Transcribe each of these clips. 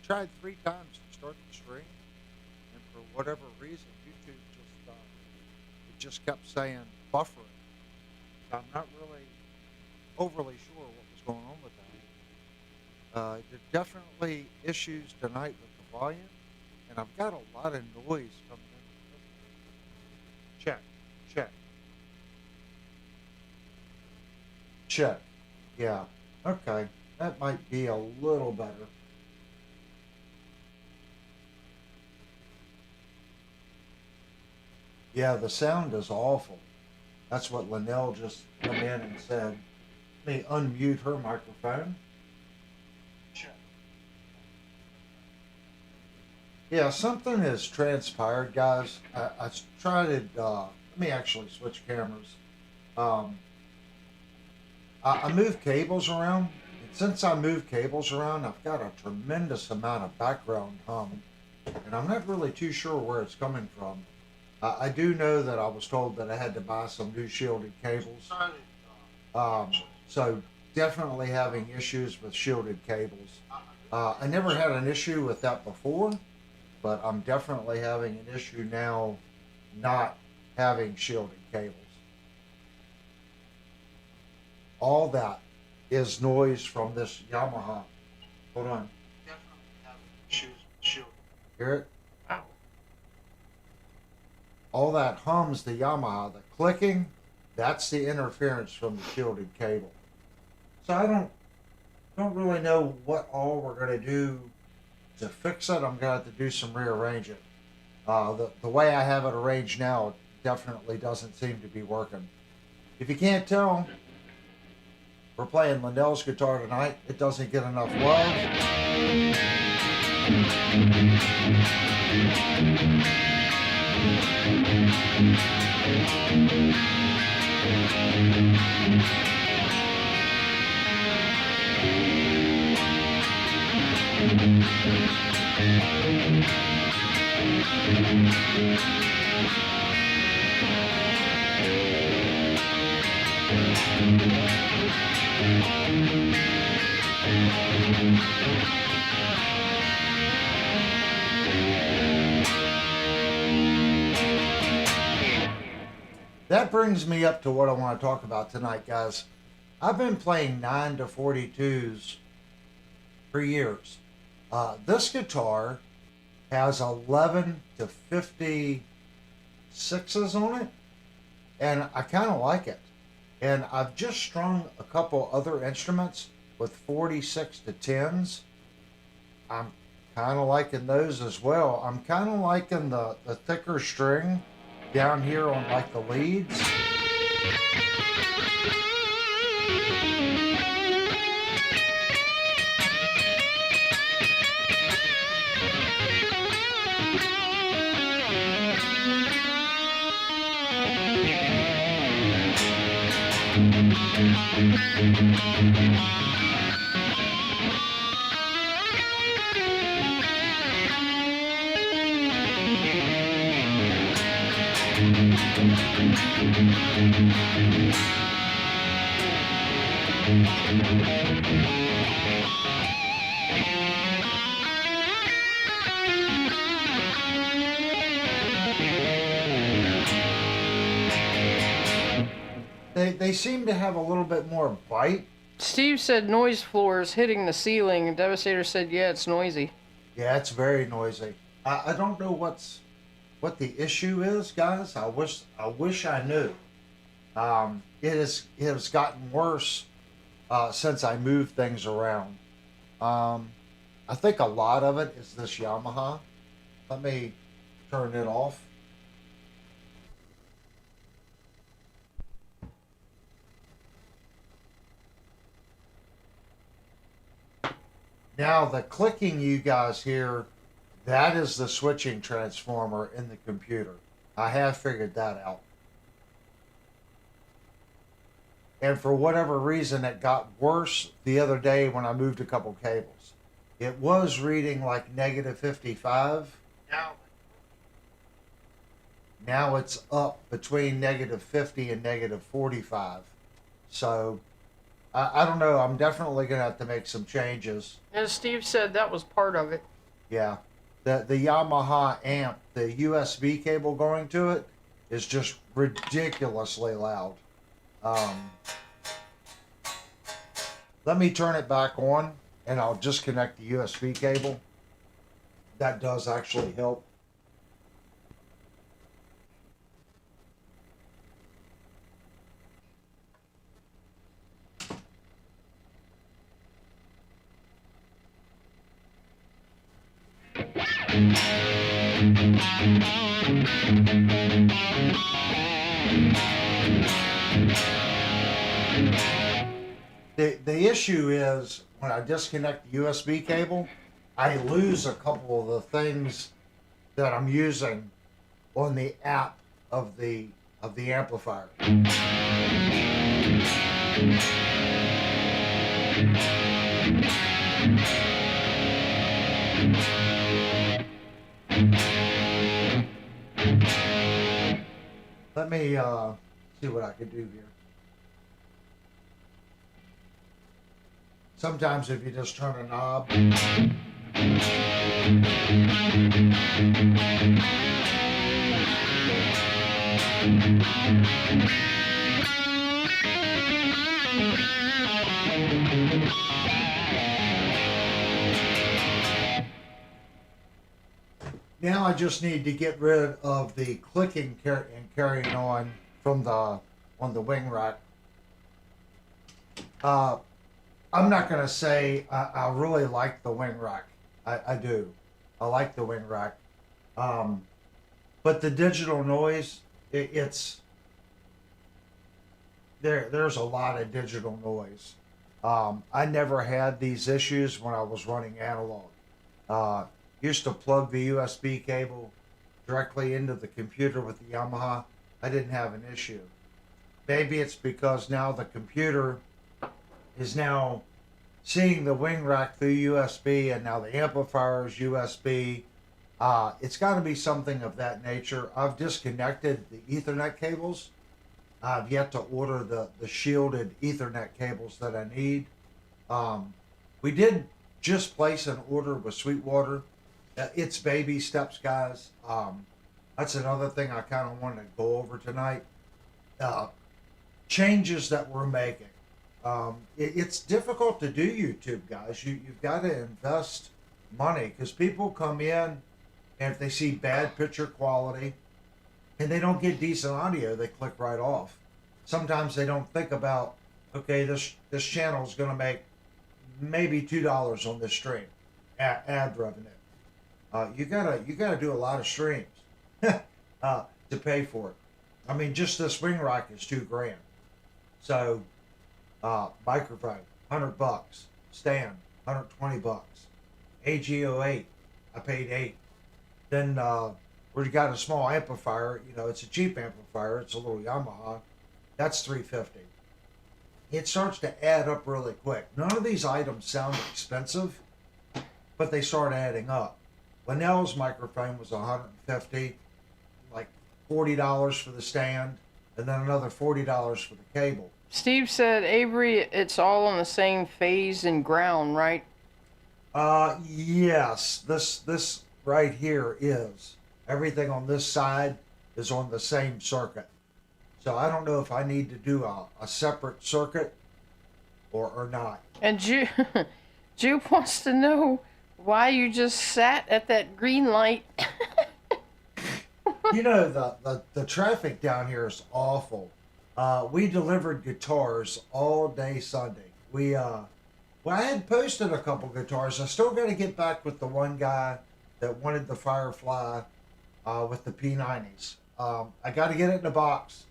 Tried 3 times to start the stream, and for whatever reason, YouTube it just kept saying buffering. I'm not really overly sure what was going on with that. There definitely issues tonight with the volume, and I've got a lot of noise coming in. Check, check, check. Yeah, okay, that might be a little better. Yeah, the sound is awful. That's what Linnell just come in and said. Let me unmute her microphone. Yeah, something has transpired, guys. I tried. Let me actually switch cameras. Um, I moved cables around. And since I moved cables around, I've got a tremendous amount of background hum, and I'm not really too sure where it's coming from. I do know that I was told that I had to buy some new shielded cables. Um, so definitely having issues with shielded cables. I never had an issue with that before, but I'm definitely having an issue now not having shielded cables. All that is noise from this Yamaha. Hold on. Definitely having issues with shielded. Hear it? Wow. All that hums the Yamaha. The clicking, that's the interference from the shielded cable. So I don't really know what all we're going to do to fix it. I'm going to have to do some rearranging. The way I have it arranged now definitely doesn't seem to be working. If you can't tell, we're playing Linnell's guitar tonight. It doesn't get enough love. That brings me up to what I want to talk about tonight, guys. I've been playing 9 to 42s for years. This guitar has 11 to 56s on it, and I kind of like it. And I've just strung a couple other instruments with 46 to 10s. I'm kind of liking those as well. I'm kind of liking the thicker string down here on like the leads. They seem to have a little bit more bite. Steve said noise floors hitting the ceiling, and Devastator said, yeah, it's noisy. Yeah, it's very noisy. I don't know what the issue is, guys. I wish I knew. It has gotten worse since I moved things around. I think a lot of it is this Yamaha. Let me turn it off. Now the clicking you guys hear, that is the switching transformer in the computer. I have figured that out. And for whatever reason, it got worse the other day when I moved a couple cables. It was reading like negative 55. Now it's up between negative 50 and negative 45. So I don't know. I'm definitely gonna have to make some changes. As Steve said, that was part of it. Yeah, the Yamaha amp, the USB cable going to it is just ridiculously loud. Um, Let me turn it back on, and I'll disconnect the USB cable. That does actually help. The issue is when I disconnect the USB cable, I lose a couple of the things that I'm using on the app of the amplifier. Let me see what I can do here. Sometimes if you just turn a knob, now I just need to get rid of the clicking and carrying on from the wing rack. I'm not gonna say I really like the wing rack. I do. I like the wing rack. But the digital noise, it's there's a lot of digital noise. I never had these issues when I was running analog. Used to plug the USB cable directly into the computer with the Yamaha. I didn't have an issue. Maybe it's because now the computer is now seeing the wing rack through USB, and now the amplifier is USB. It's got to be something of that nature. I've disconnected the Ethernet cables. I've yet to order the shielded Ethernet cables that I need. We did just place an order with Sweetwater. It's baby steps, guys. That's another thing I kind of wanted to go over tonight. Changes that we're making. It's difficult to do YouTube, guys. You've got to invest money because people come in, and if they see bad picture quality and they don't get decent audio, they click right off. Sometimes they don't think about, okay, this channel is going to make maybe $2 on this stream, ad revenue. You gotta do a lot of streams to pay for it. I mean, just this wing rack is $2,000. So, microphone, $100. Stand, $120. AG08, I paid $8. Then we got a small amplifier. You know, it's a cheap amplifier. It's a little Yamaha. That's $350. It starts to add up really quick. None of these items sound expensive, but they start adding up. Linnell's microphone was $150, like $40 for the stand, and then another $40 for the cable. Steve said, Avery, it's all on the same phase and ground, right? Yes. This right here is. Everything on this side is on the same circuit. So I don't know if I need to do a separate circuit or not. And Jupe wants to know why you just sat at that green light. You know, the traffic down here is awful. We delivered guitars all day Sunday. Well, I had posted a couple guitars. I still got to get back with the one guy that wanted the Firefly with the P90s. I got to get it in a box,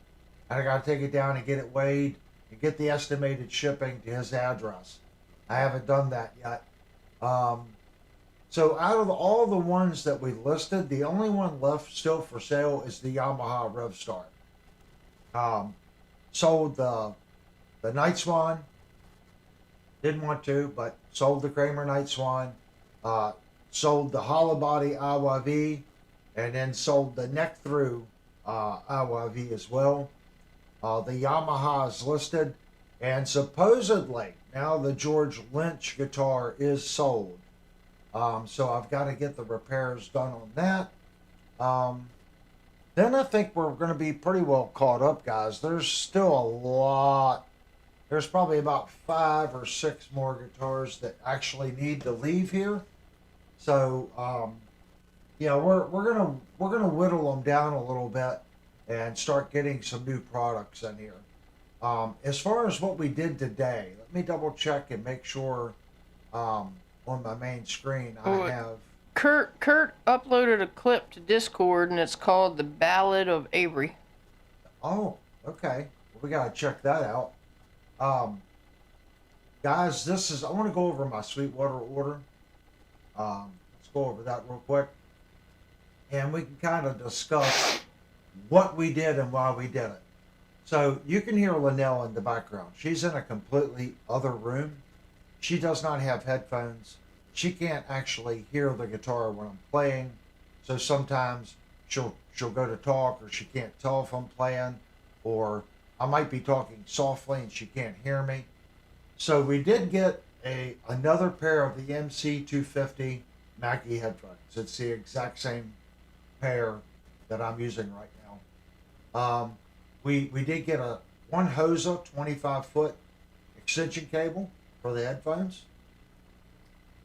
and I got to take it down and get it weighed and get the estimated shipping to his address. I haven't done that yet. So out of all the ones that we listed, the only one left still for sale is the Yamaha RevStar. Sold the Night Swan. Didn't want to, but sold the Kramer Night Swan. Sold the hollow body Iowa V, and then sold the neck through Iowa V as well. The Yamaha is listed. And supposedly now the George Lynch guitar is sold. So I've got to get the repairs done on that. Um, then I think we're going to be pretty well caught up, guys. There's still a lot. There's probably about 5 or 6 more guitars that actually need to leave here. So yeah, we're gonna whittle them down a little bit and start getting some new products in here. As far as what we did today, let me double check and make sure on my main screen Oh, I have. Kurt uploaded a clip to Discord, and it's called "The Ballad of Avery." Oh, okay. Well, we gotta check that out. Um, guys, this is. I want to go over my Sweetwater order. Let's go over that real quick, and we can kind of discuss what we did and why we did it. So you can hear Linnell in the background. She's in a completely other room. She does not have headphones. She can't actually hear the guitar when I'm playing. So sometimes she'll go to talk, or she can't tell if I'm playing, or I might be talking softly and she can't hear me. So we did get another pair of the MC250 Mackie headphones. It's the exact same pair that I'm using right now. We did get a one Hosa 25-foot extension cable for the headphones.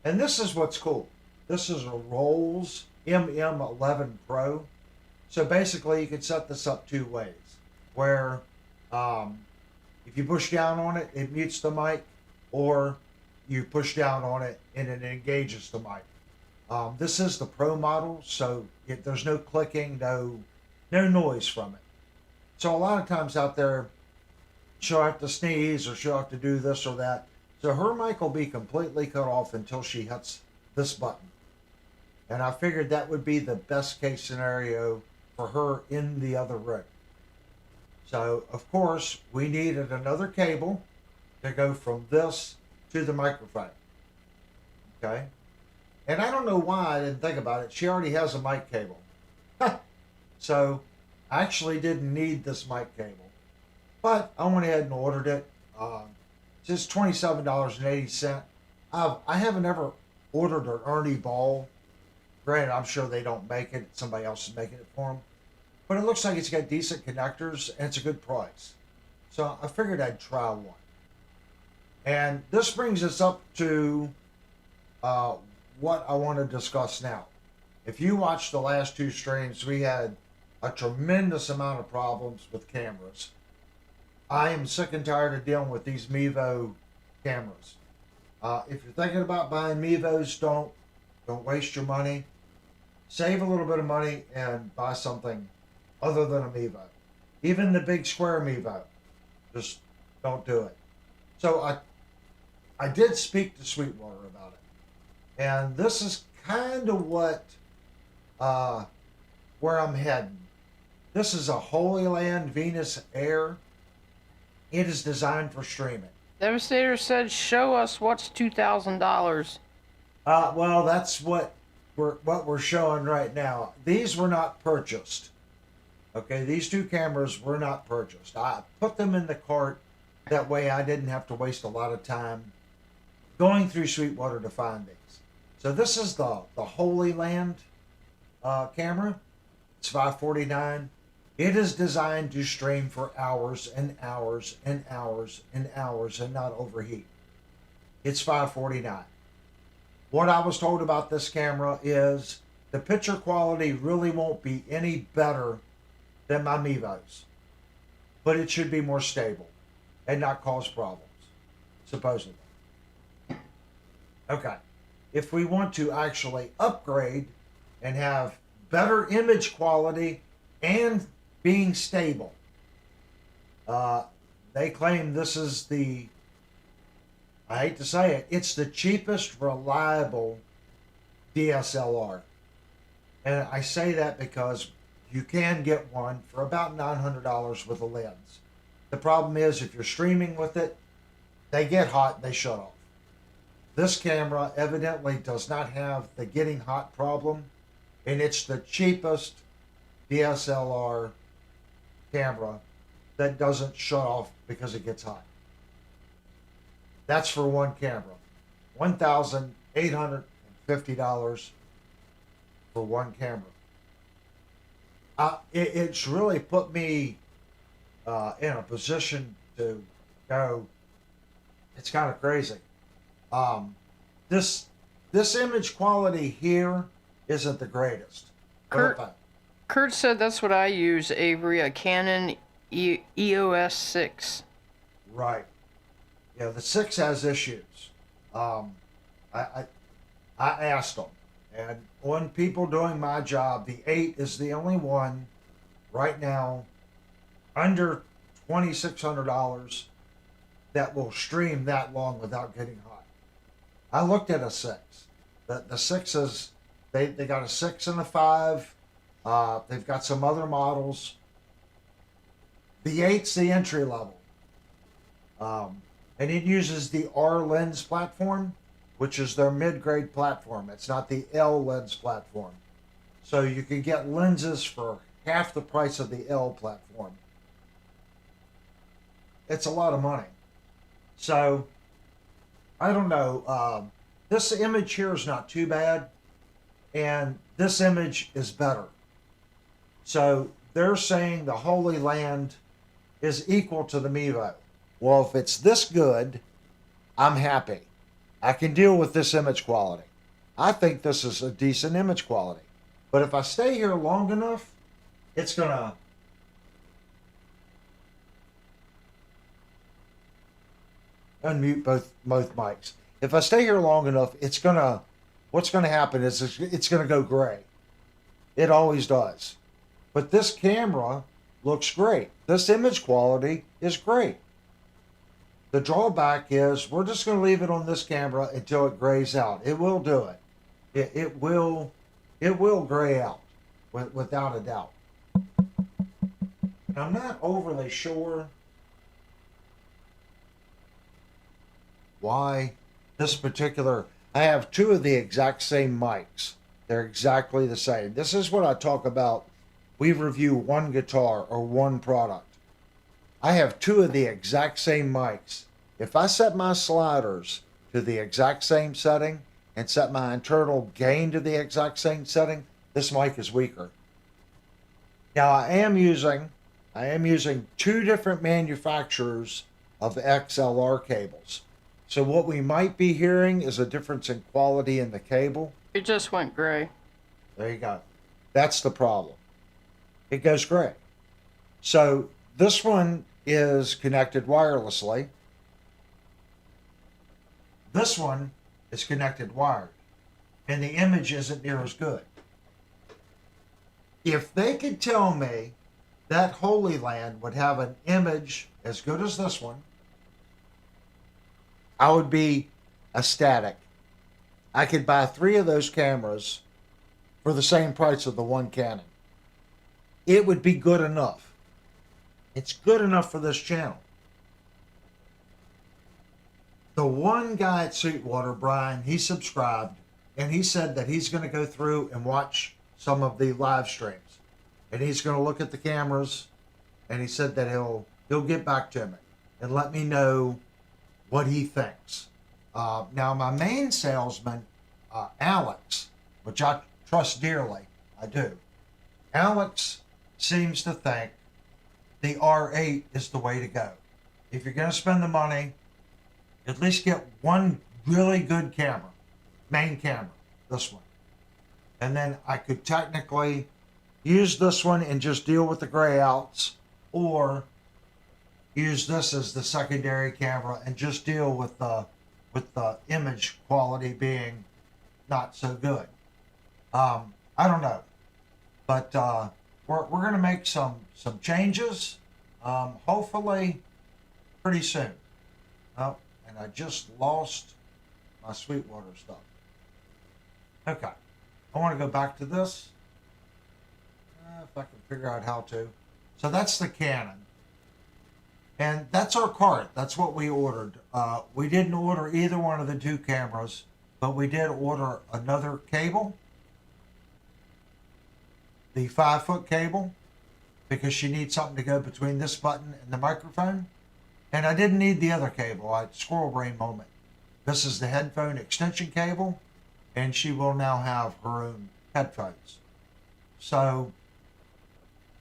And this is what's cool. This is a Rolls MM11 Pro. So basically you can set this up 2 ways. Where if you push down on it, it mutes the mic, or you push down on it and it engages the mic. This is the Pro model, so there's no clicking, no noise from it. So a lot of times out there, she'll have to sneeze or she'll have to do this or that. So her mic will be completely cut off until she hits this button. And I figured that would be the best case scenario for her in the other room. So, of course, we needed another cable to go from this to the microphone. Okay? And I don't know why I didn't think about it. She already has a mic cable. So, I actually didn't need this mic cable. But I went ahead and ordered it. It's just $27.80. I haven't ever ordered an Ernie Ball. Granted, I'm sure they don't make it. Somebody else is making it for them. But it looks like it's got decent connectors and it's a good price. So I figured I'd try one. And this brings us up to what I want to discuss now. If you watched the last 2 streams, we had a tremendous amount of problems with cameras. I am sick and tired of dealing with these Mevo cameras. If you're thinking about buying Mevos, don't waste your money. Save a little bit of money and buy something other than a Mevo. Even the big square Mevo. Just don't do it. So I did speak to Sweetwater about it. And this is kind of where I'm heading. This is a Holy Land Venus Air. It is designed for streaming. Devastator said, "Show us what's $2,000." Well, that's what we're showing right now. These were not purchased. Okay, these 2 cameras were not purchased. I put them in the cart. That way I didn't have to waste a lot of time going through Sweetwater to find these. So this is the Holy Land camera. It's $549. It is designed to stream for hours and hours and hours and hours and not overheat. It's $549. What I was told about this camera is the picture quality really won't be any better than my Mevos, but it should be more stable and not cause problems, supposedly. Okay, if we want to actually upgrade and have better image quality and being stable, they claim this is I hate to say it, it's the cheapest reliable DSLR. And I say that because you can get one for about $900 with a lens. The problem is if you're streaming with it, they get hot and they shut off. This camera evidently does not have the getting hot problem, and it's the cheapest DSLR camera that doesn't shut off because it gets hot. That's for one camera. $1,850 for one camera. It's really put me in a position to go. It's kind of crazy. Um, this this image quality here isn't the greatest. But Kurt, if I, Kurt said that's what I use, Avery, a Canon EOS 6. right, yeah, the 6 has issues. I, I I asked them, and on people doing my job, the 8 is the only one right now under $2,600 that will stream that long without getting hot. I looked at a 6. The 6s, they got a 6 and a 5. They've got some other models. The 8's the entry level. And it uses the R lens platform, which is their mid-grade platform. It's not the L lens platform. So you can get lenses for half the price of the L platform. It's a lot of money. So I don't know. This image here is not too bad, and this image is better. So they're saying the Holy Land is equal to the Mevo. Well, if it's this good, I'm happy. I can deal with this image quality. I think this is a decent image quality. But if I stay here long enough, it's gonna unmute both mics. If I stay here long enough, what's gonna happen is it's gonna go gray. It always does. But this camera looks great. This image quality is great. The drawback is we're just going to leave it on this camera until it grays out. It will do it. It will gray out without a doubt. And I'm not overly sure why this particular. I have 2 of the exact same mics. They're exactly the same. This is what I talk about. We review one guitar or one product. I have 2 of the exact same mics. If I set my sliders to the exact same setting and set my internal gain to the exact same setting, this mic is weaker. Now I am using 2 different manufacturers of XLR cables. So what we might be hearing is a difference in quality in the cable. It just went gray. There you go. That's the problem. It goes gray. So this one is connected wirelessly. This one is connected wired, and the image isn't near as good. If they could tell me that Holy Land would have an image as good as this one, I would be ecstatic. I could buy 3 of those cameras for the same price of the one Canon. It would be good enough. It's good enough for this channel. The one guy at Sweetwater, Brian, he subscribed, and he said that he's going to go through and watch some of the live streams, and he's going to look at the cameras, and he said that he'll get back to me and let me know what he thinks. Now, my main salesman, Alex, which I trust dearly, I do. Alex seems to think the R8 is the way to go. If you're going to spend the money, at least get one really good camera, main camera, this one. And then I could technically use this one and just deal with the gray outs, or use this as the secondary camera and just deal with the image quality being not so good. I don't know, but we're going to make some changes, hopefully pretty soon. Oh, and I just lost my Sweetwater stuff. Okay, I want to go back to this, if I can figure out how to. So that's the Canon, and that's our cart. That's what we ordered. We didn't order either one of the 2 cameras, but we did order another cable, the 5-foot cable, because she needs something to go between this button and the microphone. And I didn't need the other cable. I had squirrel brain moment. This is the headphone extension cable, and she will now have her own headphones. So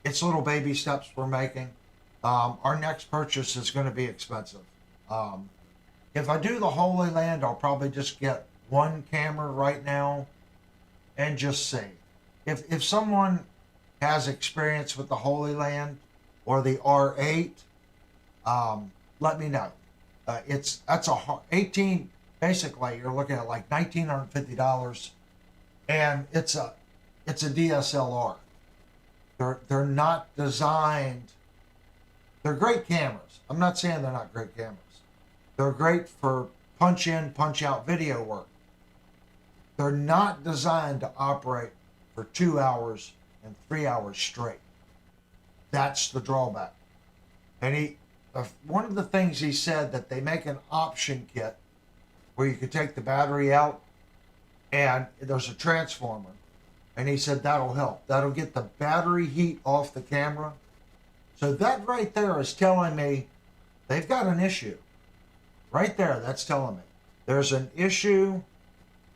it's little baby steps we're making. Our next purchase is going to be expensive. If I do the Holy Land, I'll probably just get one camera right now and just see. If someone has experience with the Holy Land or the R8, let me know. That's 18. Basically, you're looking at like $1,950, and it's a DSLR. They're not designed. They're great cameras. I'm not saying they're not great cameras. They're great for punch in, punch out video work. They're not designed to operate for 2 hours and 3 hours straight. That's the drawback. And one of the things he said, that they make an option kit where you could take the battery out and there's a transformer. And he said that'll help. That'll get the battery heat off the camera. So that right there is telling me they've got an issue. Right there, that's telling me there's an issue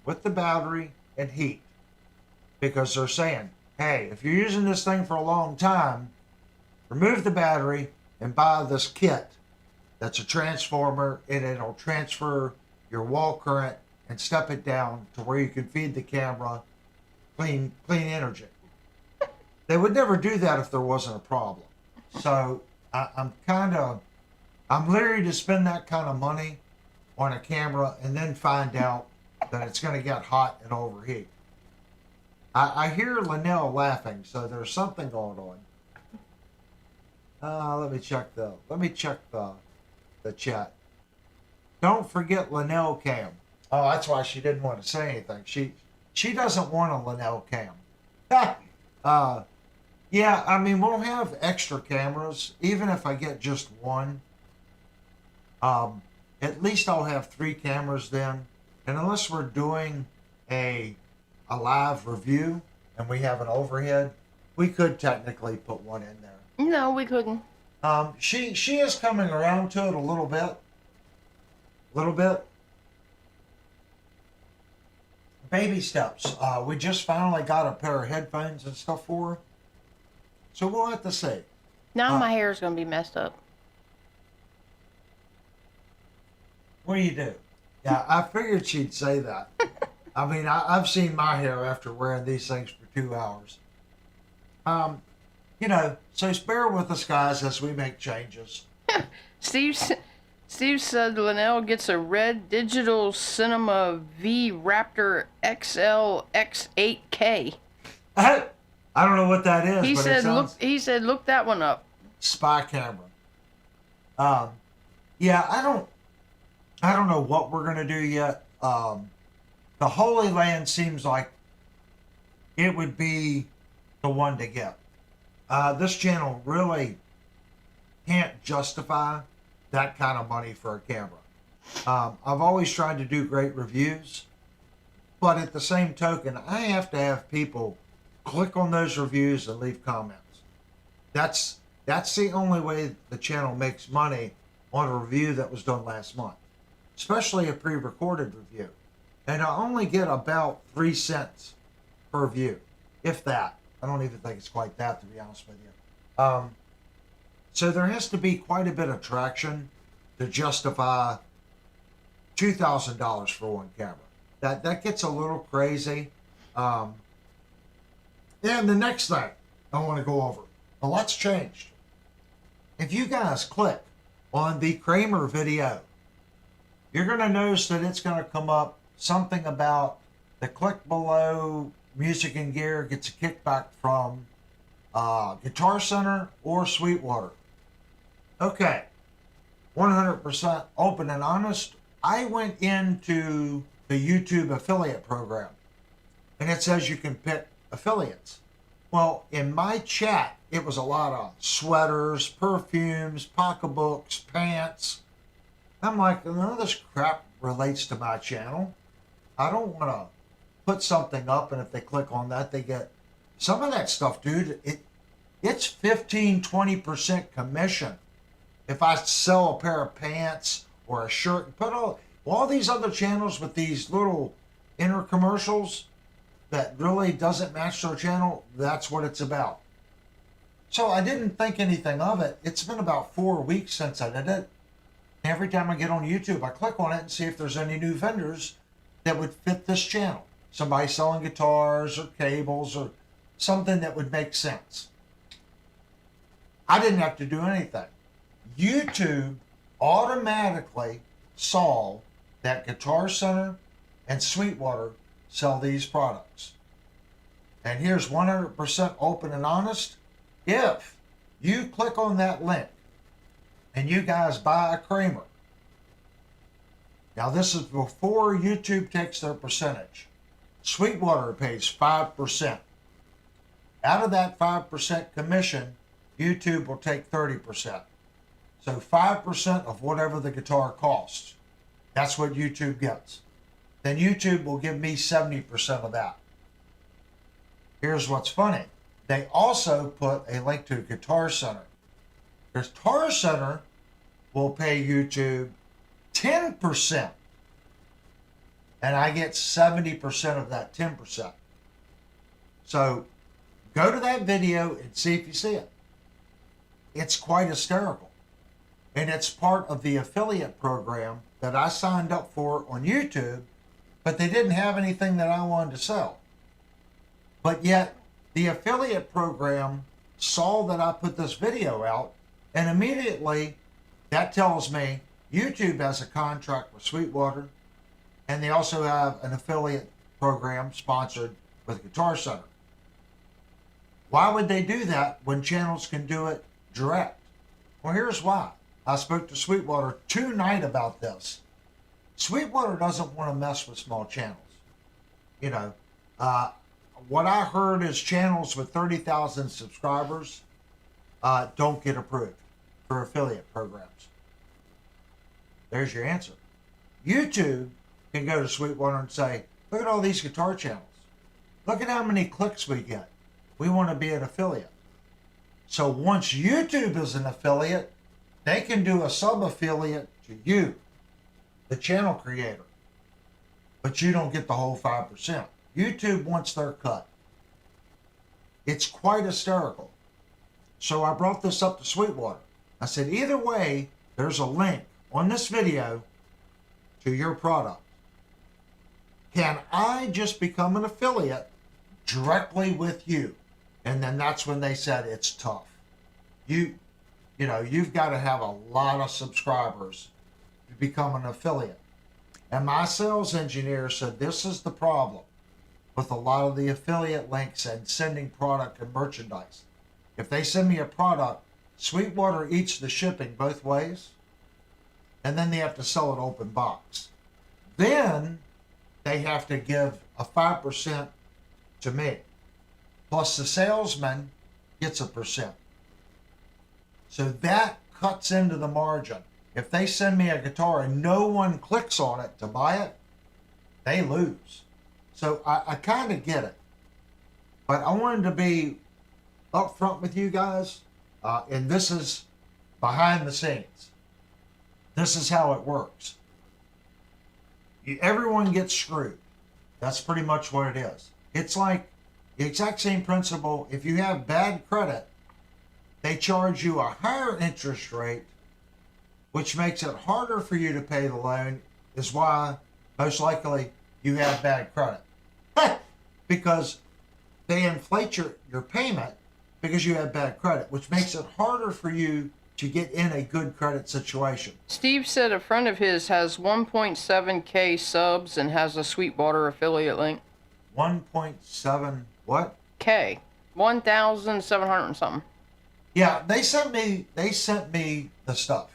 with the battery and heat. Because they're saying, hey, if you're using this thing for a long time, remove the battery and buy this kit that's a transformer, and it'll transfer your wall current and step it down to where you can feed the camera clean energy. They would never do that if there wasn't a problem. So I'm leery to spend that kind of money on a camera and then find out that it's going to get hot and overheat. I hear Linnell laughing, so there's something going on. Let me check the chat. Don't forget Linnell cam. Oh, that's why she didn't want to say anything. She doesn't want a Linnell cam. Yeah, I mean, we'll have extra cameras, even if I get just one. At least I'll have 3 cameras then. And unless we're doing a live review and we have an overhead, we could technically put one in there. No, we couldn't. She is coming around to it a little bit. Baby steps. We just finally got a pair of headphones and stuff for her. So we'll have to see. Now my hair is going to be messed up. What do you do? Yeah, I figured she'd say that. I mean, I've seen my hair after wearing these things for 2 hours. So bear with us, guys, as we make changes. Steve said Linnell gets a red digital cinema V Raptor XL X8K. I don't know what that is. He but said, He said, look that one up. Spy camera. Yeah, I don't know what we're gonna do yet. The Holy Land seems like it would be the one to get. This channel really can't justify that kind of money for a camera. I've always tried to do great reviews, but at the same token, I have to have people click on those reviews and leave comments. That's the only way the channel makes money on a review that was done last month, especially a pre-recorded review. And I only get about 3 cents per view, if that. I don't even think it's quite that, to be honest with you. So there has to be quite a bit of traction to justify $2,000 for one camera. That gets a little crazy. And the next thing I want to go over, a lot's changed. If you guys click on the Kramer video, you're going to notice that it's going to come up something about the click below music and gear gets a kickback from Guitar Center or Sweetwater. Okay, 100% open and honest. I went into the YouTube affiliate program and it says you can pick affiliates. Well, in my chat, it was a lot of sweaters, perfumes, pocketbooks, pants. I'm like, none of this crap relates to my channel. I don't want to put something up, and if they click on that, they get some of that stuff, dude. It's 15-20% commission if I sell a pair of pants or a shirt, put all these other channels with these little inner commercials that really doesn't match their channel, that's what it's about. So I didn't think anything of it. It's been about 4 weeks since I did it. Every time I get on YouTube, I click on it and see if there's any new vendors that would fit this channel. Somebody selling guitars or cables or something that would make sense. I didn't have to do anything. YouTube automatically saw that Guitar Center and Sweetwater sell these products. And here's 100% open and honest. If you click on that link and you guys buy a Kramer, now this is before YouTube takes their percentage. Sweetwater pays 5%. Out of that 5% commission, YouTube will take 30%. So 5% of whatever the guitar costs. That's what YouTube gets. Then YouTube will give me 70% of that. Here's what's funny. They also put a link to Guitar Center. Guitar Center will pay YouTube 10%. And I get 70% of that 10%. So go to that video and see if you see it. It's quite hysterical. And it's part of the affiliate program that I signed up for on YouTube, but they didn't have anything that I wanted to sell. But yet, the affiliate program saw that I put this video out, and immediately that tells me YouTube has a contract with Sweetwater, and they also have an affiliate program sponsored with Guitar Center. Why would they do that when channels can do it direct? Well, here's why. I spoke to Sweetwater tonight about this. Sweetwater doesn't want to mess with small channels. You know, what I heard is channels with 30,000 subscribers don't get approved for affiliate programs. There's your answer. YouTube can go to Sweetwater and say, look at all these guitar channels. Look at how many clicks we get. We want to be an affiliate. So once YouTube is an affiliate, they can do a sub-affiliate to you, the channel creator. But you don't get the whole 5%. YouTube wants their cut. It's quite hysterical. So I brought this up to Sweetwater. I said, either way, there's a link on this video to your product. Can I just become an affiliate directly with you? And then that's when they said it's tough. You know, you've got to have a lot of subscribers to become an affiliate. And my sales engineer said this is the problem with a lot of the affiliate links and sending product and merchandise. If they send me a product, Sweetwater eats the shipping both ways, and then they have to sell it open box. Then they have to give a 5% to me. Plus the salesman gets 1%. So that cuts into the margin. If they send me a guitar and no one clicks on it to buy it, they lose. So I kind of get it. But I wanted to be upfront with you guys, and this is behind the scenes. This is how it works. Everyone gets screwed. That's pretty much what it is. It's like the exact same principle. If you have bad credit, they charge you a higher interest rate, which makes it harder for you to pay the loan, is why most likely you have bad credit. Because they inflate your payment because you have bad credit, which makes it harder for you to get in a good credit situation. Steve said a friend of his has 1.7K subs and has a Sweetwater affiliate link. 1.7 what? K. 1,700 and something. Yeah, they sent me the stuff.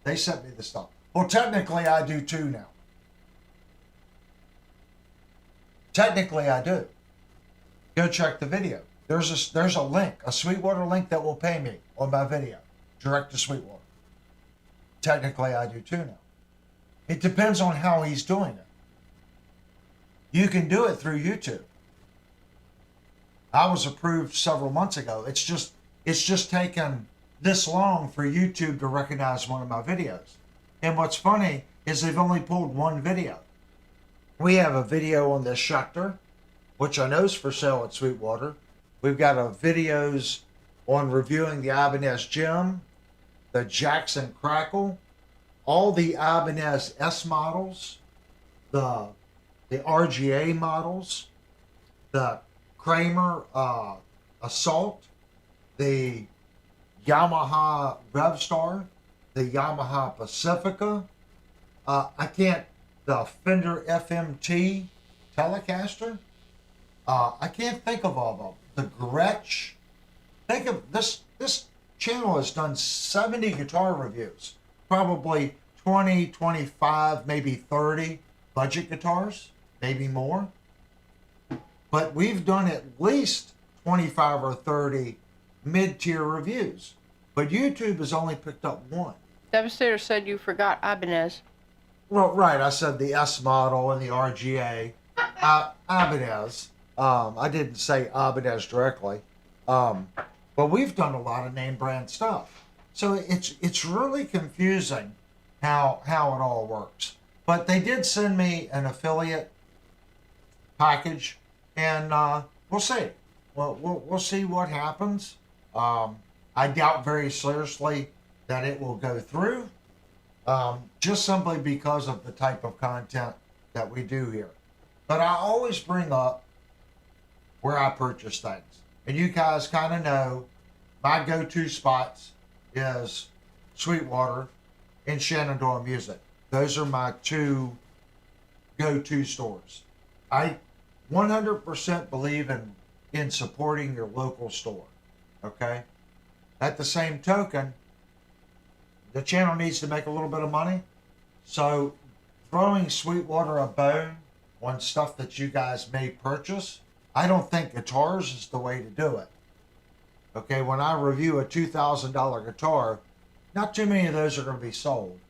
They sent me the stuff. Well, technically I do too now. Technically I do. Go check the video. There's a link, a Sweetwater link that will pay me on my video, direct to Sweetwater. Technically I do too now. It depends on how he's doing it. You can do it through YouTube. I was approved several months ago. It's just taken this long for YouTube to recognize one of my videos. And what's funny is they've only pulled one video. We have a video on this Schecter, which I know is for sale at Sweetwater. We've got videos on reviewing the Ibanez Gem, the Jackson Crackle, all the Ibanez S models, the RGA models, the Kramer Assault, the Yamaha Revstar, the Yamaha Pacifica. The Fender FMT Telecaster. I can't think of all of them. The Gretsch. Think of this. This channel has done 70 guitar reviews. Probably 20, 25, maybe 30 budget guitars, maybe more. But we've done at least 25 or 30 mid-tier reviews. But YouTube has only picked up one. Devastator said you forgot Ibanez. Well, right. I said the S model and the RGA. Ibanez. I didn't say Ibanez directly. But we've done a lot of name brand stuff. So it's really confusing how it all works. But they did send me an affiliate package, and we'll see. We'll see what happens. I doubt very seriously that it will go through, just simply because of the type of content that we do here. But I always bring up where I purchase things. And you guys kind of know my go-to spots is Sweetwater and Shenandoah Music. Those are my two go-to stores. I 100% believe in supporting your local store. Okay? At the same token, the channel needs to make a little bit of money. So throwing Sweetwater a bone on stuff that you guys may purchase, I don't think guitars is the way to do it. Okay, when I review a $2,000 guitar, not too many of those are going to be sold.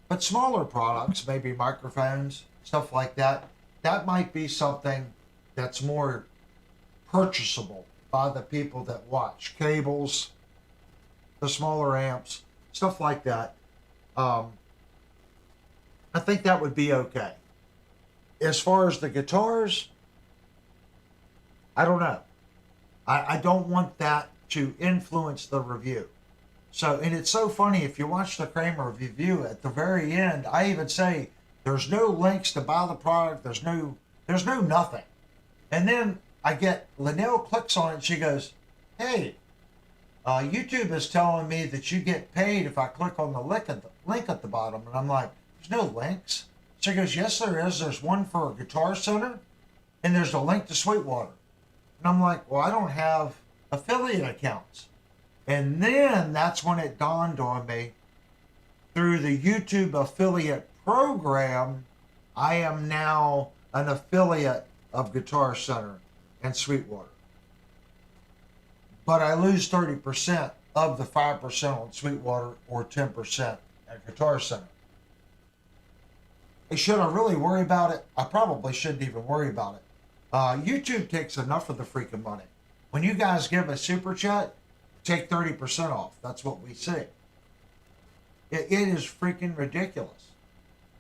But smaller products, maybe microphones, stuff like that, that might be something that's more purchasable by the people that watch. Cables, the smaller amps, stuff like that. I think that would be okay. As far as the guitars, I don't know. I don't want that to influence the review. So, and it's so funny, if you watch the Kramer review, at the very end, I even say there's no links to buy the product, there's no nothing. And then I get, Linnell clicks on it and she goes, hey, YouTube is telling me that you get paid if I click on the link at the bottom. And I'm like, there's no links. She goes, yes, there is. There's one for Guitar Center, and there's a link to Sweetwater. And I'm like, well, I don't have affiliate accounts. And then that's when it dawned on me, through the YouTube affiliate program, I am now an affiliate of Guitar Center and Sweetwater. But I lose 30% of the 5% on Sweetwater or 10% at Guitar Center. Should I really worry about it? I probably shouldn't even worry about it. YouTube takes enough of the freaking money. When you guys give a super chat, take 30% off. That's what we see. It is freaking ridiculous.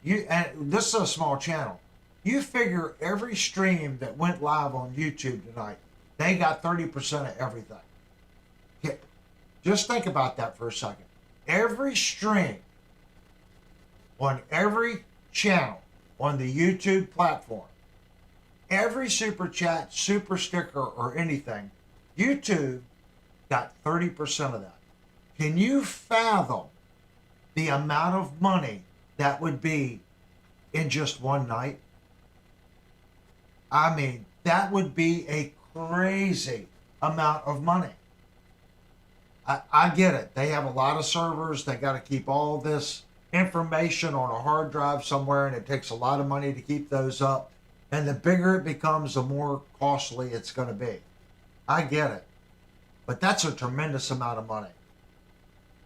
And this is a small channel. You figure every stream that went live on YouTube tonight, they got 30% of everything. Okay. Just think about that for a second. Every stream on every channel on the YouTube platform, every super chat, super sticker, or anything, YouTube got 30% of that. Can you fathom the amount of money that would be in just one night? I mean, that would be a crazy amount of money. I get it. They have a lot of servers. They got to keep all this information on a hard drive somewhere, and it takes a lot of money to keep those up. And the bigger it becomes, the more costly it's going to be. I get it. But that's a tremendous amount of money.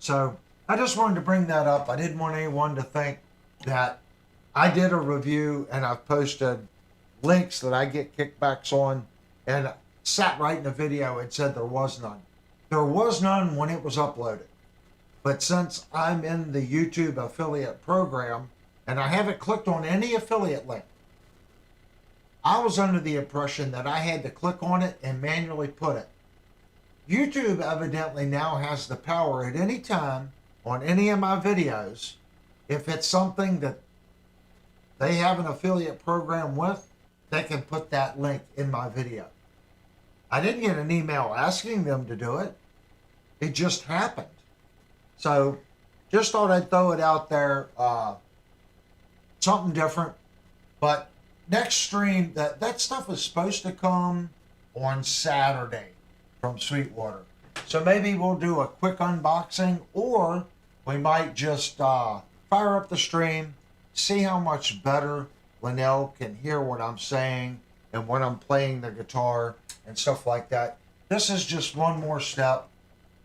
So I just wanted to bring that up. I didn't want anyone to think that I did a review and I've posted links that I get kickbacks on and sat right in the video and said there was none. There was none when it was uploaded. But since I'm in the YouTube affiliate program and I haven't clicked on any affiliate link, I was under the impression that I had to click on it and manually put it. YouTube evidently now has the power at any time on any of my videos, if it's something that they have an affiliate program with, they can put that link in my video. I didn't get an email asking them to do it. It just happened. So just thought I'd throw it out there. Something different. But next stream, that stuff is supposed to come on Saturday from Sweetwater. So maybe we'll do a quick unboxing, or we might just fire up the stream, see how much better Linnell can hear what I'm saying and when I'm playing the guitar and stuff like that. This is just one more step.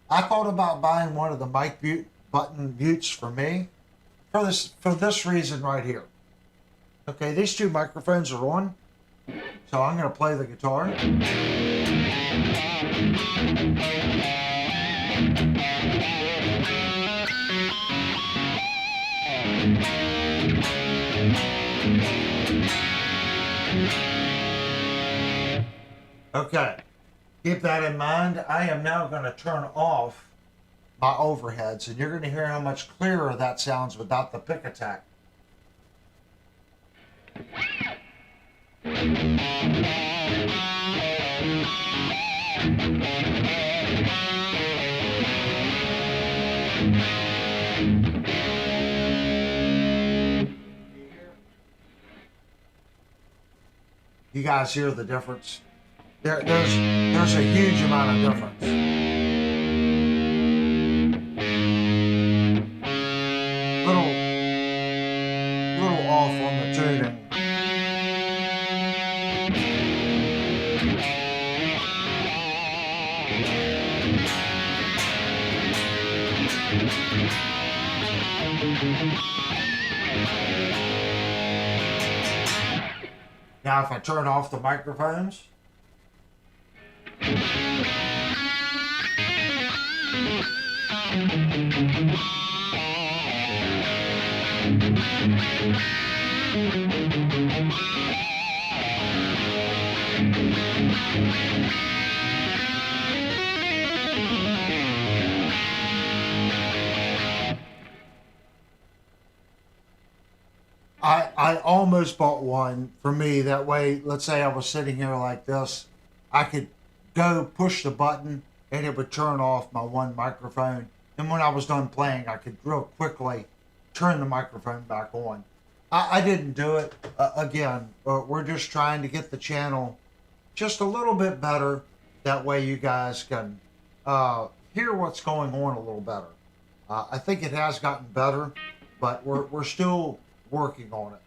I thought about buying one of the mic button mutes for me for this reason right here. Okay, these two microphones are on, so I'm going to play the guitar. Okay, keep that in mind. I am now going to turn off my overheads, and you're going to hear how much clearer that sounds without the pick attack. You guys hear the difference? There's a huge amount of difference. Little off on the tuning. Now if I turn off the microphones, I almost bought one for me. That way, let's say I was sitting here like this, I could go push the button and it would turn off my one microphone. And when I was done playing, I could real quickly turn the microphone back on. I didn't do it. Again, we're just trying to get the channel just a little bit better. That way you guys can hear what's going on a little better. I think it has gotten better, but we're still working on it.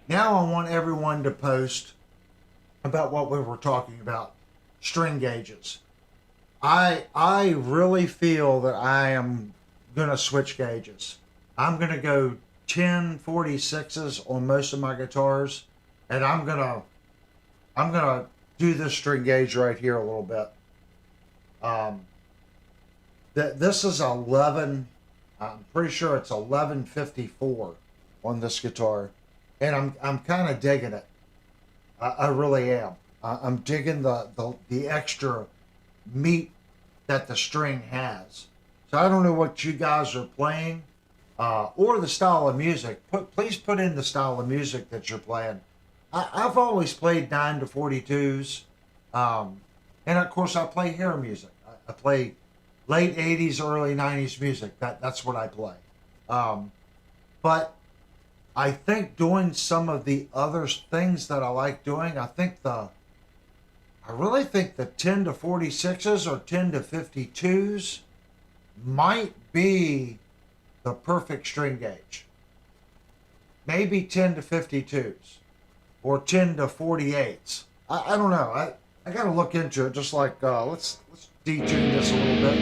Now I want everyone to post about what we were talking about, string gauges. I really feel that I am going to switch gauges. I'm going to go 1046s on most of my guitars, and I'm gonna do this string gauge right here a little bit. This is 11. I'm pretty sure it's 1154 on this guitar, and I'm kind of digging it. I really am. I'm digging the extra meat that the string has. So I don't know what you guys are playing. Or the style of music. Please put in the style of music that you're playing. I've always played 9 to 42s. And of course I play hair music. I play late 80s, early 90s music. That's what I play. But I think doing some of the other things that I like doing, I really think the 10 to 46s or 10 to 52s might be the perfect string gauge. Maybe 10 to 52s or 10 to 48s. I don't know. I got to look into it. Just like let's detune this a little bit.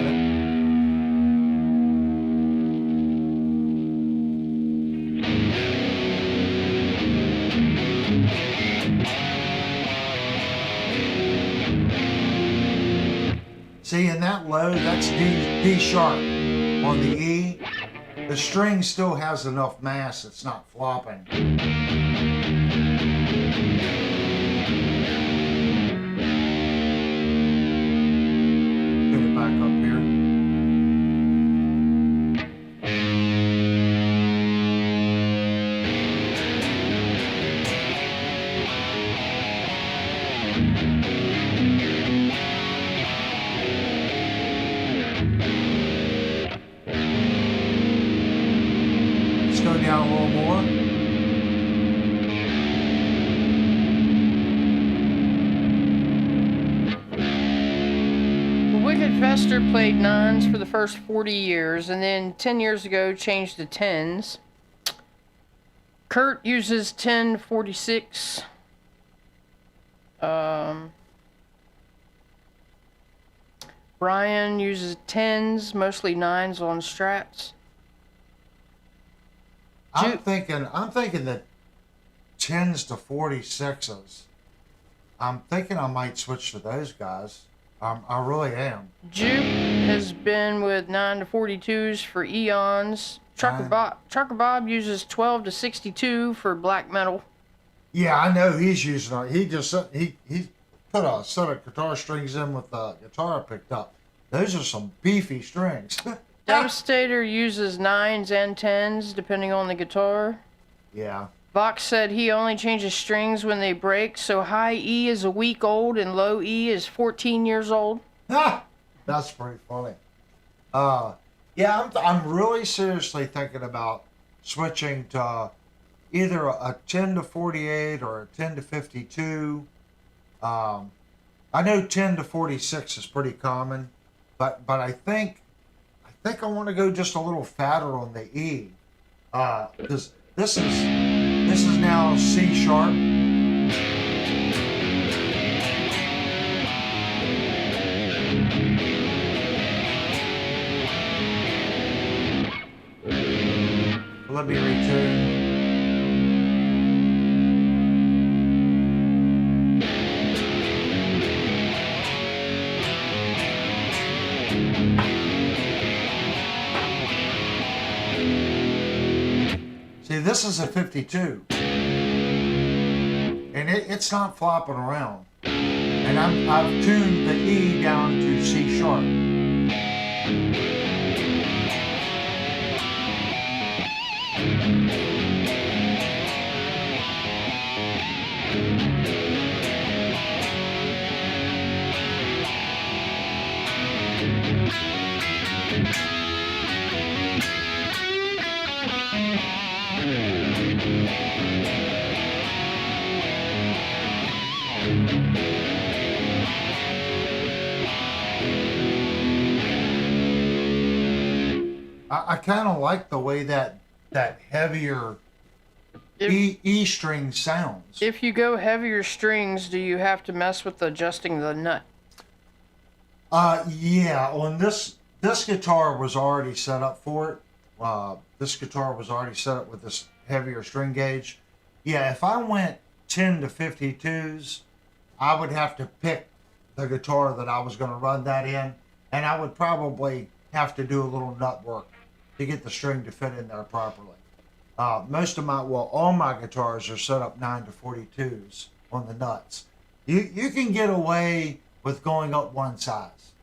minute. See, in that low, that's D sharp. On the E, the string still has enough mass, it's not flopping. Get it back up here. Let's go down a little more. Wicked Fester played nines for the first 40 years and then 10 years ago changed to tens. Kurt uses 1046. Brian uses tens, mostly nines on strats. I'm thinking that 10s to 46s. I'm thinking I might switch to those guys. I really am. Juke has been with 9 to 42s for eons. Trucker Bob uses 12 to 62 for black metal. Yeah, I know he's using it. He put a set of guitar strings in with the guitar I picked up. Those are some beefy strings. Devastator uses 9s and 10s depending on the guitar. Yeah. Vox said he only changes strings when they break, so high E is a week old and low E is 14 years old. Ah, that's pretty funny. Yeah, I'm really seriously thinking about switching to either a 10 to 48 or a 10 to 52. I know 10 to 46 is pretty common, but I think I want to go just a little fatter on the E, because this is now C sharp. Let me retune. See, this is a 52, and it's not flopping around. And I've tuned the E down to C sharp. I kind of like the way that heavier E string sounds. If you go heavier strings, do you have to mess with adjusting the nut? Yeah, on this guitar was already set up for it. This guitar was already set up with this heavier string gauge. Yeah, if I went 10 to 52s, I would have to pick the guitar that I was going to run that in, and I would probably have to do a little nut work to get the string to fit in there properly. All my guitars are set up 9 to 42s on the nuts. You can get away with going up one size.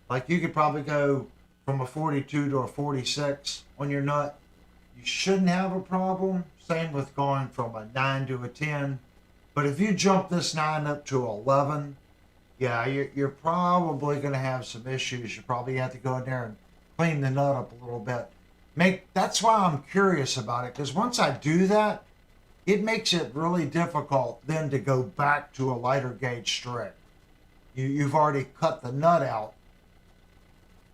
Like you could probably go from a 42 to a 46 on your nut. You shouldn't have a problem. Same with going from a 9 to a 10. But if you jump this 9 up to 11, yeah, you're probably going to have some issues. You probably have to go in there and clean the nut up a little bit. That's why I'm curious about it, because once I do that, it makes it really difficult then to go back to a lighter gauge string. You've already cut the nut out.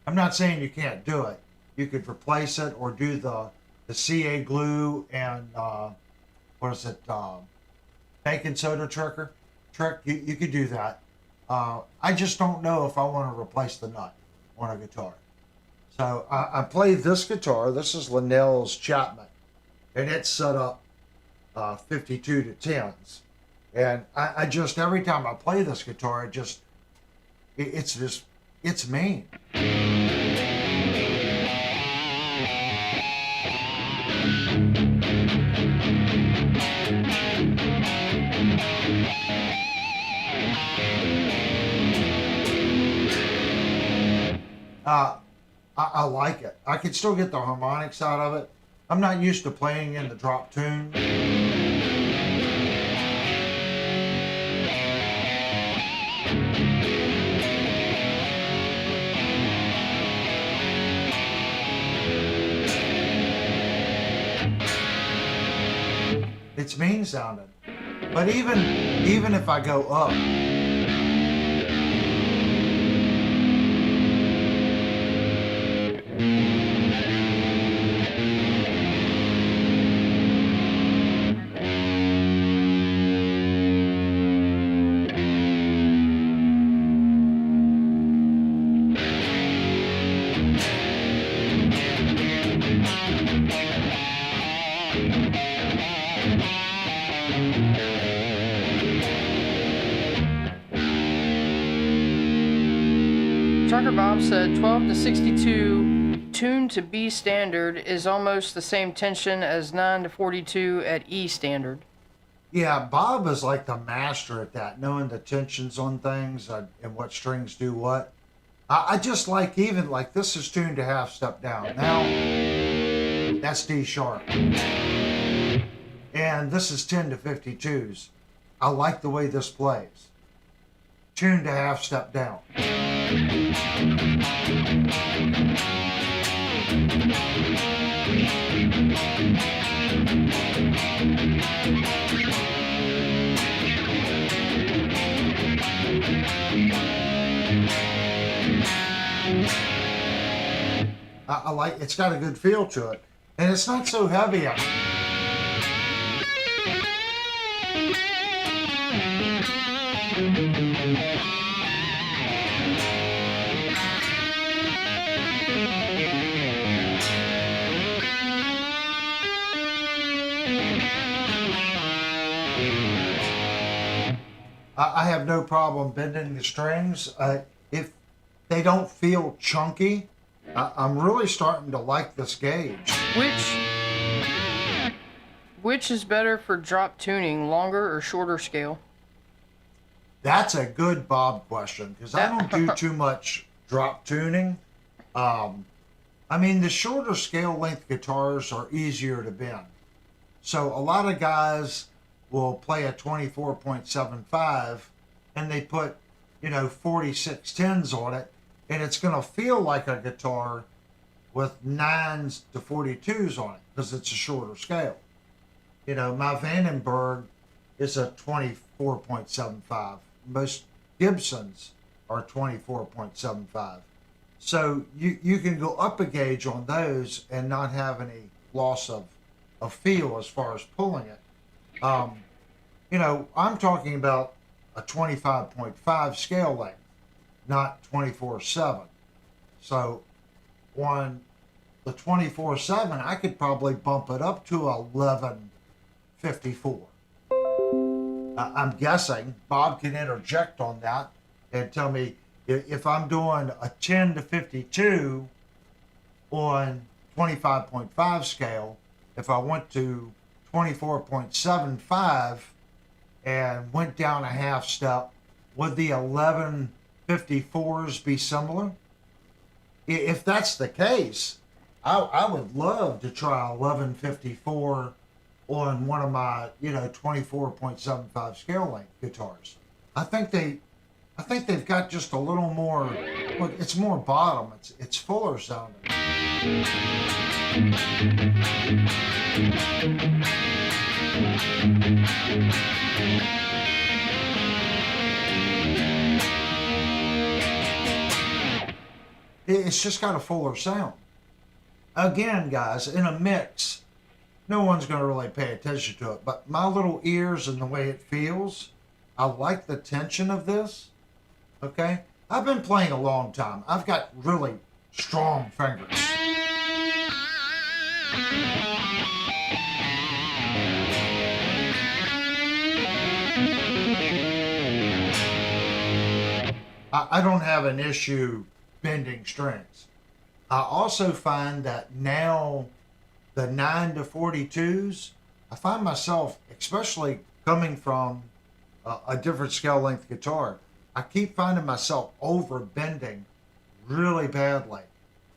I'm not saying you can't do it. You could replace it or do the CA glue and baking soda trick. You could do that. I just don't know if I want to replace the nut. on a guitar. So I play this guitar. This is Linnell's Chapman, and it's set up 52 to 10s. And I just, every time I play this guitar, it's mean. I like it. I can still get the harmonics out of it. I'm not used to playing in the drop tune. It's mean sounding. But even if I go up, Trucker Bob said 12 to 62 tuned to B standard is almost the same tension as 9 to 42 at E standard. yeah, Bob is like the master at that, knowing the tensions on things and what strings do what. I just like, even like this is tuned to half step down. Now, that's D sharp. And this is 10 to 52s. I like the way this plays. Tuned to half step down. I like, it's got a good feel to it, and it's not so heavy. I have no problem bending the strings. If they don't feel chunky, I'm really starting to like this gauge. Which is better for drop tuning, longer or shorter scale? That's a good Bob question, because I don't do too much drop tuning. I mean, the shorter scale length guitars are easier to bend. So a lot of guys will play a 24.75 and they put, 46 10s on it, and it's going to feel like a guitar with 9s to 42s on it because it's a shorter scale. My Vandenberg is a 24.75. Most Gibsons are 24.75. So you can go up a gauge on those and not have any loss of feel as far as pulling it. I'm talking about a 25.5 scale length, not 24/7. So on the 24/7, I could probably bump it up to 1154. I'm guessing. Bob can interject on that and tell me if I'm doing a 10 to 52 on 25.5 scale, if I went to 24.75 and went down a half step, would the 1154s be similar? If that's the case, I would love to try 1154 on one of my 24.75 scale length guitars. I think they've got just a little more. Look, it's more bottom. It's fuller sounding. It's just got a fuller sound. Again, guys, in a mix, no one's going to really pay attention to it. But my little ears and the way it feels, I like the tension of this. Okay? I've been playing a long time. I've got really strong fingers. I don't have an issue bending strings. I also find that now the 9 to 42s, I find myself, especially coming from a different scale length guitar, I keep finding myself over bending really badly.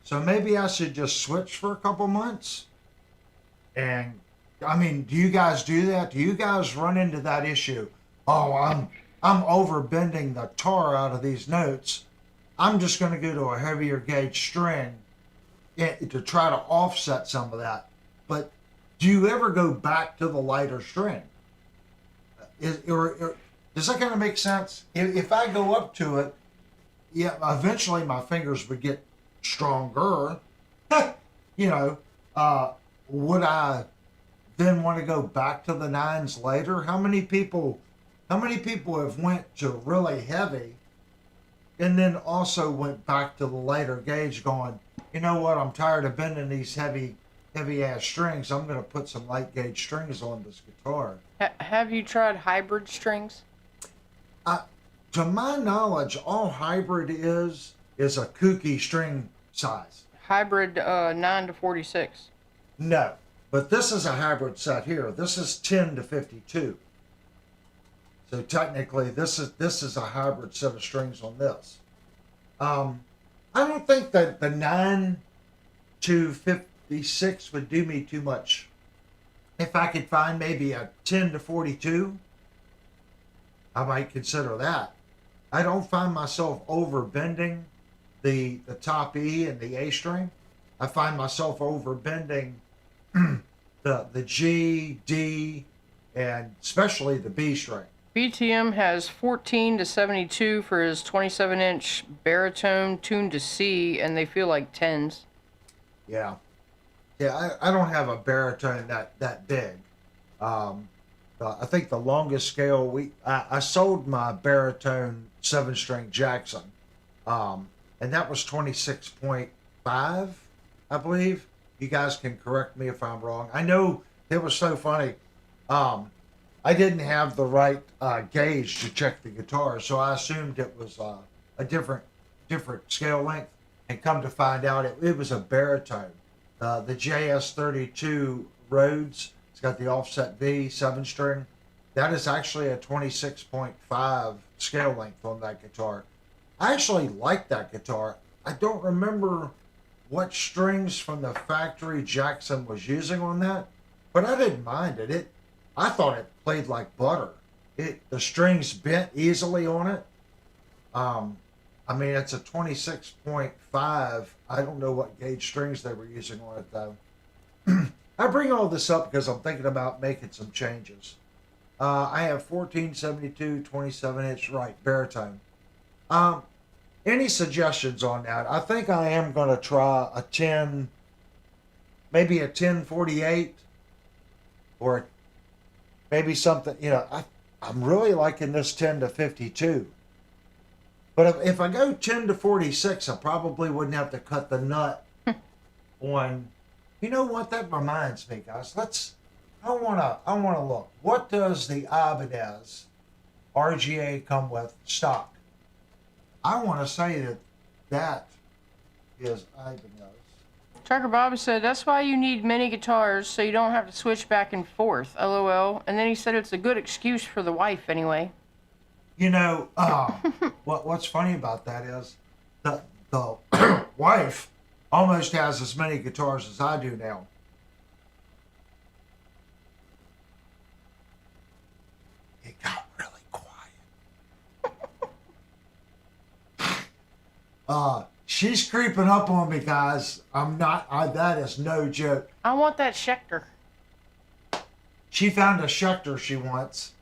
So maybe I should just switch for a couple months. And I mean, do you guys do that? Do you guys run into that issue? Oh, I'm over bending the tar out of these notes. I'm just going to go to a heavier gauge string to try to offset some of that. But do you ever go back to the lighter string? Does that kind of make sense? If I go up to it, yeah, eventually my fingers would get stronger. you know, would I then want to go back to the nines later? How many people have went to really heavy and then also went back to the lighter gauge going, you know what, I'm tired of bending these heavy ass strings. I'm going to put some light gauge strings on this guitar. Have you tried hybrid strings? To my knowledge, all hybrid is a kooky string size. Hybrid 9 to 46. No, but this is a hybrid set here. This is 10 to 52. So technically, this is a hybrid set of strings on this. I don't think that the 9 to 56 would do me too much. If I could find maybe a 10 to 42, I might consider that. I don't find myself over bending the top E and the A string. I find myself over bending the G, D, and especially the B string. BTM has 14 to 72 for his 27-inch baritone tuned to C, and they feel like 10s. Yeah. I don't have a baritone that big. I think the longest scale I sold my baritone 7-string Jackson, and that was 26.5, I believe. You guys can correct me if I'm wrong. I know it was so funny. I didn't have the right gauge to check the guitar, so I assumed it was a different scale length, and come to find out it was a baritone. The JS32 Rhodes, it's got the offset V 7-string. That is actually a 26.5 scale length on that guitar. I actually like that guitar. I don't remember what strings from the factory Jackson was using on that, but I didn't mind it. I thought it played like butter. The strings bent easily on it. I mean, it's a 26.5. I don't know what gauge strings they were using on it, though. I bring all this up because I'm thinking about making some changes. I have 1472, 27-inch, right, baritone. Any suggestions on that? I think I am going to try a 10, maybe a 1048, or maybe something, I'm really liking this 10 to 52. But if I go 10 to 46, I probably wouldn't have to cut the nut on. You know what? That reminds me, guys. I wanna look. What does the Ibanez RGA come with stock? I want to say that is Ibanez. Trucker Bob said that's why you need many guitars so you don't have to switch back and forth. LOL. And then he said it's a good excuse for the wife anyway. What's funny about that is the wife almost has as many guitars as I do now. It got really quiet. She's creeping up on me, guys. That is no joke. I want that Schecter. She found a Schecter she wants.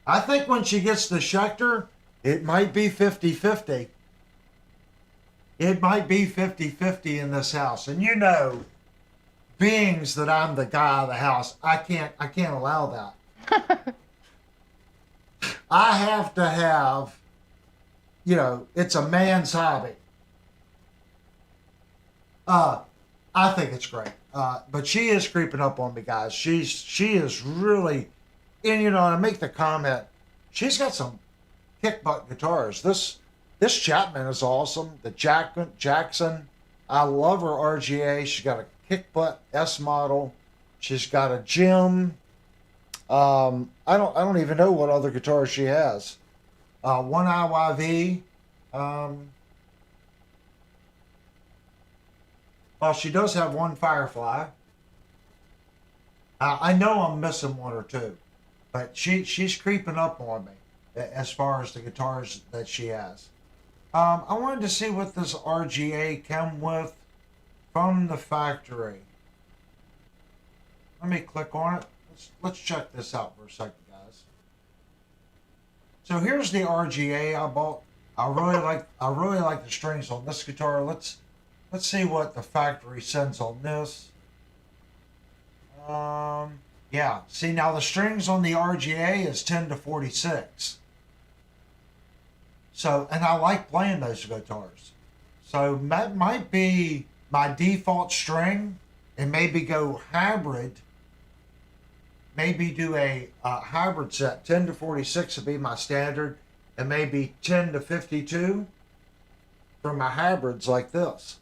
I think when she gets the Schecter, it might be 50-50. It might be 50-50 in this house. And beings that I'm the guy of the house, I can't allow that. I have to have it's a man's hobby. Uh, I think it's great. But she is creeping up on me, guys. She is really, and I make the comment. She's got some kick butt guitars. This Chapman is awesome. The Jackson, I love her RGA. She's got a kick butt S model. She's got a Jim. I don't even know what other guitars she has. One IYV. Well, she does have one Firefly. I know I'm missing one or two, but she's creeping up on me as far as the guitars that she has. I wanted to see what this RGA came with from the factory. Let me click on it. Let's check this out for a second, guys. So here's the RGA I bought. I really like the strings on this guitar. Let's see what the factory sends on this. Yeah. See, now the strings on the RGA is 10 to 46. So, and I like playing those guitars. So that might be my default string, and maybe go hybrid. Maybe do a hybrid set. 10 to 46 would be my standard, and maybe 10 to 52 for my hybrids like this.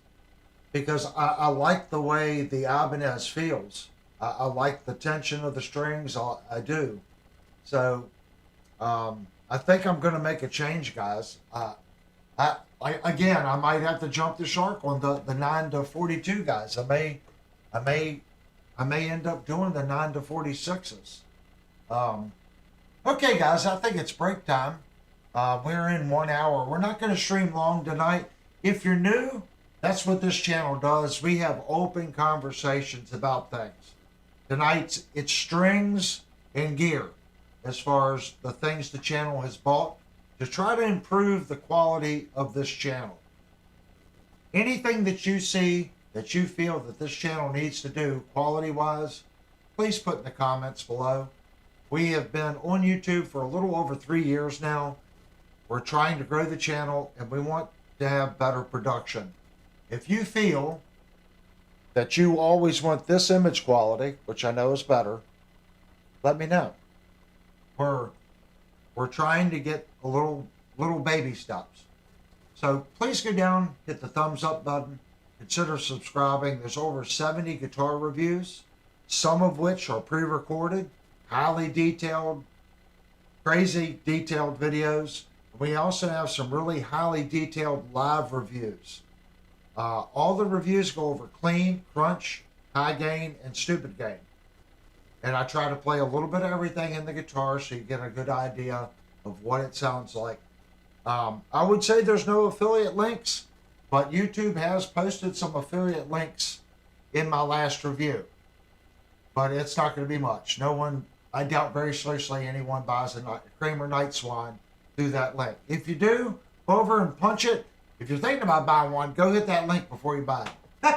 Because I like the way the Ibanez feels. I like the tension of the strings. I do. So I think I'm going to make a change, guys. Again, I might have to jump the shark on the 9 to 42 guys. I may end up doing the 9 to 46s. Okay, guys, I think it's break time. We're in 1 hour. We're not going to stream long tonight. If you're new, that's what this channel does. We have open conversations about things. Tonight, it's strings and gear as far as the things the channel has bought to try to improve the quality of this channel. Anything that you see that you feel that this channel needs to do quality-wise, please put in the comments below. We have been on YouTube for a little over 3 years now. We're trying to grow the channel, and we want to have better production. If you feel that you always want this image quality, which I know is better, let me know. We're trying to get a little baby steps. So please go down, hit the thumbs up button, consider subscribing. There's over 70 guitar reviews, some of which are pre-recorded, highly detailed, crazy detailed videos. We also have some really highly detailed live reviews. All the reviews go over clean, crunch, high gain, and stupid gain. And I try to play a little bit of everything in the guitar so you get a good idea of what it sounds like. I would say there's no affiliate links, but YouTube has posted some affiliate links in my last review. But it's not going to be much. I doubt very seriously anyone buys a Kramer Night Swan through that link. If you do, go over and punch it. If you're thinking about buying one, go hit that link before you buy it.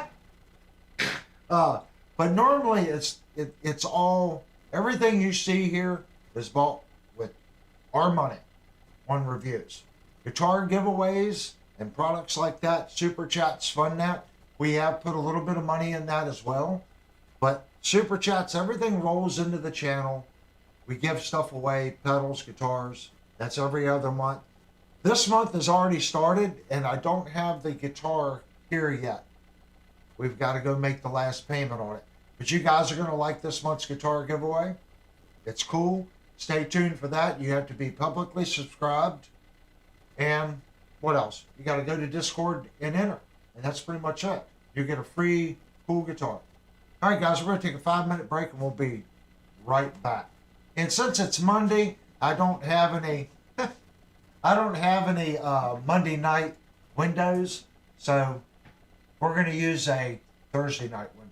But normally it's all, everything you see here is bought with our money on reviews. Guitar giveaways and products like that, Super Chats, FunNet, we have put a little bit of money in that as well. But Super Chats, everything rolls into the channel. We give stuff away, pedals, guitars. That's every other month. This month has already started, and I don't have the guitar here yet. We've got to go make the last payment on it. But you guys are going to like this month's guitar giveaway. It's cool. Stay tuned for that. You have to be publicly subscribed. And what else? You got to go to Discord and enter. And that's pretty much it. You get a free cool guitar. All right, guys, we're going to take a 5-minute break, and we'll be right back. And since it's Monday, I don't have any Monday night windows, so we're going to use a Thursday night window.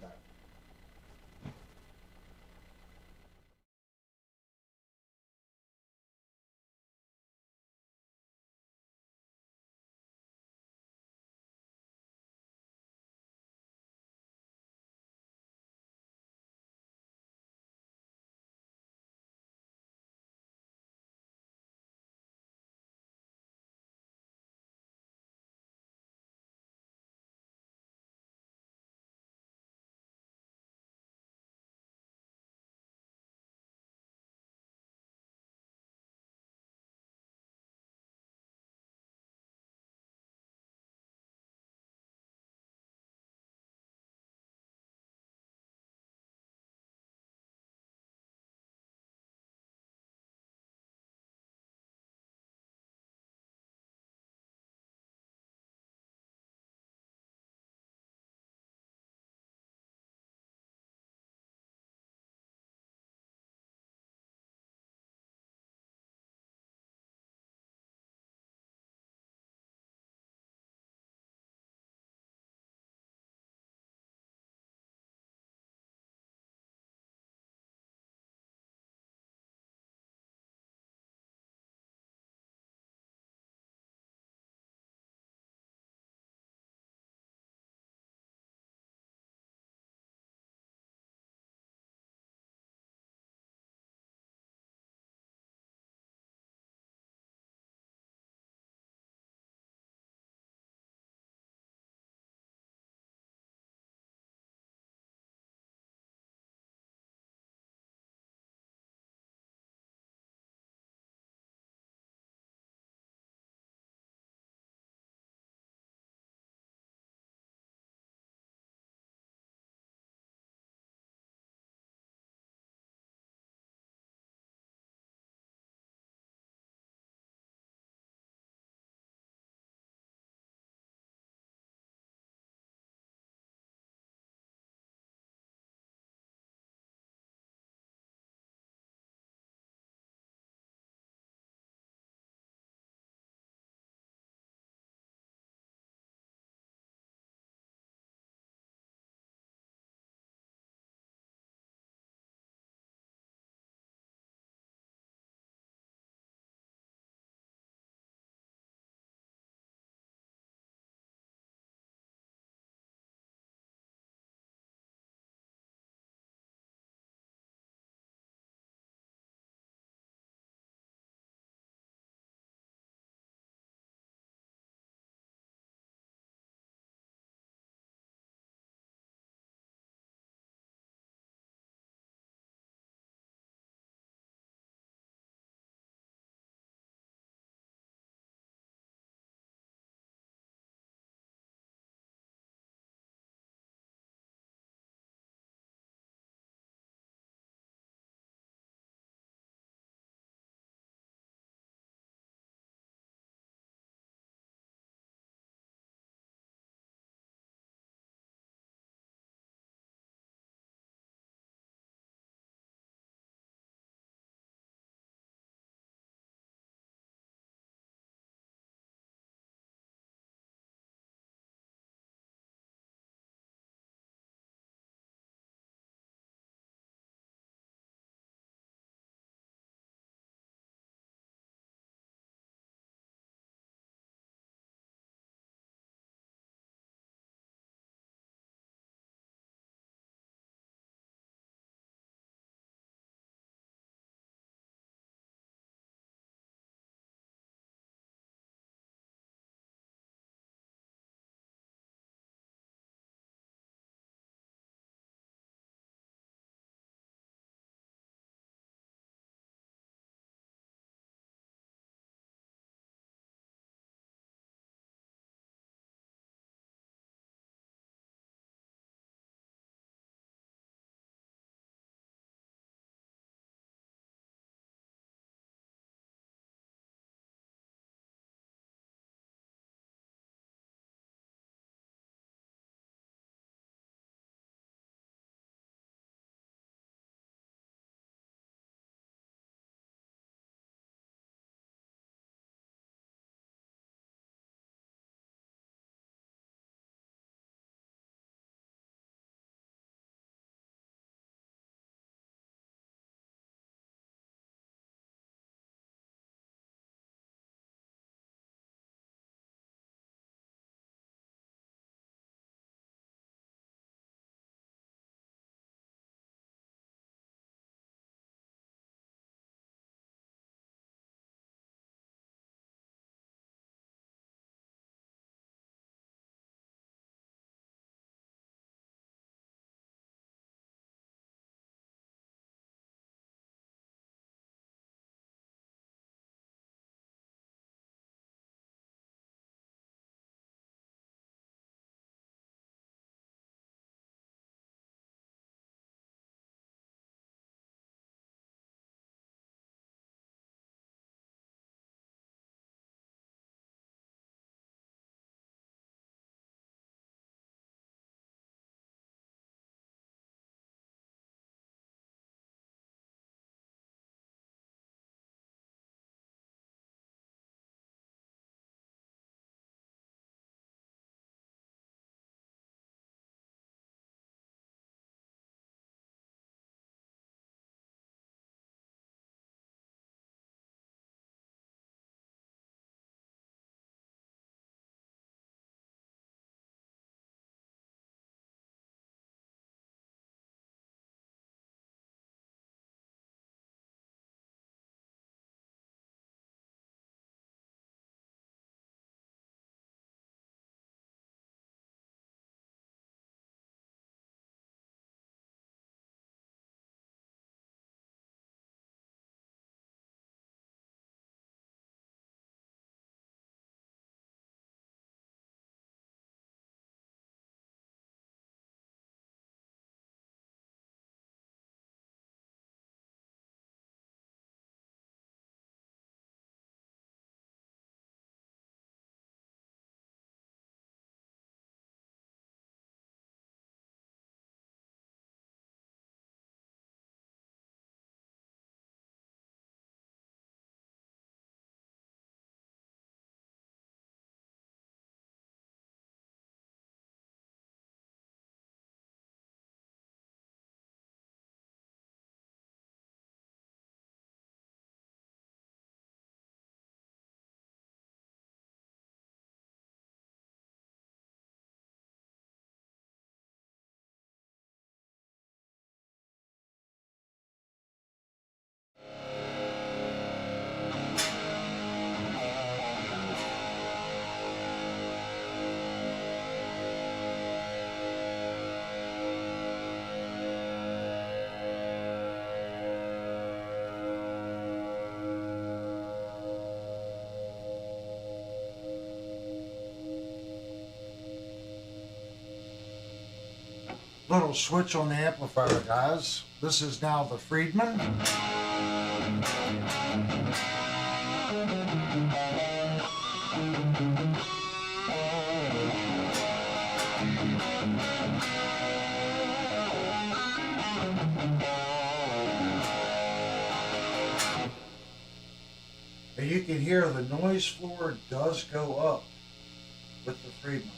Little switch on the amplifier, guys. This is now the Friedman. And you can hear the noise floor does go up with the Friedman.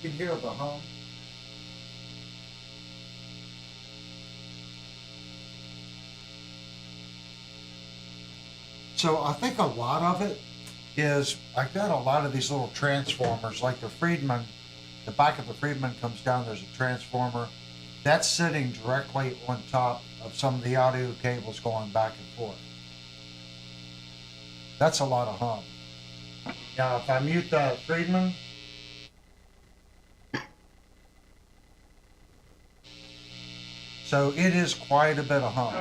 You can hear the hum. So I think a lot of it is, I've got a lot of these little transformers, like the Friedman, the back of the Friedman comes down, there's a transformer. That's sitting directly on top of some of the audio cables going back and forth. That's a lot of hum. Now if I mute the Friedman, so it is quite a bit of hum.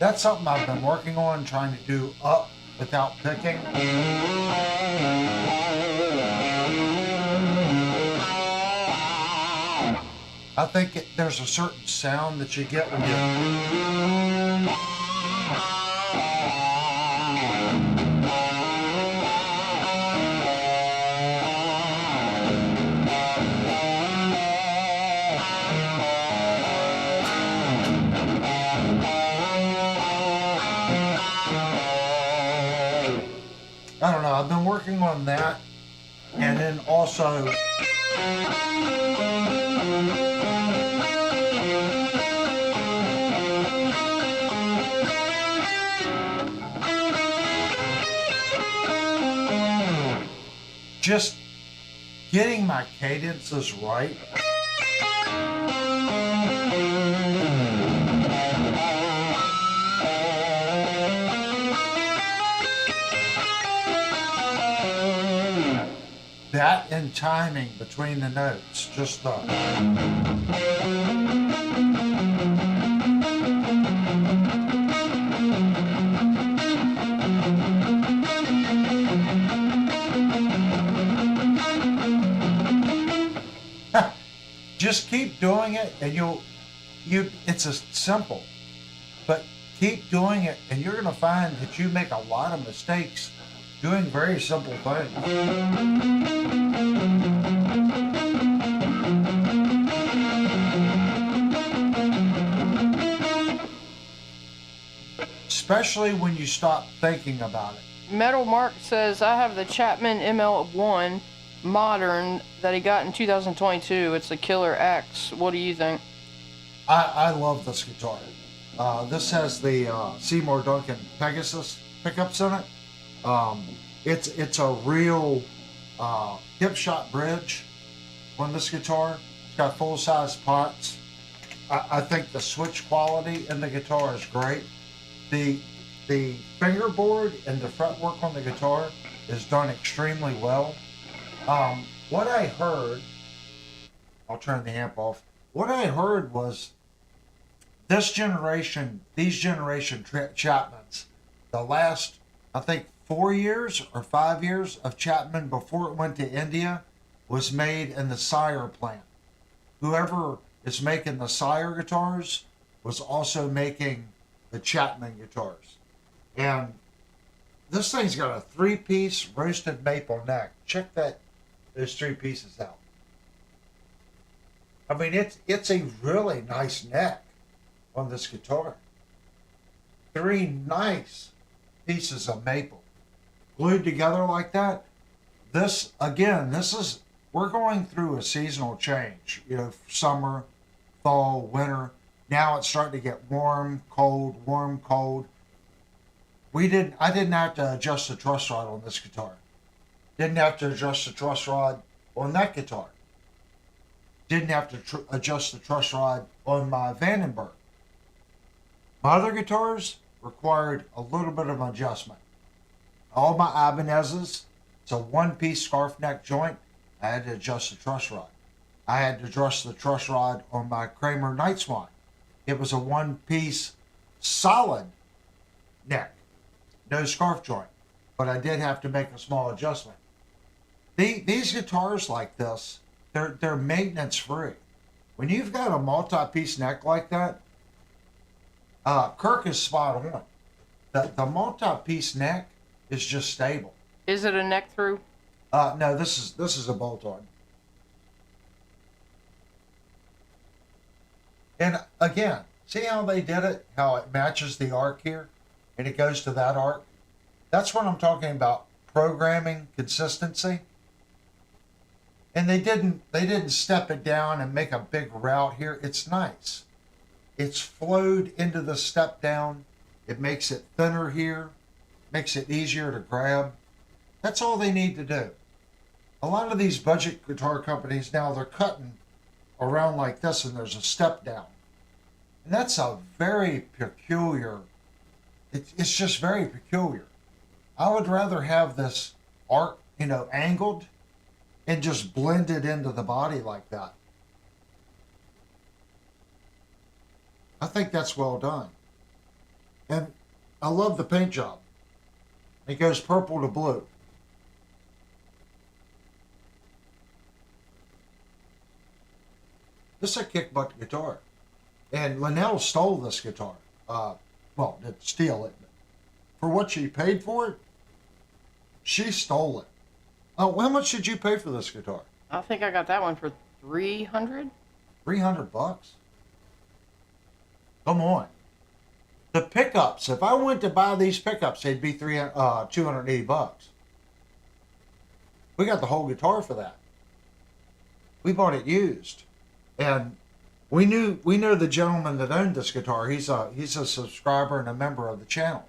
That's something I've been working on, trying to do up without picking. I think there's a certain sound that you get when you... I don't know, I've been working on that, and then also just getting my cadences right. That and timing between the notes, just the... Just keep doing it, and it's a simple, but keep doing it, and you're going to find that you make a lot of mistakes doing very simple things. Especially when you stop thinking about it. Metal Mark says, I have the Chapman ML1 Modern that he got in 2022. It's a killer X. What do you think? I love this guitar. This has the Seymour Duncan Pegasus pickups in it. It's a real hip shot bridge on this guitar. It's got full-size pots. I think the switch quality in the guitar is great. The fingerboard and the fretwork on the guitar is done extremely well. What I heard, I'll turn the amp off. What I heard was these generation Chapmans, the last, I think, 4 years or 5 years of Chapman before it went to India, was made in the Sire plant. Whoever is making the Sire guitars was also making the Chapman guitars. And this thing's got a 3-piece roasted maple neck. Check those 3 pieces out. I mean, it's a really nice neck on this guitar. 3 nice pieces of maple glued together like that. This, again, we're going through a seasonal change. Summer, fall, winter. Now it's starting to get warm, cold, warm, cold. I didn't have to adjust the truss rod on this guitar. Didn't have to adjust the truss rod on that guitar. Didn't have to adjust the truss rod on my Vandenberg. My other guitars required a little bit of adjustment. All my Ibanez's, it's a 1-piece scarf neck joint. I had to adjust the truss rod. I had to adjust the truss rod on my Kramer Night Swan. It was a 1-piece solid neck, no scarf joint, but I did have to make a small adjustment. These guitars like this, they're maintenance free. When you've got a multi-piece neck like that, Kirk is spot on. The multi-piece neck is just stable. Is it a neck through? No, this is a bolt-on. And again, see how they did it? How it matches the arc here, and it goes to that arc. That's what I'm talking about. Programming consistency. And they didn't step it down and make a big route here. It's nice. It's flowed into the step down. It makes it thinner here, makes it easier to grab. That's all they need to do. A lot of these budget guitar companies now, they're cutting around like this and there's a step down. And that's a very peculiar, it's just very peculiar. I would rather have this arc, angled and just blend it into the body like that. I think that's well done. And I love the paint job. It goes purple to blue. This is a kick butt guitar. And Linnell stole this guitar. Didn't steal it. But for what she paid for it, she stole it. Oh, how much did you pay for this guitar? I think I got that one for $300. $300? Come on. The pickups, if I went to buy these pickups, they'd be $280. We got the whole guitar for that. We bought it used. And we know the gentleman that owned this guitar. He's a subscriber and a member of the channel.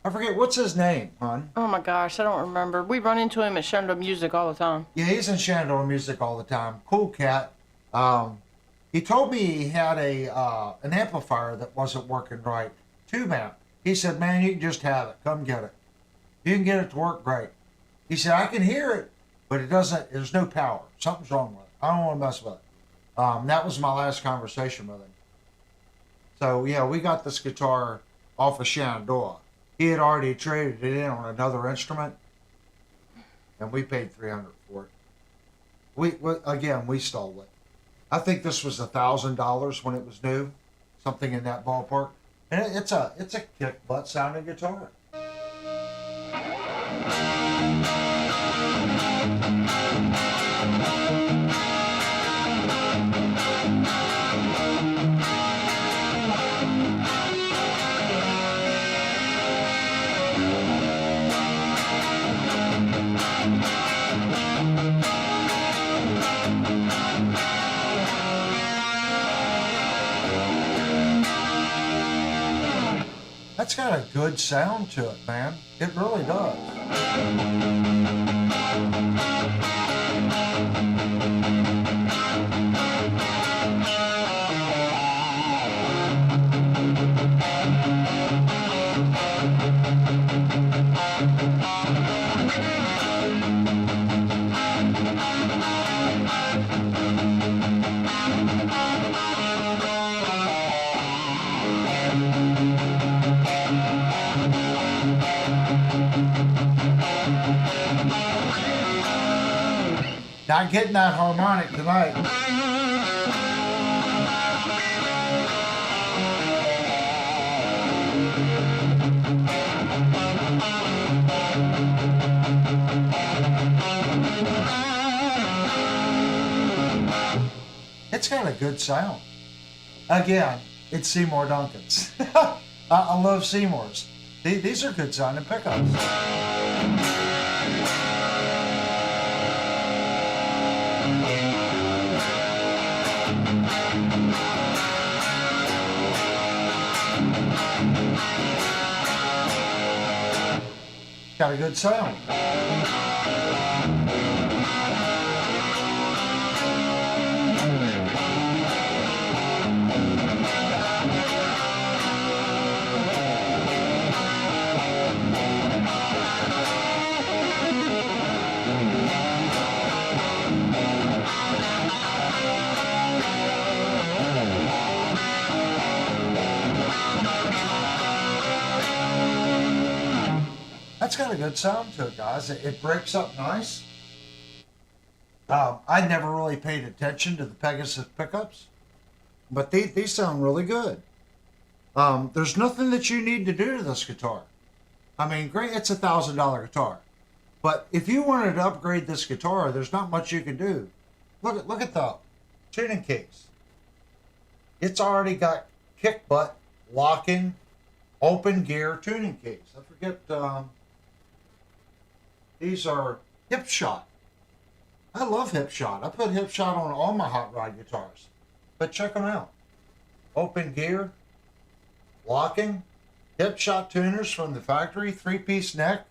I forget, what's his name, hon? Oh my gosh, I don't remember. We run into him at Shenandoah Music all the time. Yeah, he's in Shenandoah Music all the time. Cool cat. He told me he had an amplifier that wasn't working right. Tube amp. He said, man, you can just have it. Come get it. You can get it to work great. He said, I can hear it, but there's no power. Something's wrong with it. I don't want to mess with it. That was my last conversation with him. So, yeah, we got this guitar off of Shenandoah. He had already traded it in on another instrument, and we paid $300 for it. We stole it. I think this was $1,000 when it was new, something in that ballpark. And it's a kick butt sounding guitar. That's got a good sound to it, man. It really does. not getting that harmonic tonight. It's got a good sound. Again, it's Seymour Duncan's. I love Seymour's. These are good sounding pickups. Got a good sound. That's got a good sound to it, guys. It breaks up nice. I never really paid attention to the Pegasus pickups, but these sound really good. There's nothing that you need to do to this guitar. I mean, great, it's $1,000 guitar, but if you wanted to upgrade this guitar, there's not much you can do. Look at the tuning case. It's already got kick butt, locking, open gear tuning case. I forget. These are Hipshot. I love Hipshot. I put Hipshot on all my hot rod guitars. But check them out. Open gear, locking, Hipshot tuners from the factory, 3-piece neck,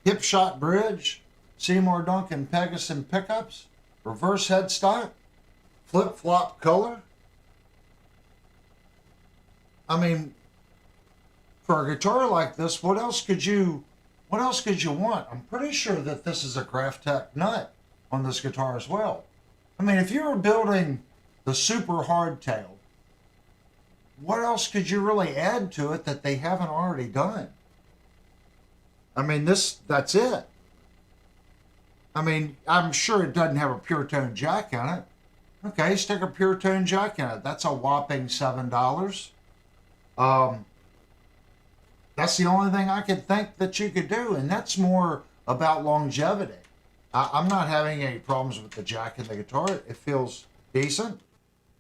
Hipshot bridge, Seymour Duncan Pegasus pickups, reverse headstock, flip-flop color. I mean, for a guitar like this, what else could you want? I'm pretty sure that this is a Graphtec nut on this guitar as well. I mean, if you were building the super hardtail, what else could you really add to it that they haven't already done? I mean, that's it. I mean, I'm sure it doesn't have a pure tone jack in it. Okay, stick a pure tone jack in it. That's a whopping $7. That's the only thing I could think that you could do, and that's more about longevity. I'm not having any problems with the jack in the guitar. It feels decent.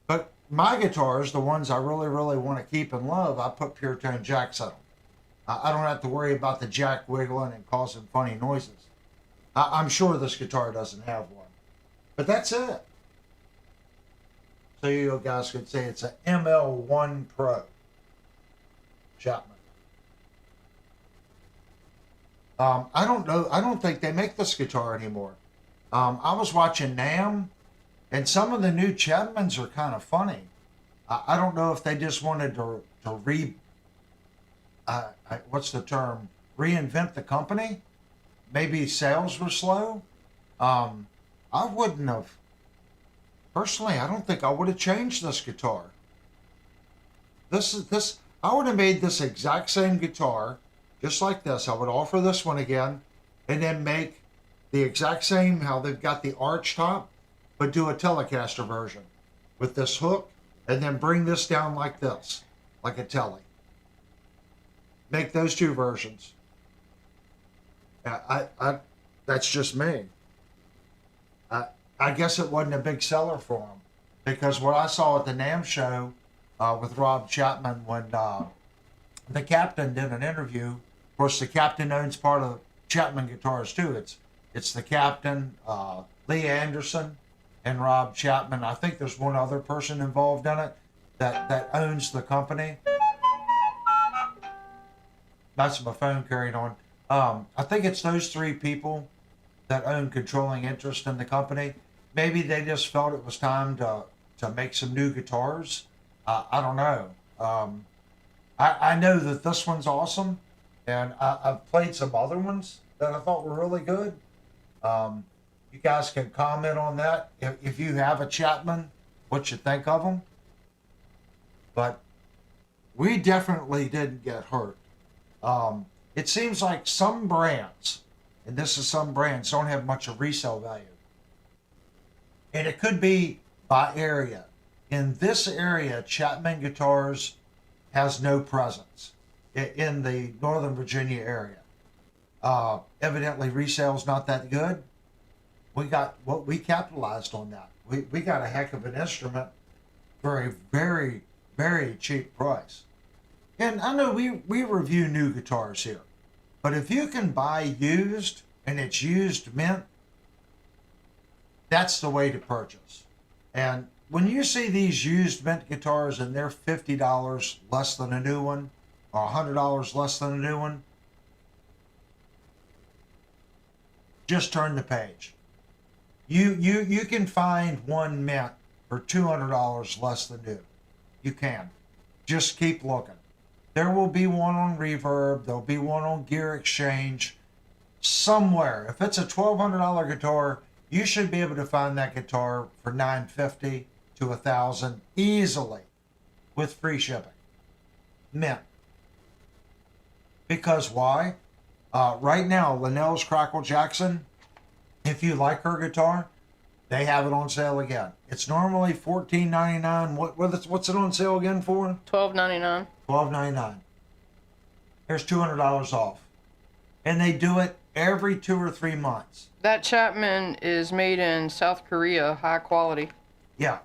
But my guitars, the ones I really, really want to keep and love, I put pure tone jacks in them. I don't have to worry about the jack wiggling and causing funny noises. I'm sure this guitar doesn't have one. But that's it. So you guys could say it's an ML1 Pro. Chapman. I don't know. I don't think they make this guitar anymore. I was watching NAMM, and some of the new Chapmans are kind of funny. I don't know if they just wanted to what's the term? Reinvent the company. Maybe sales were slow. I wouldn't have. Personally, I don't think I would have changed this guitar. I would have made this exact same guitar, just like this. I would offer this one again, and then make the exact same, how they've got the arch top, but do a Telecaster version with this hook, and then bring this down like this, like a Tele. Make those two versions. That's just me. I guess it wasn't a big seller for them, because what I saw at the NAMM show with Rob Chapman, when the Captain did an interview. Of course, the Captain owns part of Chapman Guitars too. It's the Captain, Lee Anderson, and Rob Chapman. I think there's one other person involved in it that owns the company. That's my phone carried on. I think it's those three people that own controlling interest in the company. Maybe they just felt it was time to make some new guitars. I don't know. I know that this one's awesome, and I've played some other ones that I thought were really good. You guys can comment on that if you have a Chapman, what you think of them. But we definitely didn't get hurt. It seems like some brands, and this is some brands, don't have much of resale value. And it could be by area. In this area, Chapman Guitars has no presence in the Northern Virginia area. Evidently, resale's not that good. We capitalized on that. We got a heck of an instrument for a very, very cheap price. And I know we review new guitars here, but if you can buy used and it's used mint, that's the way to purchase. And when you see these used mint guitars and they're $50 less than a new one or $100 less than a new one, just turn the page. You can find one mint for $200 less than new. You can. Just keep looking. There will be one on Reverb. There'll be one on Gear Exchange. Somewhere. If it's a $1,200 guitar, you should be able to find that guitar for $950 to $1,000 easily with free shipping. Mint. Because why? Right now, Linnell's Crackle Jackson, if you like her guitar, they have it on sale again. It's normally $14.99. What's it on sale again for? $12.99. $12.99. There's $200 off. And they do it every 2 or 3 months. That Chapman is made in South Korea, high quality. Yeah.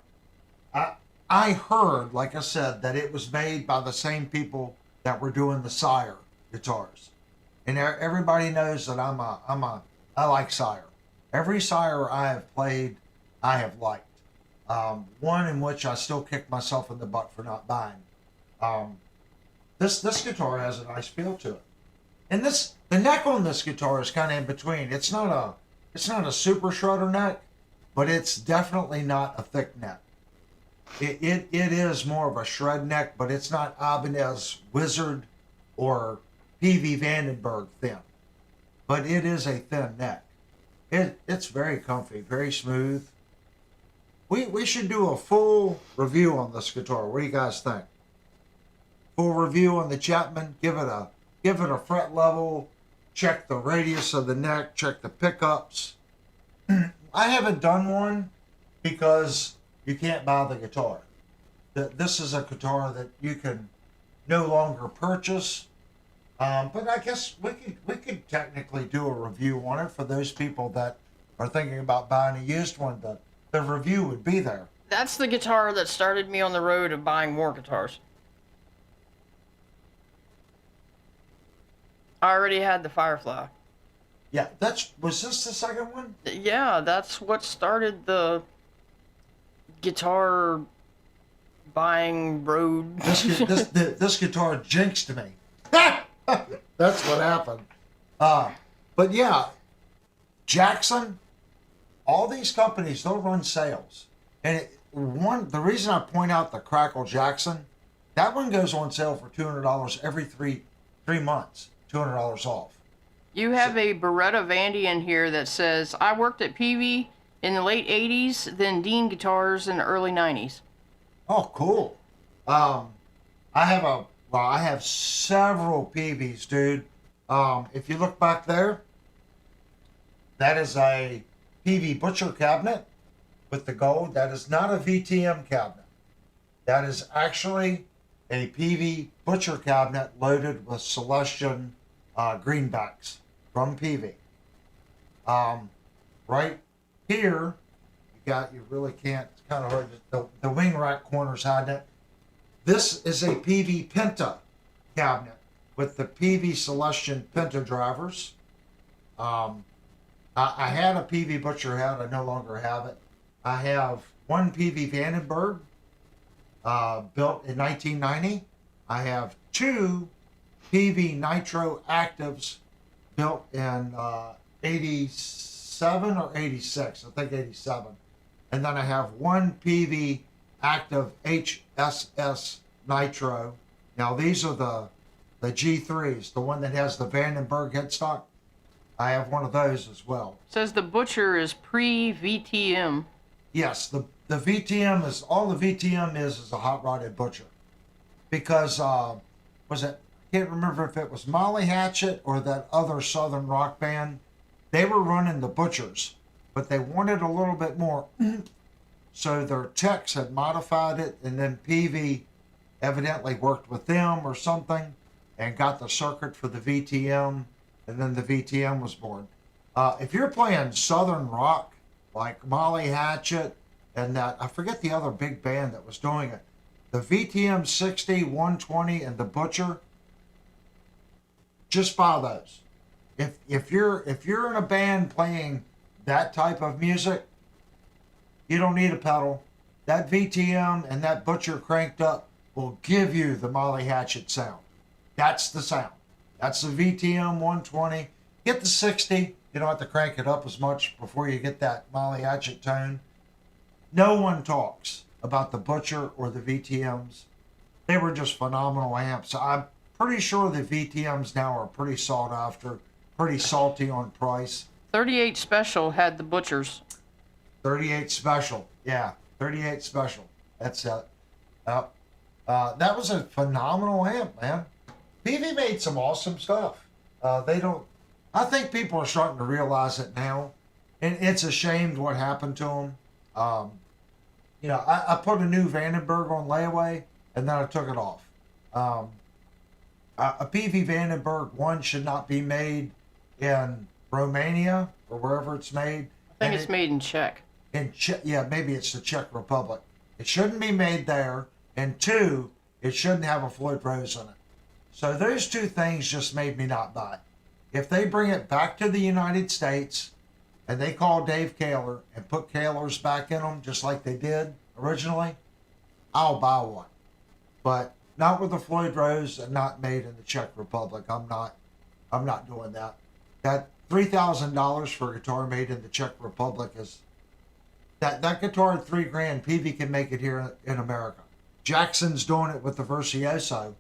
I heard, like I said, that it was made by the same people that were doing the Sire guitars. And everybody knows that I like Sire. Every Sire I have played, I have liked. One in which I still kick myself in the butt for not buying. This guitar has a nice feel to it. And the neck on this guitar is kind of in between. It's not a super shredder neck, but it's definitely not a thick neck. It is more of a shred neck, but it's not Ibanez Wizard or PV Vandenberg thin. But it is a thin neck. It's very comfy, very smooth. We should do a full review on this guitar. What do you guys think? Full review on the Chapman. Give it a fret level. Check the radius of the neck. Check the pickups. I haven't done one because you can't buy the guitar. This is a guitar that you can no longer purchase. But I guess we could technically do a review on it for those people that are thinking about buying a used one. The review would be there. That's the guitar that started me on the road of buying more guitars. I already had the Firefly. Yeah, was this the second one? Yeah, that's what started the guitar buying road. This guitar jinxed me. That's what happened. But yeah, Jackson, all these companies, they'll run sales. And the reason I point out the Crackle Jackson, that one goes on sale for $200 every three months. $200 off. You have a Beretta Vandy in here that says, I worked at PV in the late 80s, then Dean Guitars in the early 90s. Oh, cool. I have several PVs, dude. If you look back there, that is a PV Butcher cabinet with the gold. That is not a VTM cabinet. That is actually a PV Butcher cabinet loaded with Celestion greenbacks from PV. Right here, you really can't, it's kind of hard, the wing rack corner's hiding it. This is a PV Penta cabinet with the PV Celestion Penta drivers. I had a PV Butcher hat, I no longer have it. I have one PV Vandenberg built in 1990. I have two PV Nitro Actives built in 87 or 86, I think 87. And then I have one PV Active HSS Nitro. Now these are the G3s, the one that has the Vandenberg headstock. I have one of those as well. Says the Butcher is pre-VTM. Yes, the VTM is, all the VTM is a hot rodded Butcher. Because, I can't remember if it was Molly Hatchet or that other Southern rock band. They were running the Butchers, but they wanted a little bit more So their techs had modified it, and then PV evidently worked with them or something and got the circuit for the VTM, and then the VTM was born. If you're playing Southern rock, like Molly Hatchet and that, I forget the other big band that was doing it, the VTM 60, 120, and the Butcher, just buy those. If you're in a band playing that type of music, you don't need a pedal. That VTM and that Butcher cranked up will give you the Molly Hatchet sound. That's the sound. That's the VTM 120. Get the 60. You don't have to crank it up as much before you get that Molly Hatchet tone. No one talks about the Butcher or the VTMs. They were just phenomenal amps. I'm pretty sure the VTMs now are pretty sought after, pretty salty on price. 38 Special had the Butchers. 38 Special. Yeah, 38 Special. That's it. That was a phenomenal amp, man. PV made some awesome stuff. I think people are starting to realize it now, and it's a shame what happened to them. I put a new Vandenberg on layaway, and then I took it off. A PV Vandenberg 1 should not be made in Romania or wherever it's made. I think it's made in Czech. Maybe it's the Czech Republic. It shouldn't be made there, and 2, it shouldn't have a Floyd Rose in it. So those 2 things just made me not buy it. If they bring it back to the United States and they call Dave Kaler and put Kalers back in them just like they did originally, I'll buy one. But not with the Floyd Rose and not made in the Czech Republic. I'm not doing that. That $3,000 for a guitar made in the Czech Republic is that guitar at $3,000. PV can make it here in America. Jackson's doing it with the Virtuoso,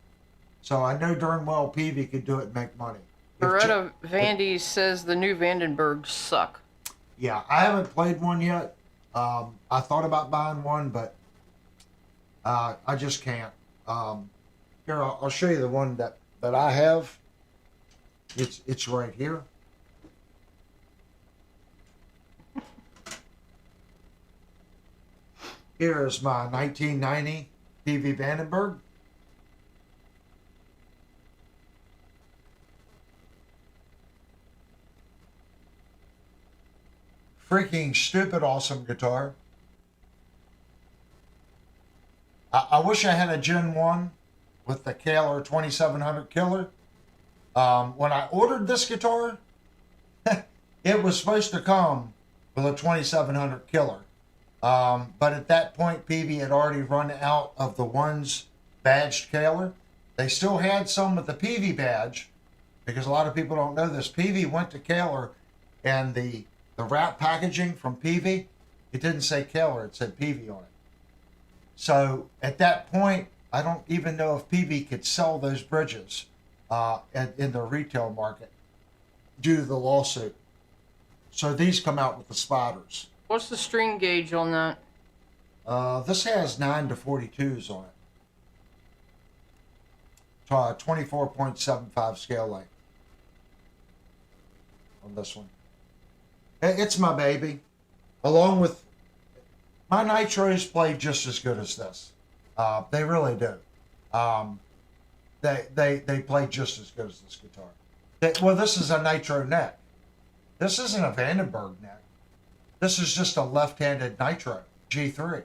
so I know darn well PV could do it and make money. Beretta Vandy says the new Vandenbergs suck. Yeah, I haven't played one yet. I thought about buying one, but I just can't. Here, I'll show you the one that I have. It's right here. Here is my 1990 PV Vandenberg. Freaking stupid awesome guitar. I wish I had a Gen 1 with the Kaler 2700 killer. When I ordered this guitar, it was supposed to come with a 2700 killer. But at that point, PV had already run out of the ones badged Kaler. They still had some with the PV badge, because a lot of people don't know this. PV went to Kaler, and the wrap packaging from PV, it didn't say Kaler, it said PV on it. So at that point, I don't even know if PV could sell those bridges in the retail market due to the lawsuit. So these come out with the spotters. What's the string gauge on that? This has 9 to 42s on it. 24.75 scale length on this one. It's my baby. Along with my Nitros play just as good as this. They really do. They play just as good as this guitar. This is a Nitro neck. This isn't a Vandenberg neck. This is just a left-handed Nitro G3.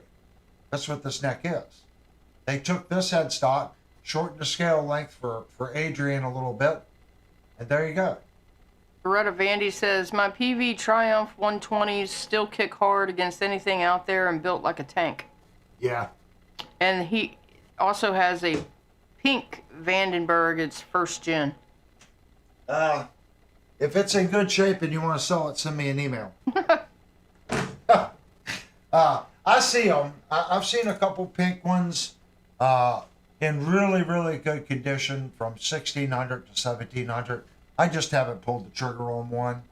That's what this neck is. They took this headstock, shortened the scale length for Adrian a little bit, and there you go. Beretta Vandy says, my PV Triumph 120s still kick hard against anything out there and built like a tank. Yeah. And he also has a pink Vandenberg, it's first gen. If it's in good shape and you want to sell it, send me an email. I see them. I've seen a couple pink ones in really, really good condition from 1600 to 1700. I just haven't pulled the trigger on one.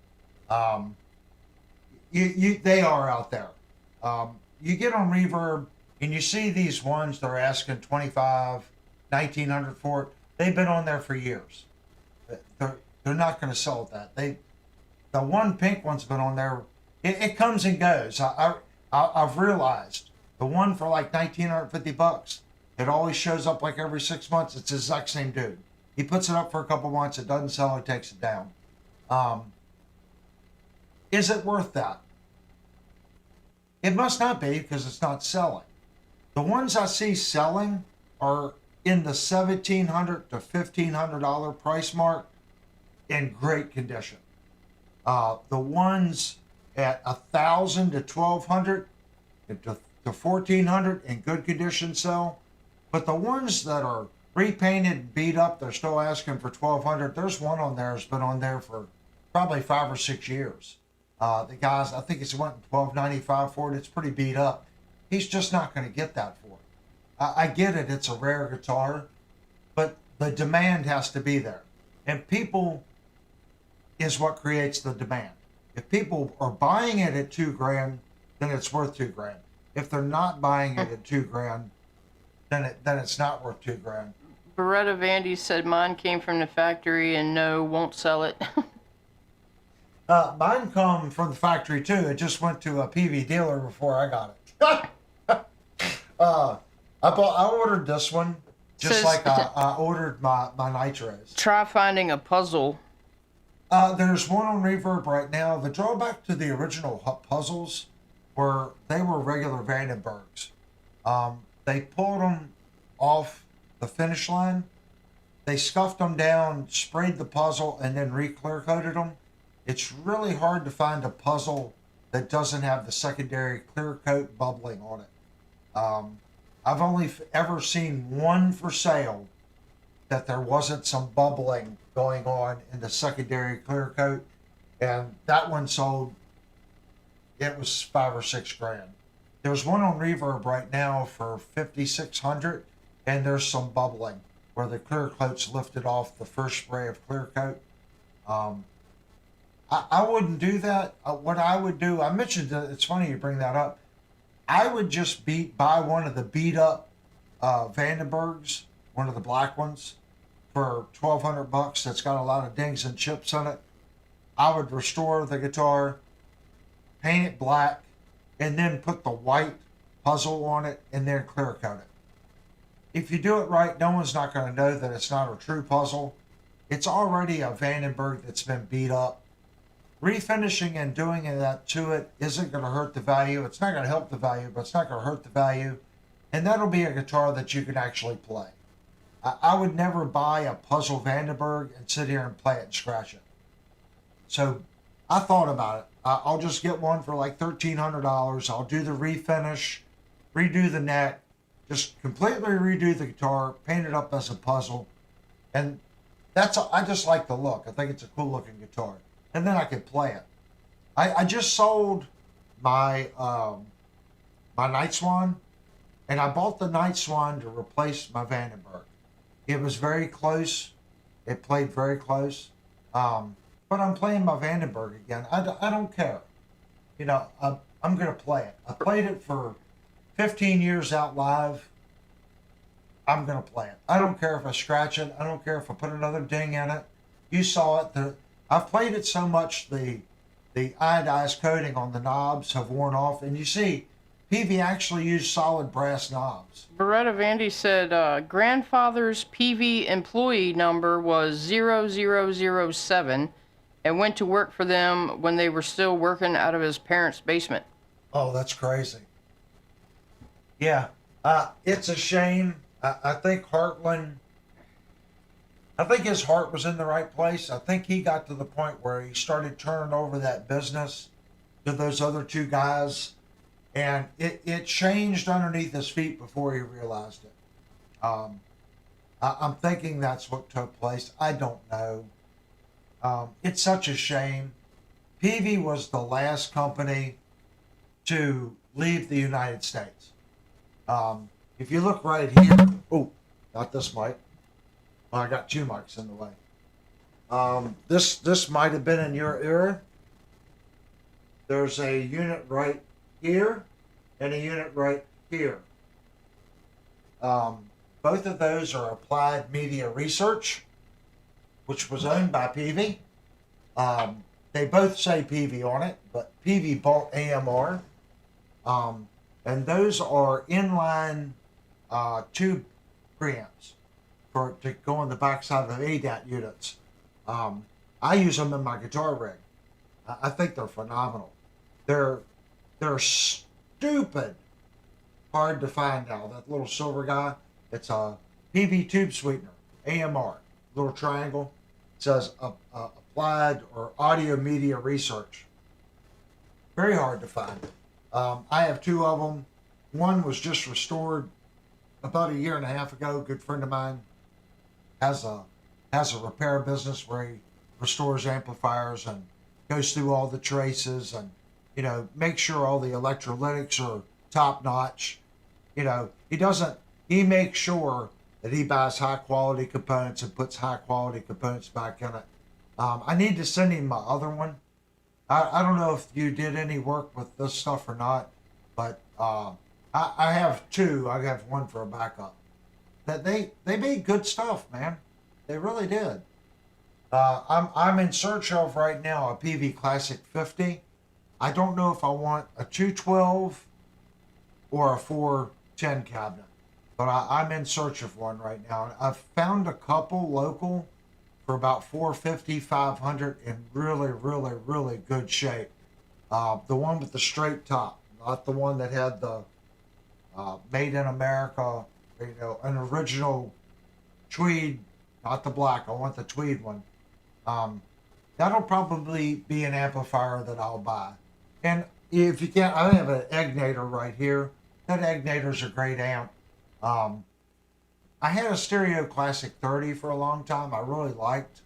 They are out there. You get on Reverb and you see these ones that are asking 25, 1900 for it. They've been on there for years. They're not going to sell that. The one pink one's been on there. It comes and goes. I've realized The one for like $1,950. It always shows up like every 6 months. It's the exact same dude. He puts it up for a couple months. It doesn't sell. It takes it down. Is it worth that? It must not be because it's not selling. The ones I see selling are in the $1,700 to $1,500 price mark in great condition. The ones at $1,000 to $1,200 to $1,400 in good condition sell. But the ones that are repainted, beat up, they're still asking for $1,200. There's one on there that's been on there for probably 5 or 6 years. The guys, I think he's went $1,295 for it. It's pretty beat up. He's just not going to get that for it. I get it. It's a rare guitar, but the demand has to be there. And people is what creates the demand. If people are buying it at $2,000, then it's worth $2,000. If they're not buying it at $2,000, then it's not worth $2,000. Beretta Vandy said mine came from the factory and no, won't sell it. Mine come from the factory too. It just went to a PV dealer before I got it. I ordered this one just Says- like I ordered my Nitros. Try finding a puzzle. There's one on Reverb right now. The drawback to the original puzzles were they were regular Vandenbergs. They pulled them off the finish line. They scuffed them down, sprayed the puzzle, and then re-clear coated them. It's really hard to find a puzzle that doesn't have the secondary clear coat bubbling on it. I've only ever seen one for sale that there wasn't some bubbling going on in the secondary clear coat, and that one sold. It was 5 or 6 grand. There's one on Reverb right now for $5,600, and there's some bubbling where the clear coat's lifted off the first spray of clear coat. I wouldn't do that. What I would do, I mentioned that, it's funny you bring that up. I would just buy one of the beat up Vandenbergs, one of the black ones, for $1,200. That's got a lot of dings and chips on it. I would restore the guitar, paint it black, and then put the white puzzle on it and then clear coat it. If you do it right, no one's not going to know that it's not a true puzzle. It's already a Vandenberg that's been beat up. Refinishing and doing that to it isn't going to hurt the value. It's not going to help the value, but it's not going to hurt the value. And that'll be a guitar that you can actually play. I would never buy a puzzle Vandenberg and sit here and play it and scratch it. So I thought about it. I'll just get one for like $1,300. I'll do the refinish, redo the neck, just completely redo the guitar, paint it up as a puzzle. And I just like the look. I think it's a cool looking guitar. And then I could play it. I just sold my my Night Swan, and I bought the Night Swan to replace my Vandenberg. It was very close. It played very close. But I'm playing my Vandenberg again. I don't care. You know, I'm going to play it. I played it for 15 years out live. I'm going to play it. I don't care if I scratch it. I don't care if I put another ding in it. You saw it. I've played it so much the iodized coating on the knobs have worn off. And you see, PV actually used solid brass knobs. Beretta Vandy said grandfather's PV employee number was 0007 and went to work for them when they were still working out of his parents' basement. Oh, that's crazy. Yeah, it's a shame. I think Heartland, I think his heart was in the right place. I think he got to the point where he started turning over that business to those other two guys, and it changed underneath his feet before he realized it. I'm thinking that's what took place. I don't know. It's such a shame. PV was the last company to leave the United States. If you look right here, oh, not this mic. I got 2 mics in the way. This might have been in your era. There's a unit right here and a unit right here. Both of those are Applied Media Research, which was owned by PV. They both say PV on it, but PV bought AMR. and those are inline tube preamps for to go on the backside of the ADAT units. I use them in my guitar rig. I think they're phenomenal. They're stupid hard to find now. That little silver guy, it's a PV tube sweetener, AMR, little triangle. It says applied or audio media research. Very hard to find. I have two of them. One was just restored about a year and a half ago. A good friend of mine has a repair business where he restores amplifiers and goes through all the traces and make sure all the electrolytics are top notch. He makes sure that he buys high quality components and puts high quality components back in it. I need to send him my other one. I don't know if you did any work with this stuff or not, but I have two. I have one for a backup. That they made good stuff, man. They really did. I'm in search of right now a PV Classic 50. I don't know if I want a 212 or a 410 cabinet, but I'm in search of one right now. I've found a couple local for about 450, 500 in really, really, really good shape. The one with the straight top, not the one that had the made in America, an original tweed, not the black. I want the tweed one. That'll probably be an amplifier that I'll buy. And if you can't, I have an Egnator right here. That Egnator's a great amp. I had a Stereo Classic 30 for a long time. I really liked.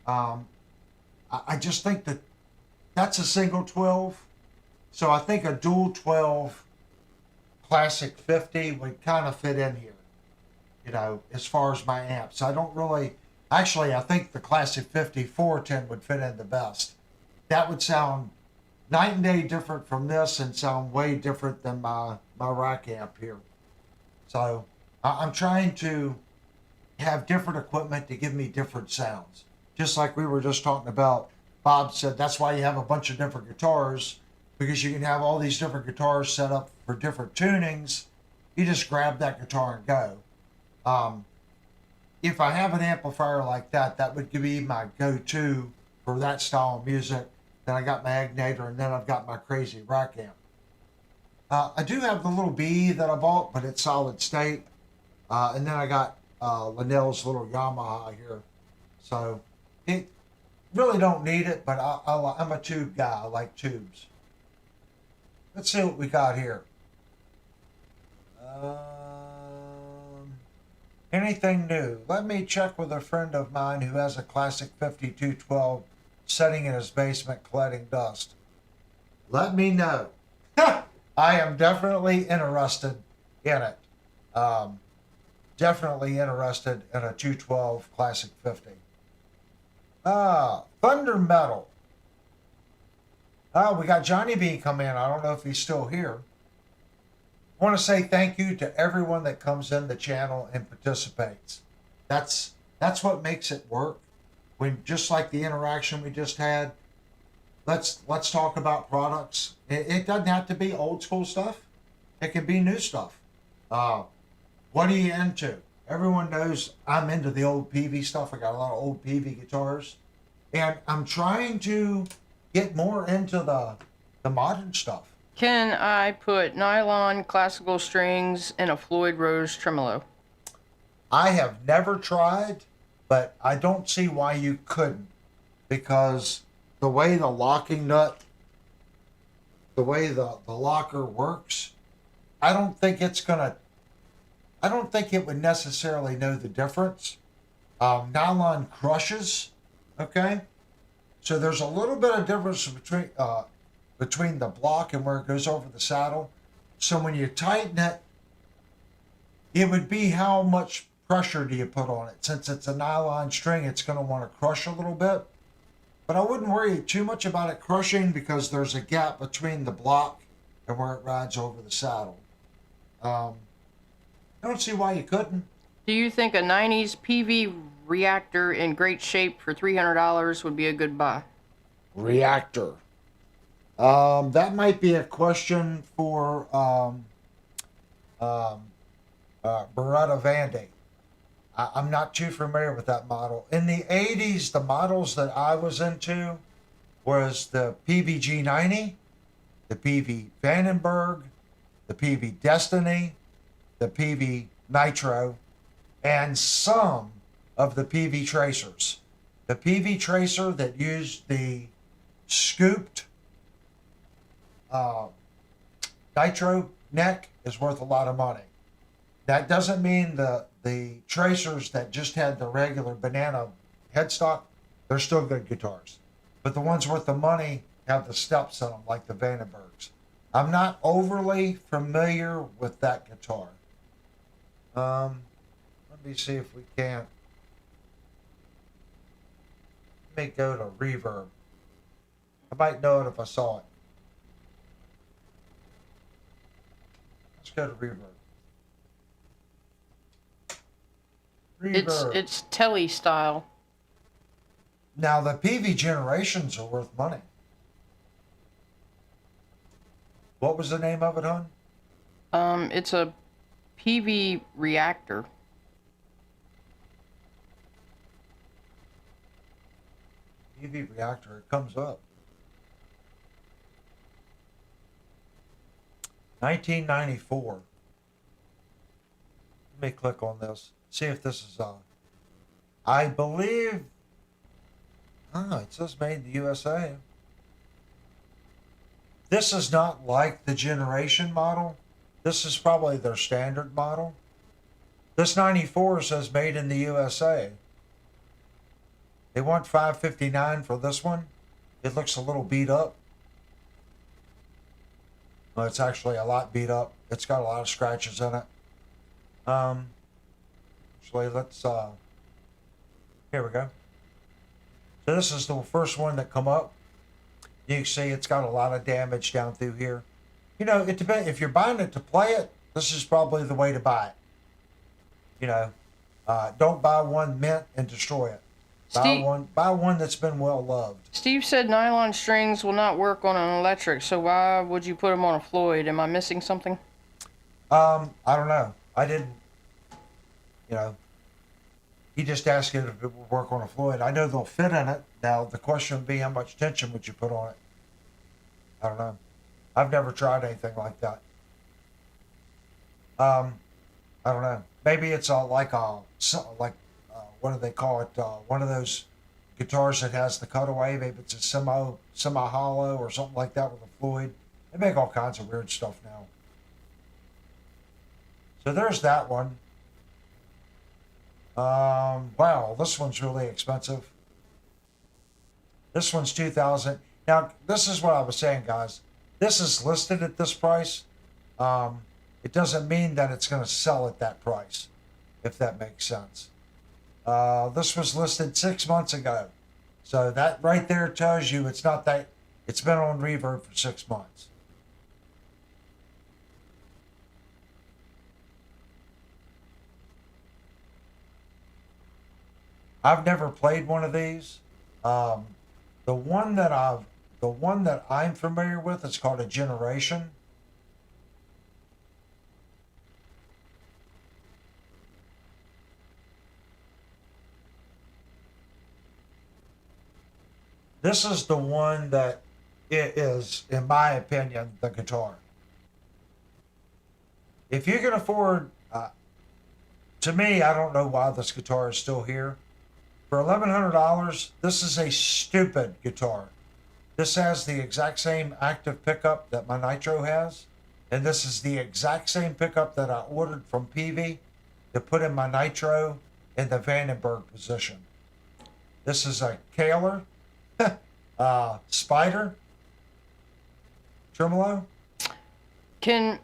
I just think that that's a single 12. So I think a dual 12 Classic 50 would kind of fit in here, as far as my amps. I don't really, actually, I think the Classic 50 410 would fit in the best. That would sound night and day different from this and sound way different than my rack amp here. So I'm trying to have different equipment to give me different sounds. Just like we were just talking about, Bob said that's why you have a bunch of different guitars, because you can have all these different guitars set up for different tunings. You just grab that guitar and go. If I have an amplifier like that, that would be my go-to for that style of music. Then I got my Egnator, and then I've got my crazy rack amp. I do have the little B that I bought, but it's solid state. And then I got Linnell's little Yamaha here. So it really don't need it, but I'm a tube guy. I like tubes. Let's see what we got here. Anything new? Let me check with a friend of mine who has a Classic 5212 sitting in his basement collecting dust. Let me know. I am definitely interested in it. Definitely interested in a 212 Classic 50. Thunder Metal. We got Johnny B come in. I don't know if he's still here. I want to say thank you to everyone that comes in the channel and participates. That's what makes it work. Just like the interaction we just had, let's talk about products. It doesn't have to be old school stuff. It can be new stuff. What are you into? Everyone knows I'm into the old PV stuff. I got a lot of old PV guitars. And I'm trying to get more into the modern stuff. Can I put nylon classical strings in a Floyd Rose tremolo? I have never tried, but I don't see why you couldn't, because the way the locking nut, the way the locker works, I don't think it would necessarily know the difference. Nylon crushes, okay? So there's a little bit of difference between the block and where it goes over the saddle. So when you tighten it, it would be how much pressure do you put on it. Since it's a nylon string, it's going to want to crush a little bit. But I wouldn't worry too much about it crushing, because there's a gap between the block and where it rides over the saddle. I don't see why you couldn't. Do you think a 90s PV reactor in great shape for $300 would be a good buy? Reactor. That might be a question for Beretta Vandy. I'm not too familiar with that model. In the 80s, the models that I was into was the PVG 90, the PV Vandenberg, the PV Destiny, the PV Nitro, and some of the PV Tracers. The PV Tracer that used the scooped uh, nitro neck is worth a lot of money. That doesn't mean the Tracers that just had the regular banana headstock, they're still good guitars. But the ones worth the money have the steps in them, like the Vandenbergs. I'm not overly familiar with that guitar. Let me see if we can. Let me go to reverb. I might know it if I saw it. Let's go to reverb. Reverb. It's telly style. Now the PV generations are worth money. What was the name of it, hon? It's a PV reactor. PV reactor. It comes up. 1994. Let me click on this. See if this is I believe. It says made in the USA. This is not like the generation model. This is probably their standard model. This 94 says made in the USA. They want $559 for this one. It looks a little beat up. Well, it's actually a lot beat up. It's got a lot of scratches in it. Actually, let's here we go. So this is the first one that come up. You can see it's got a lot of damage down through here. You know, it depends. If you're buying it to play it, this is probably the way to buy it. You know, don't buy one mint and destroy it. Buy one that's been well loved. Steve said nylon strings will not work on an electric, so why would you put them on a Floyd? Am I missing something? I don't know. I didn't. You know, he just asked if it would work on a Floyd. I know they'll fit in it. Now the question would be, how much tension would you put on it? I don't know. I've never tried anything like that. I don't know. Maybe it's what do they call it? One of those guitars that has the cutaway. Maybe it's a semi hollow or something like that with a Floyd. They make all kinds of weird stuff now. So there's that one. Wow, this one's really expensive. This one's $2,000. Now, this is what I was saying, guys. This is listed at this price. It doesn't mean that it's going to sell at that price, if that makes sense. This was listed 6 months ago. So that right there tells you it's not that, it's been on Reverb for 6 months. I've never played one of these. The one that I'm familiar with is called a Generation. This is the one that it is, in my opinion, the guitar. If you can afford, to me, I don't know why this guitar is still here. For $1,100, this is a stupid guitar. This has the exact same active pickup that my Nitro has, and this is the exact same pickup that I ordered from PV to put in my Nitro in the Vandenberg position. This is a Kahler, Spider, tremolo. Can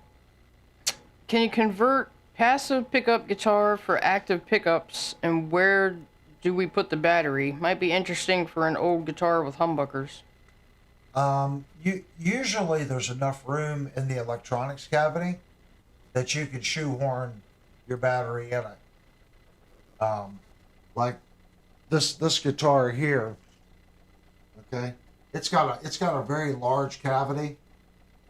you convert passive pickup guitar for active pickups, and where do we put the battery? Might be interesting for an old guitar with humbuckers. Usually there's enough room in the electronics cavity that you can shoehorn your battery in it. Like this guitar here. Okay, it's got a very large cavity,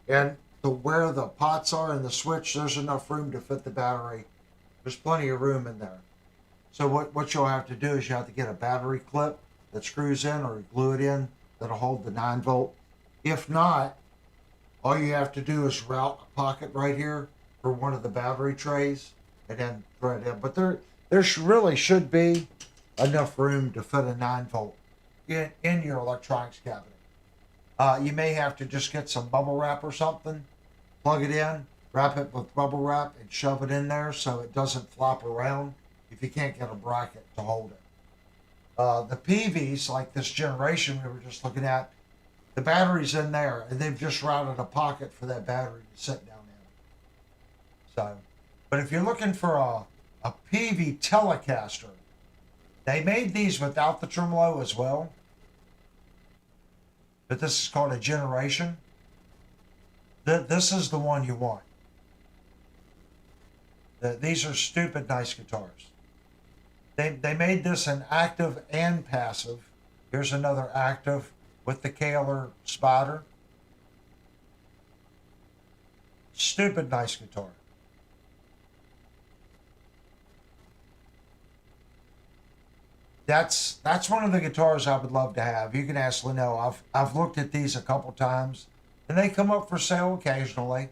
and to where the pots are and the switch, there's enough room to fit the battery. There's plenty of room in there. So what you'll have to do is you have to get a battery clip that screws in or glue it in that'll hold the 9 volt. If not, all you have to do is route a pocket right here for one of the battery trays and then thread it in. But there really should be enough room to fit a 9 volt in your electronics cabinet. You may have to just get some bubble wrap or something, plug it in, wrap it with bubble wrap, and shove it in there so it doesn't flop around if you can't get a bracket to hold it. The PVs, like this generation we were just looking at, the battery's in there, and they've just routed a pocket for that battery to sit down in. So, but if you're looking for a PV Telecaster, they made these without the tremolo as well. But this is called a generation. This is the one you want. These are stupid nice guitars. They made this in active and passive. Here's another active with the Kahler Spider. Stupid nice guitar. That's one of the guitars I would love to have. You can ask Linnell. I've looked at these a couple times, and they come up for sale occasionally.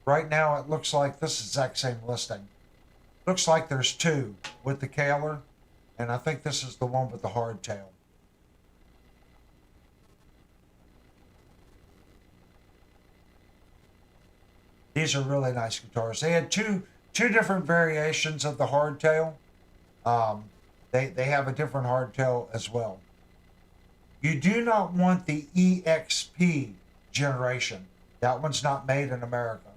Right now, it looks like this exact same listing. Looks like there's two with the Kahler, and I think this is the one with the hardtail. These are really nice guitars. They had two different variations of the hardtail. They have a different hardtail as well. You do not want the EXP generation. That one's not made in America.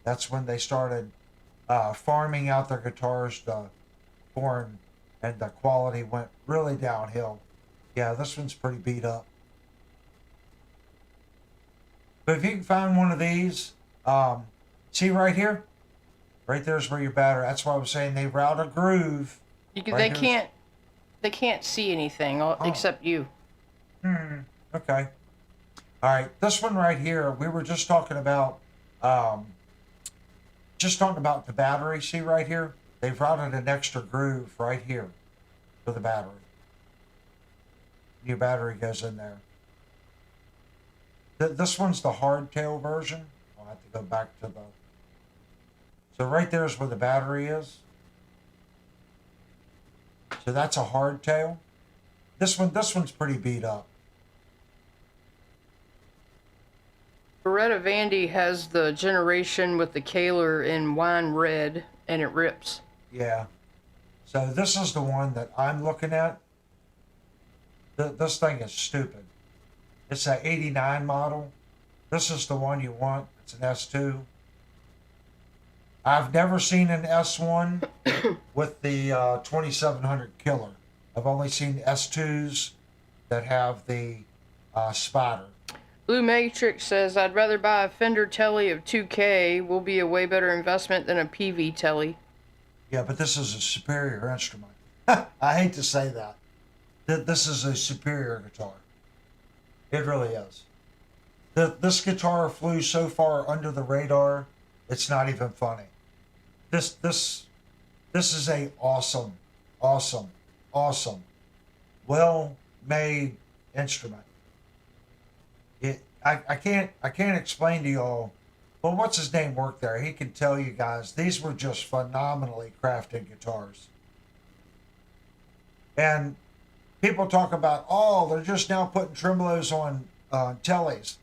That's when they started farming out their guitars to foreign, and the quality went really downhill. Yeah, this one's pretty beat up. But if you can find one of these, see right here? Right there's where your battery, that's why I was saying they route a groove. They can't see anything except you. Okay. All right, this one right here, we were just talking about the battery. See right here? They've routed an extra groove right here for the battery. Your battery goes in there. This one's the hardtail version. I'll have to go back to the... So right there is where the battery is. So that's a hardtail. This one's pretty beat up. Beretta Vandy has the generation with the Kahler in wine red, and it rips. Yeah. So this is the one that I'm looking at. This thing is stupid. It's an 89 model. This is the one you want. It's an S2. I've never seen an S1 with the 2700 killer. I've only seen S2s that have the Spider. Blue Matrix says, I'd rather buy a Fender Tele of 2K. Will be a way better investment than a PV Tele. Yeah, but this is a superior instrument. I hate to say that. This is a superior guitar. It really is. This guitar flew so far under the radar, it's not even funny. This is a awesome, well-made instrument. I can't explain to y'all. Well, what's his name worked there? He can tell you guys these were just phenomenally crafted guitars. And people talk about, oh, they're just now putting tremolos on Teles.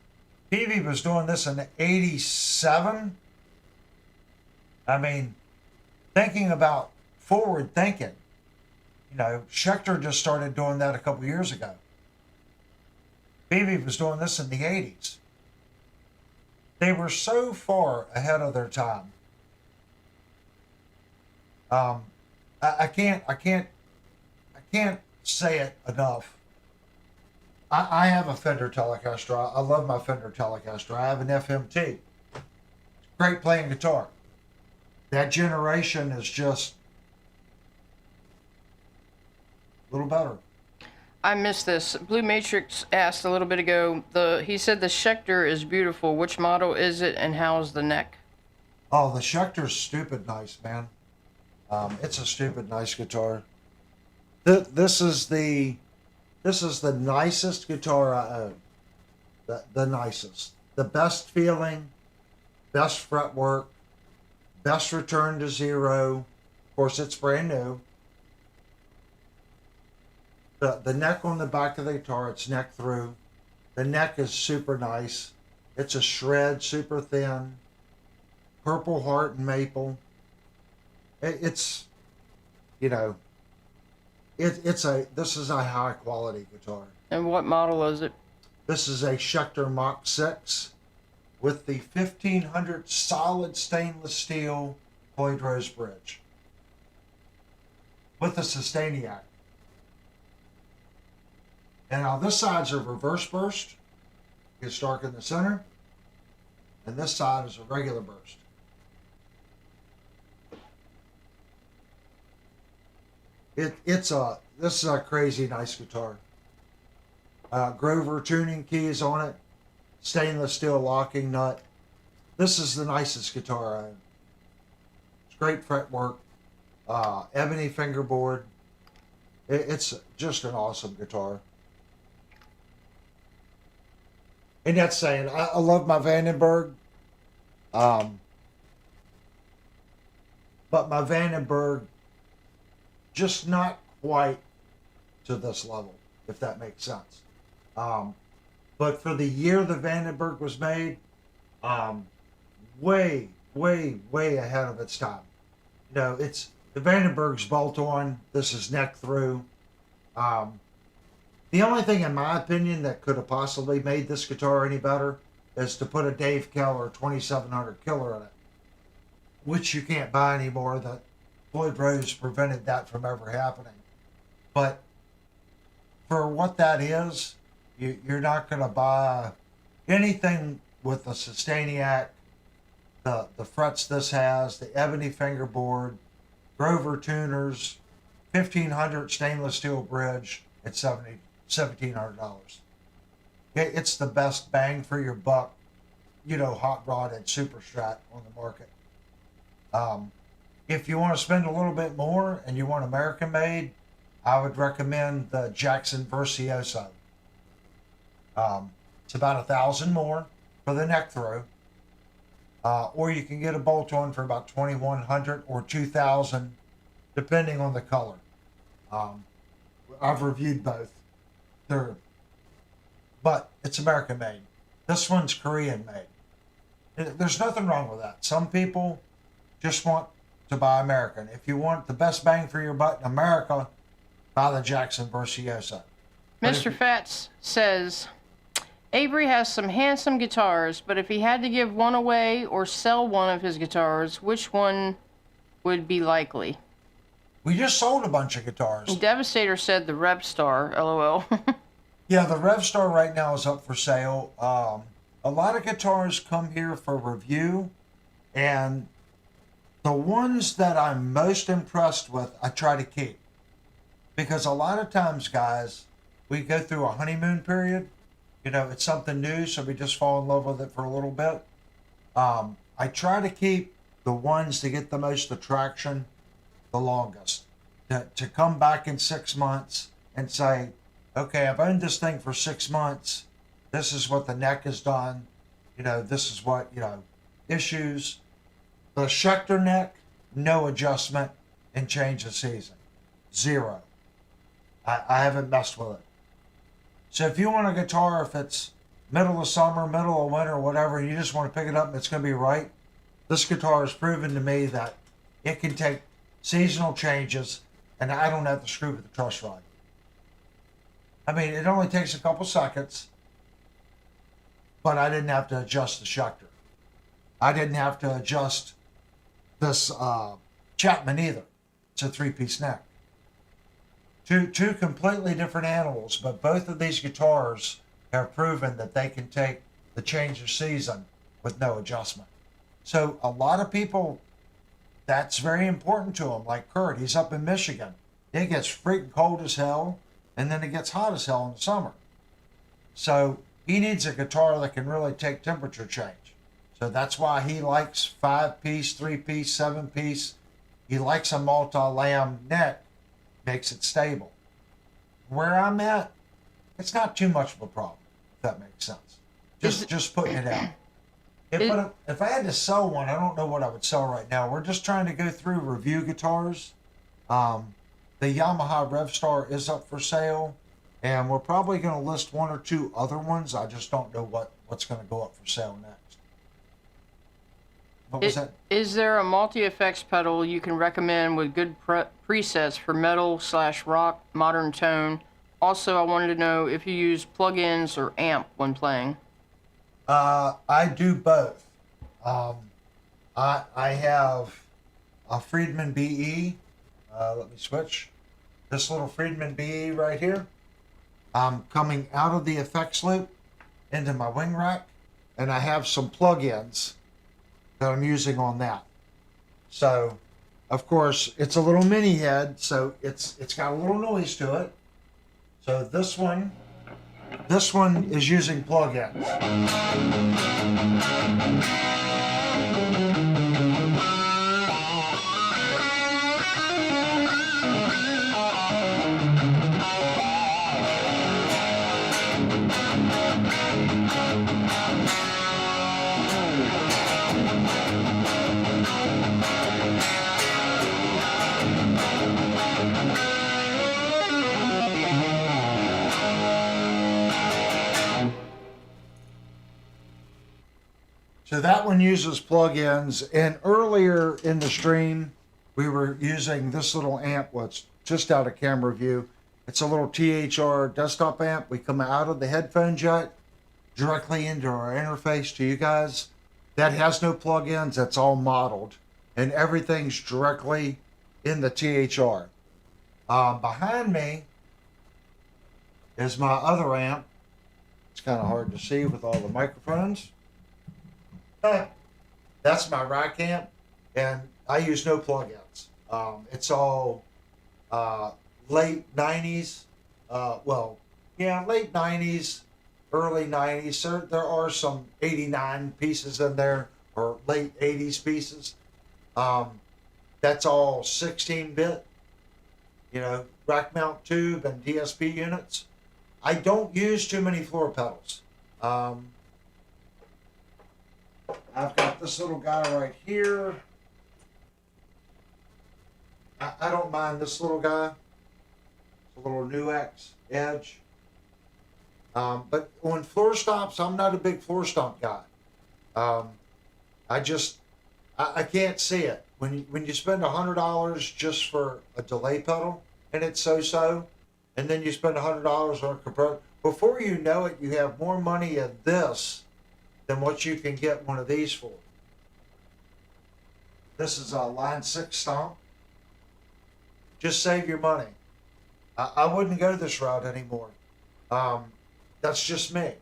Peavey was doing this in '87. I mean, thinking about forward thinking. You know, Schecter just started doing that a couple years ago. Peavey was doing this in the '80s. They were so far ahead of their time. I can't say it enough. I have a Fender Telecaster. I love my Fender Telecaster. I have an FMT. Great playing guitar. That generation is just a little better. I missed this. Blue Matrix asked a little bit ago. He said the Schecter is beautiful. Which model is it, and how's the neck? Oh, the Schecter's stupid nice, man. It's a stupid nice guitar. This is the nicest guitar I own. The nicest, the best feeling, best fretwork, best return to zero. Of course, it's brand new. The neck on the back of the guitar, it's neck through. The neck is super nice. It's a shred, super thin. Purple heart and maple. It's, you know, this is a high quality guitar. And what model is it? This is a Schecter Mach 6 with the 1500 solid stainless steel Floyd Rose bridge with the Sustainiac. And now this side's a reverse burst. Gets dark in the center. And this side is a regular burst. This is a crazy nice guitar. Grover tuning keys on it, stainless steel locking nut. This is the nicest guitar I own. It's great fretwork, ebony fingerboard. It's just an awesome guitar. And that's saying, I love my Vandenberg, but my Vandenberg just not quite to this level, if that makes sense. But for the year the Vandenberg was made, way, way, way ahead of its time. You know, it's the Vandenberg's bolt on. This is neck through. The only thing, in my opinion, that could have possibly made this guitar any better is to put a Dave Keller 2700 killer in it, which you can't buy anymore. The Floyd Rose prevented that from ever happening. But for what that is, you're not going to buy anything with the Sustainiac, the frets this has, the ebony fingerboard, Grover tuners, 1500 stainless steel bridge at $1,700. It's the best bang for your buck, you know, hot rod and super strat on the market. If you want to spend a little bit more and you want American made, I would recommend the Jackson Virtuoso. It's about $1,000 more for the neck throw, or you can get a bolt on for about $2,100 or $2,000, depending on the color. I've reviewed both. But it's American made. This one's Korean made. There's nothing wrong with that. Some people just want to buy American. If you want the best bang for your buck in America, buy the Jackson Virtuoso. Mr. Fats says, Avery has some handsome guitars, but if he had to give one away or sell one of his guitars, which one would be likely? We just sold a bunch of guitars. Devastator said the Revstar, LOL. Yeah, the Revstar right now is up for sale. A lot of guitars come here for review, and the ones that I'm most impressed with, I try to keep. Because a lot of times, guys, we go through a honeymoon period. You know, it's something new, so we just fall in love with it for a little bit. I try to keep the ones that get the most attraction the longest. To come back in 6 months and say, okay, I've owned this thing for 6 months. This is what the neck has done. You know, this is what, you know, issues. The Schecter neck, no adjustment in change of season. 0. I haven't messed with it. So if you want a guitar, if it's middle of summer, middle of winter, whatever, and you just want to pick it up and it's going to be right, this guitar has proven to me that it can take seasonal changes and I don't have to screw with the truss rod. I mean, it only takes a couple seconds, but I didn't have to adjust the Schecter. I didn't have to adjust this Chapman either. It's a 3-piece neck. Two completely different animals, but both of these guitars have proven that they can take the change of season with no adjustment. So a lot of people, that's very important to them. Like Kurt, he's up in Michigan. It gets freaking cold as hell, and then it gets hot as hell in the summer. So he needs a guitar that can really take temperature change. So that's why he likes 5-piece, 3-piece, 7-piece. He likes a multi-lamb neck, makes it stable. Where I'm at, it's not too much of a problem, if that makes sense. Just putting it out. If I had to sell one, I don't know what I would sell right now. We're just trying to go through review guitars. The Yamaha RevStar is up for sale, and we're probably going to list 1 or 2 other ones. I just don't know what's going to go up for sale next. What was that? Is there a multi-effects pedal you can recommend with good presets for metal/rock, modern tone? Also, I wanted to know if you use plugins or amp when playing. I do both. I have a Friedman BE. Let me switch. This little Friedman BE right here. I'm coming out of the effects loop into my wing rack, and I have some plugins that I'm using on that. So, of course, it's a little mini head, so it's got a little noise to it. So this one is using plugins. So that one uses plugins, and earlier in the stream, we were using this little amp, what's just out of camera view. It's a little THR desktop amp. We come out of the headphone jack directly into our interface to you guys. That has no plugins, that's all modeled, and everything's directly in the THR. Behind me is my other amp. It's kind of hard to see with all the microphones. That's my rack amp, and I use no plugins. It's all late 90s, late 90s, early 90s. So there are some 89 pieces in there, or late 80s pieces. That's all 16-bit, rack mount tube and DSP units. I don't use too many floor pedals. I've got this little guy right here. I don't mind this little guy. It's a little NuX Edge. But on floor stomps, I'm not a big floor stomp guy. I can't see it. When you spend $100 just for a delay pedal, and it's so-so, and then you spend $100 on a compressor, before you know it, you have more money in this than what you can get one of these for. This is a Line 6 stomp. Just save your money. I wouldn't go this route anymore. That's just me.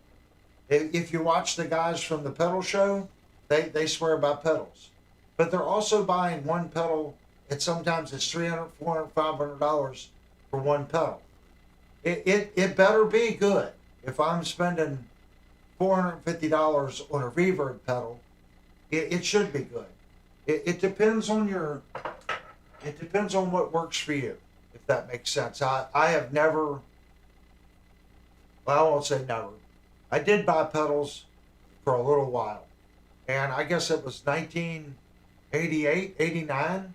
If you watch the guys from the pedal show, they swear by pedals. But they're also buying one pedal, and sometimes it's $300, $400, $500 for one pedal. It better be good. If I'm spending $450 on a reverb pedal, it should be good. It depends on what works for you, if that makes sense. I have never, well, I won't say never. I did buy pedals for a little while, and I guess it was 1988, 89,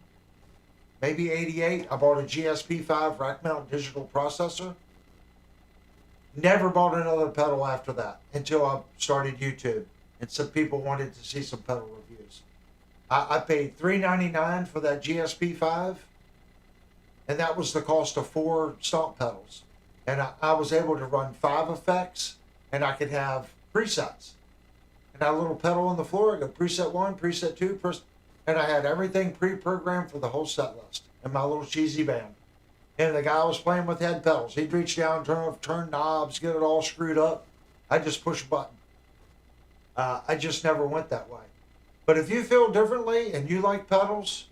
maybe 88. I bought a GSP-5 rack mount digital processor. Never bought another pedal after that until I started YouTube, and some people wanted to see some pedal reviews. I paid $3.99 for that GSP-5, and that was the cost of 4 stomp pedals. And I was able to run 5 effects, and I could have presets. And I had a little pedal on the floor. I go preset 1, preset 2, and I had everything pre-programmed for the whole set list in my little cheesy band. And the guy I was playing with had pedals. He'd reach down, turn knobs, get it all screwed up. I just push a button. I just never went that way. But if you feel differently and you like pedals,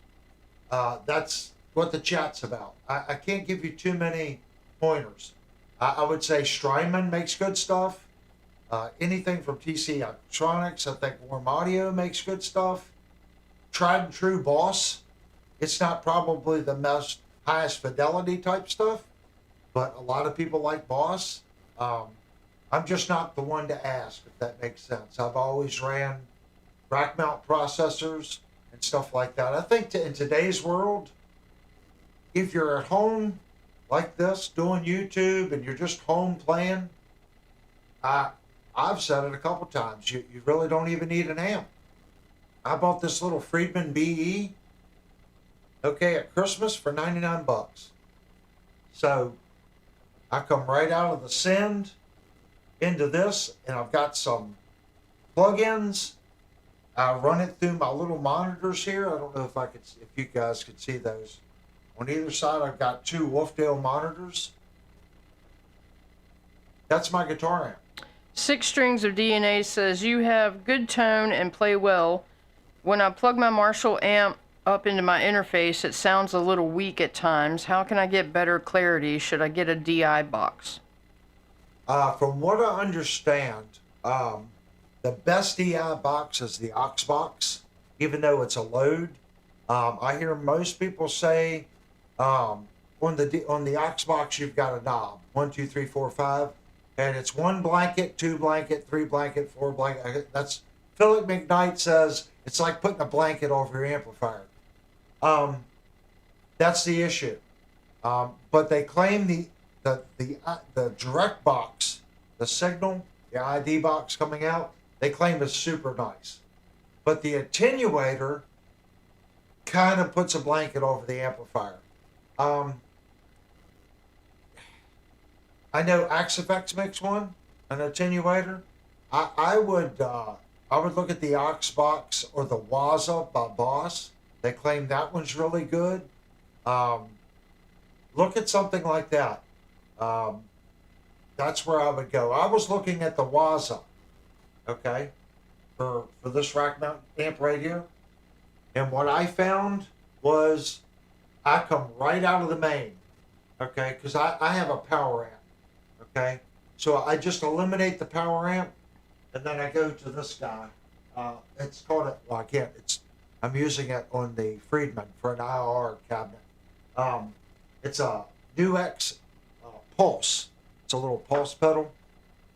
that's what the chat's about. I can't give you too many pointers. I would say Strymon makes good stuff. Anything from TC Electronics, I think Warm Audio makes good stuff. Tried and True Boss. It's not probably the most highest fidelity type stuff, but a lot of people like Boss. I'm just not the one to ask, if that makes sense. I've always ran rack mount processors and stuff like that. I think in today's world, if you're at home like this doing YouTube and you're just home playing, I've said it a couple times. You really don't even need an amp. I bought this little Friedman BE, okay, at Christmas for 99 bucks. So I come right out of the Send into this, and I've got some plugins. I run it through my little monitors here. I don't know if you guys could see those. On either side, I've got two Wolfdale monitors. That's my guitar amp. 6 Strings of DNA says, you have good tone and play well. When I plug my Marshall amp up into my interface, it sounds a little weak at times. How can I get better clarity? Should I get a DI box? From what I understand, the best DI box is the aux box, even though it's a load. I hear most people say on the aux box you've got a knob, 1, 2, 3, 4, 5, and it's 1 blanket, 2 blanket, 3 blanket, 4 blanket. That's Philip McKnight says it's like putting a blanket over your amplifier. That's the issue. But they claim the direct box, the signal, the ID box coming out, they claim is super nice. But the attenuator kind of puts a blanket over the amplifier. I know Axifex makes one, an attenuator. I would look at the aux box or the Waza by Boss. They claim that one's really good. Look at something like that. That's where I would go. I was looking at the Waza, okay, for this rack mount amp radio, and what I found was I come right out of the main, okay, because I have a power amp, okay, so I just eliminate the power amp, and then I go to this guy. It's called it. Well, I can't. I'm using it on the Friedman for an IR cabinet. It's a NuX Pulse. It's a little pulse pedal.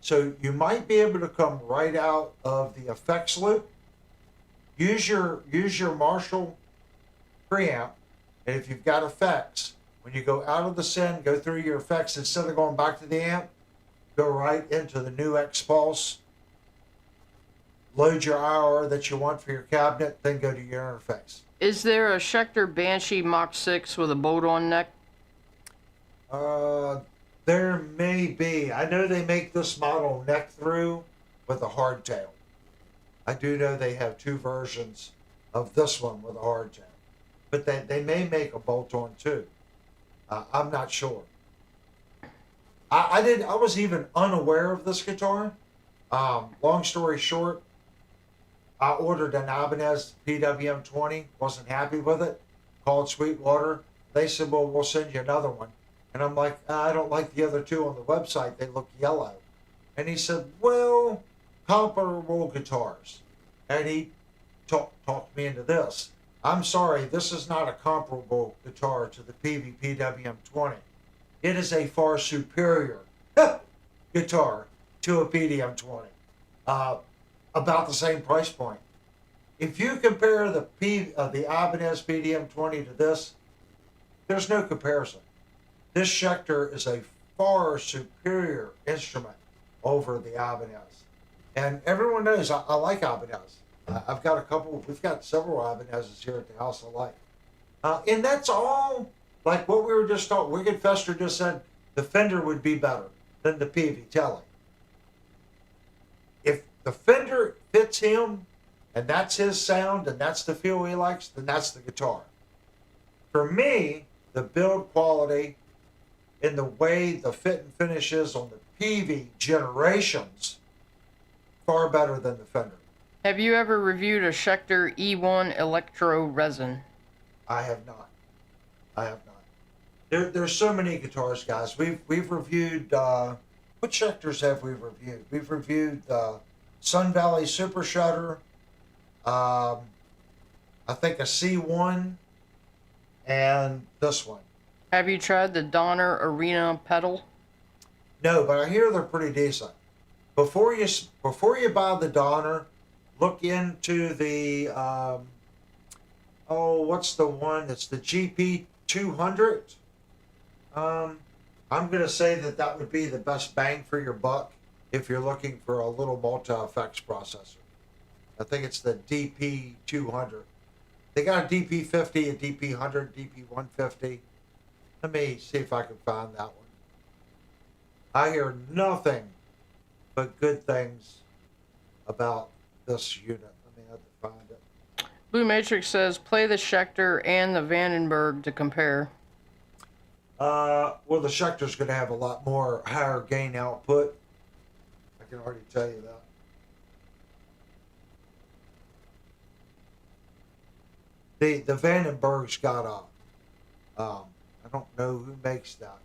So you might be able to come right out of the effects loop. Use your Marshall preamp, and if you've got effects, when you go out of the Send, go through your effects, instead of going back to the amp, go right into the NuX Pulse. Load your IR that you want for your cabinet, then go to your interface. Is there a Schecter Banshee Mach 6 with a bolt-on neck? There may be. I know they make this model neck through with a hardtail. I do know they have 2 versions of this one with a hardtail. But they may make a bolt-on too. I'm not sure. I was even unaware of this guitar. Long story short, I ordered an Ibanez PWM20, wasn't happy with it, called Sweetwater. They said, well, we'll send you another one. And I'm like, I don't like the other 2 on the website. They look yellow. And he said, well, comparable guitars. And he talked me into this. I'm sorry, this is not a comparable guitar to the Peavey PWM20. It is a far superior guitar to a PWM20. About the same price point. If you compare the Ibanez PWM20 to this, there's no comparison. This Schecter is a far superior instrument over the Ibanez. And everyone knows I like Ibanez. I've got a couple, we've got several Ibanezes here at the House of Light. And that's all, like what we were just talking, Wicked Fester just said the Fender would be better than the Peavey Telly. If the Fender fits him, and that's his sound, and that's the feel he likes, then that's the guitar. For me, the build quality and the way the fit and finish is on the Peavey generations, far better than the Fender. Have you ever reviewed a Schecter E1 Electro Resin? I have not. There's so many guitars, guys. We've reviewed what Schecters have we reviewed? We've reviewed Sun Valley Super Shutter, I think a C1, and this one. Have you tried the Donner Arena pedal? No, but I hear they're pretty decent. Before you buy the Donner, look into the what's the one? It's the GP 200. I'm gonna say that would be the best bang for your buck if you're looking for a little multi-effects processor. I think it's the DP 200. They got a DP 50, a DP 100, DP 150. Let me see if I can find that one. I hear nothing but good things about this unit. Let me have to find it. Blue Matrix says play the Schecter and the Vandenberg to compare. Well, the Schecter's going to have a lot more higher gain output. I can already tell you that. The Vandenberg's got I don't know who makes that.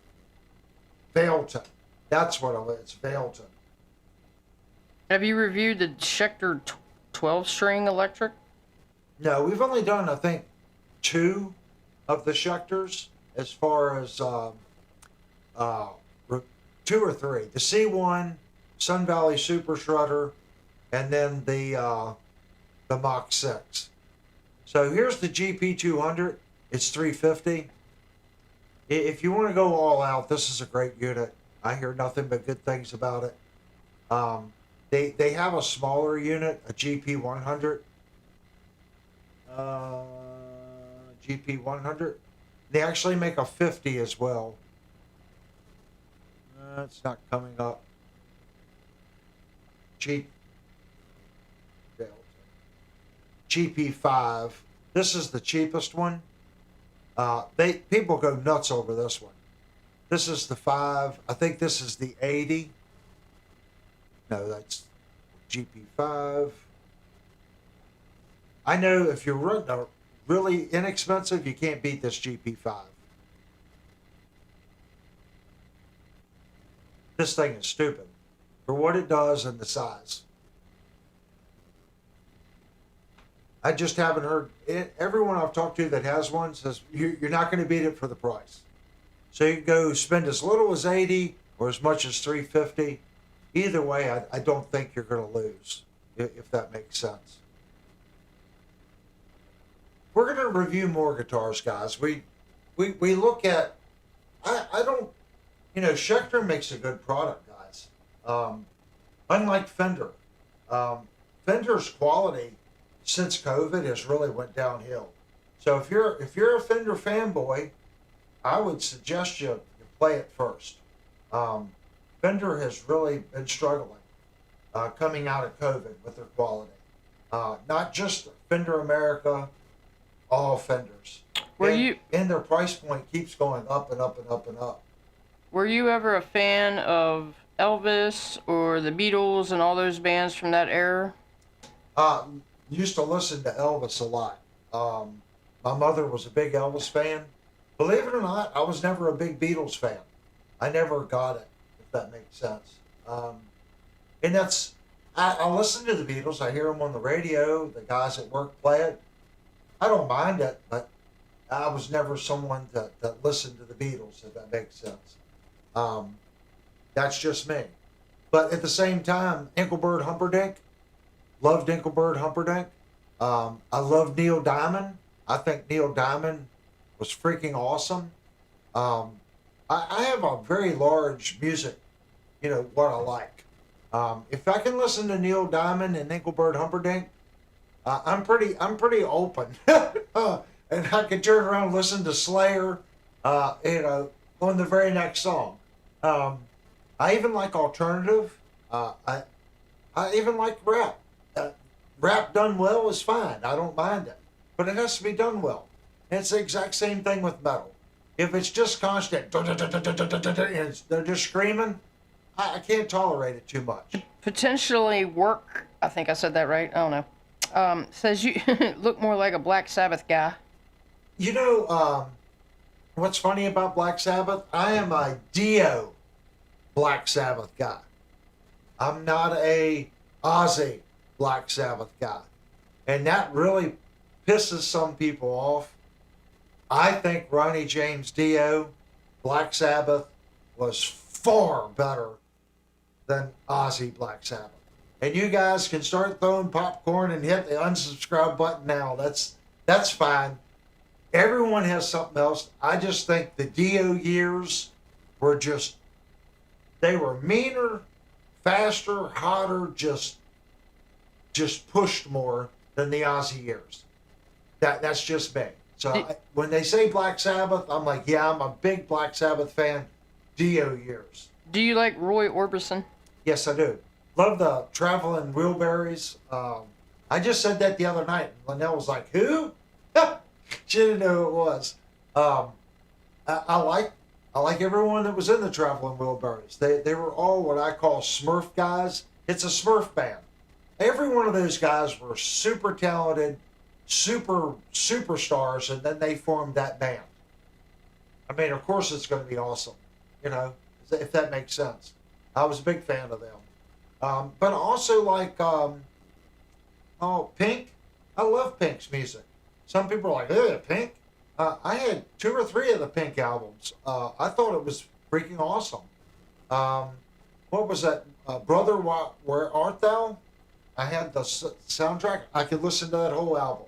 Vailton. That's what it's Vailton. Have you reviewed the Schecter 12-string electric? No, we've only done, I think, 2 of the Schecters as far as 2 or 3. The C1, Sun Valley Super Shredder, and then the Mach 6. So here's the GP200. It's 350. If you want to go all out, this is a great unit. I hear nothing but good things about it. They have a smaller unit, a GP100. GP100. They actually make a 50 as well. It's not coming up. GP5. This is the cheapest one. People go nuts over this one. This is the 5. I think this is the 80. No, that's GP5. I know if you're running really inexpensive, you can't beat this GP5. This thing is stupid for what it does and the size. I just haven't heard it. Everyone I've talked to that has one says you're not going to beat it for the price. So you can go spend as little as 80 or as much as 350. Either way, I don't think you're going to lose, if that makes sense. We're going to review more guitars, guys. We look at, I don't, Schecter makes a good product, guys. Unlike Fender. Fender's quality since COVID has really went downhill. So if you're a Fender fanboy, I would suggest you play it first. Fender has really been struggling coming out of COVID with their quality. Not just Fender America, all Fenders. And their price point keeps going up and up and up and up. Were you ever a fan of Elvis or the Beatles and all those bands from that era? Used to listen to Elvis a lot. My mother was a big Elvis fan. Believe it or not, I was never a big Beatles fan. I never got it, if that makes sense. And that's, I listen to the Beatles. I hear them on the radio. The guys at work play it. I don't mind it, but I was never someone that listened to the Beatles, if that makes sense. That's just me. But at the same time, Engelbert Humperdinck, loved Engelbert Humperdinck. I love Neil Diamond. I think Neil Diamond was freaking awesome. I have a very large music, what I like. If I can listen to Neil Diamond and Engelbert Humperdinck, I'm pretty open. And I can turn around and listen to Slayer, on the very next song. I even like alternative. I even like rap. Rap done well is fine. I don't mind it. But it has to be done well. And it's the exact same thing with metal. If it's just constant, and they're just screaming, I can't tolerate it too much. Potentially work, I think I said that right, I don't know. Says you look more like a Black Sabbath guy. What's funny about Black Sabbath? I am a Dio Black Sabbath guy. I'm not a Ozzy Black Sabbath guy. And that really pisses some people off. I think Ronnie James Dio, Black Sabbath, was far better than Ozzy Black Sabbath. And you guys can start throwing popcorn and hit the unsubscribe button now. That's fine. Everyone has something else. I just think the Dio years were they were meaner, faster, hotter, just pushed more than the Ozzy years. That's just me. So when they say Black Sabbath, I'm like, yeah, I'm a big Black Sabbath fan. Dio years. Do you like Roy Orbison? Yes, I do. Love the Traveling Wilburys. I just said that the other night. And Linnell was like, who? She didn't know who it was. I like everyone that was in the Traveling Wilburys. They were all what I call Smurf guys. It's a Smurf band. Every one of those guys were super talented, superstars, and then they formed that band. I mean, of course it's going to be awesome, if that makes sense. I was a big fan of them. But I also like, Pink. I love Pink's music. Some people are like, Pink? I had 2 or 3 of the Pink albums. I thought it was freaking awesome. What was that? Brother, Where Art Thou? I had the soundtrack. I could listen to that whole album.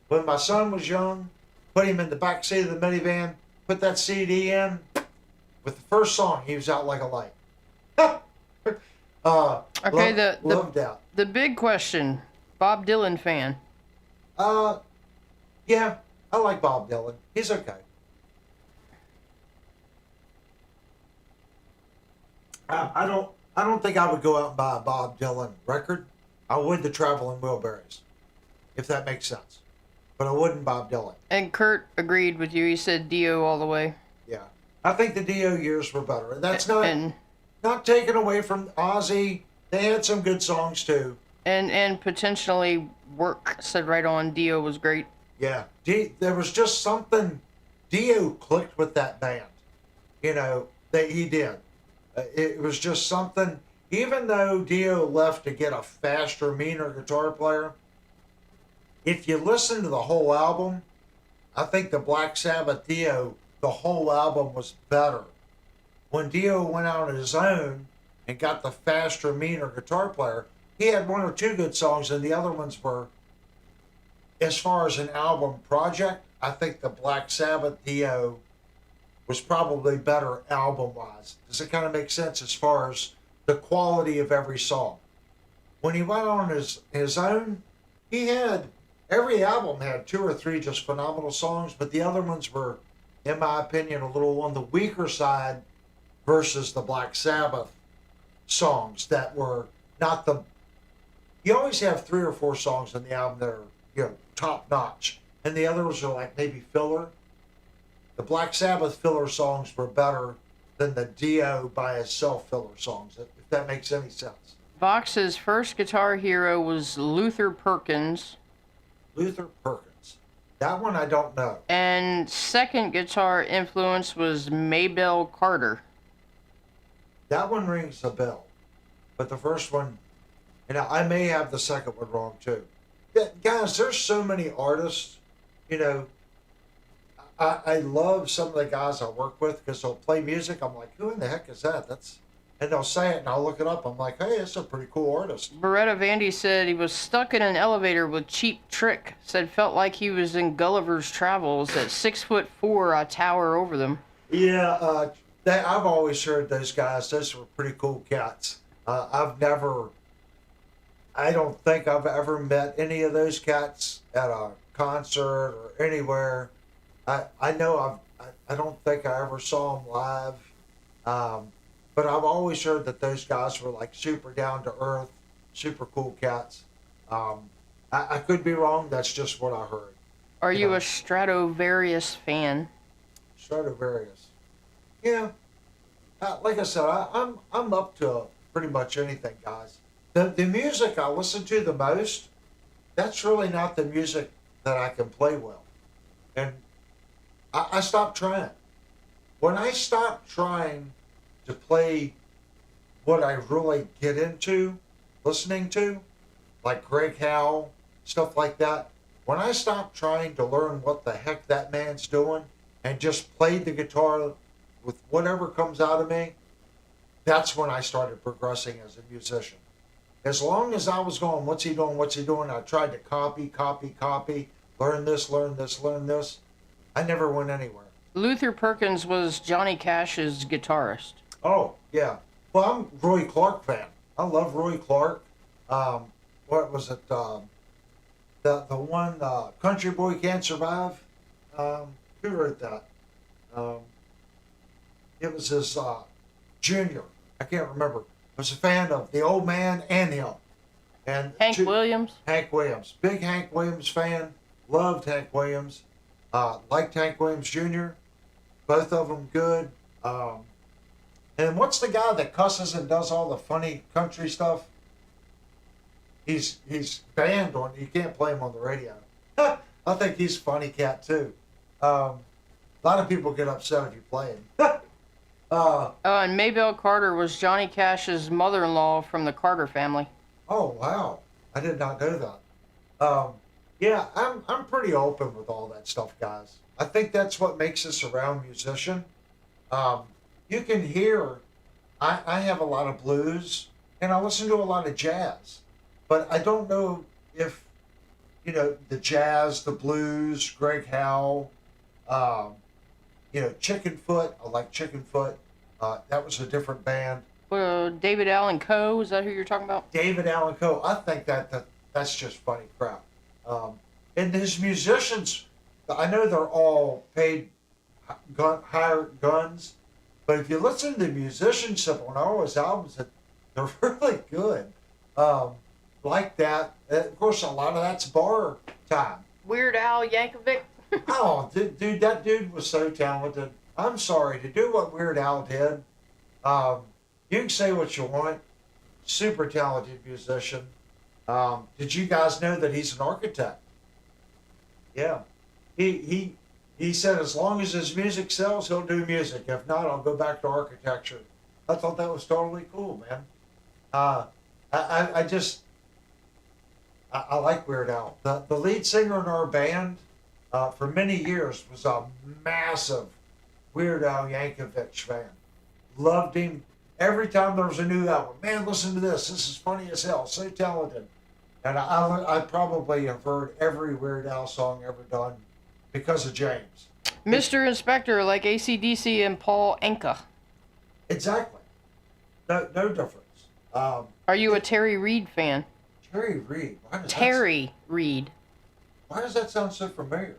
When my son was young, put him in the back seat of the minivan, put that CD in. With the first song, he was out like a light. Okay, loved that. The big question, Bob Dylan fan. Yeah, I like Bob Dylan. He's okay. I don't think I would go out and buy a Bob Dylan record. I would the Traveling Wilburys, if that makes sense. But I wouldn't Bob Dylan. And Kurt agreed with you. He said Dio all the way. Yeah. I think the Dio years were better. And that's not taken away from Ozzy. They had some good songs too. And potentially Work said right on Dio was great. Yeah. There was just something. Dio clicked with that band. He did. It was just something. Even though Dio left to get a faster, meaner guitar player, if you listen to the whole album, I think the Black Sabbath Dio, the whole album was better. When Dio went out on his own and got the faster, meaner guitar player, he had 1 or 2 good songs, and the other ones were, as far as an album project, I think the Black Sabbath Dio was probably better album-wise. Does it kind of make sense as far as the quality of every song? When he went on his own, every album had 2 or 3 just phenomenal songs, but the other ones were, in my opinion, a little on the weaker side versus the Black Sabbath songs that were not the... You always have 3 or 4 songs in the album that are, top notch, and the others are like maybe filler. The Black Sabbath filler songs were better than the Dio by itself filler songs, if that makes any sense. Vox's first guitar hero was Luther Perkins. Luther Perkins. That one I don't know. And second guitar influence was Maybelle Carter. That one rings a bell. But the first one, I may have the second one wrong too. Yeah, guys, there's so many artists, I love some of the guys I work with because they'll play music. I'm like, who in the heck is that? And they'll say it, and I'll look it up. I'm like, hey, that's a pretty cool artist. Beretta Vandy said he was stuck in an elevator with Cheap Trick. Said felt like he was in Gulliver's Travels at 6'4", a tower over them. Yeah, I've always heard those guys. Those were pretty cool cats. I don't think I've ever met any of those cats at a concert or anywhere. I know I don't think I ever saw them live, but I've always heard that those guys were like super down to earth, super cool cats. I could be wrong. That's just what I heard. Are you a Stratovarius fan? Stratovarius, yeah. Like I said, I'm up to pretty much anything, guys. The music I listen to the most, that's really not the music that I can play well, and I stopped trying. when I stopped trying to play what I really get into listening to, like Greg Howe, stuff like that, when I stopped trying to learn what the heck that man's doing and just played the guitar with whatever comes out of me, that's when I started progressing as a musician. As long as I was going, what's he doing, what's he doing, I tried to copy, learn this, learn this, learn this. I never went anywhere. Luther Perkins was Johnny Cash's guitarist. Oh, yeah. Well, I'm a Roy Clark fan. I love Roy Clark. What was it? The one, Country Boy Can't Survive? Who wrote that? It was his junior. I can't remember. I was a fan of the old man and him. And Hank Williams. Hank Williams. Big Hank Williams fan. Loved Hank Williams. Liked Hank Williams Jr. Both of them good. And what's the guy that cusses and does all the funny country stuff? He's banned on. You can't play him on the radio. I think he's a funny cat too. A lot of people get upset if you play him. And Maybelle Carter was Johnny Cash's mother-in-law from the Carter family. Oh wow, I did not know that. Yeah, I'm pretty open with all that stuff, guys. I think that's what makes us a round musician. You can hear, I have a lot of blues and I listen to a lot of jazz, but I don't know if, the jazz, the blues, Greg Howe, Chickenfoot. I like Chickenfoot. That was a different band. David Allan Coe, is that who you're talking about? David Allan Coe. I think that's just funny crap. And his musicians, I know they're all paid higher guns, but if you listen to the musicianship on all his albums, they're really good. Like that. Of course, a lot of that's bar time. Weird Al Yankovic. Oh, dude, that dude was so talented. I'm sorry, to do what Weird Al did, you can say what you want. Super talented musician. Did you guys know that he's an architect? Yeah. He said as long as his music sells, he'll do music. If not, I'll go back to architecture. I thought that was totally cool, man. I like Weird Al. The lead singer in our band for many years was a massive Weird Al Yankovic fan. Loved him. Every time there was a new album, man, listen to this. This is funny as hell. So talented. And I probably have heard every Weird Al song ever done because of James. Mr. Inspector, like AC/DC and Paul Anka. Exactly. No difference. Are you a Terry Reid fan? Terry Reid. Terry Reid. Why does that sound so familiar?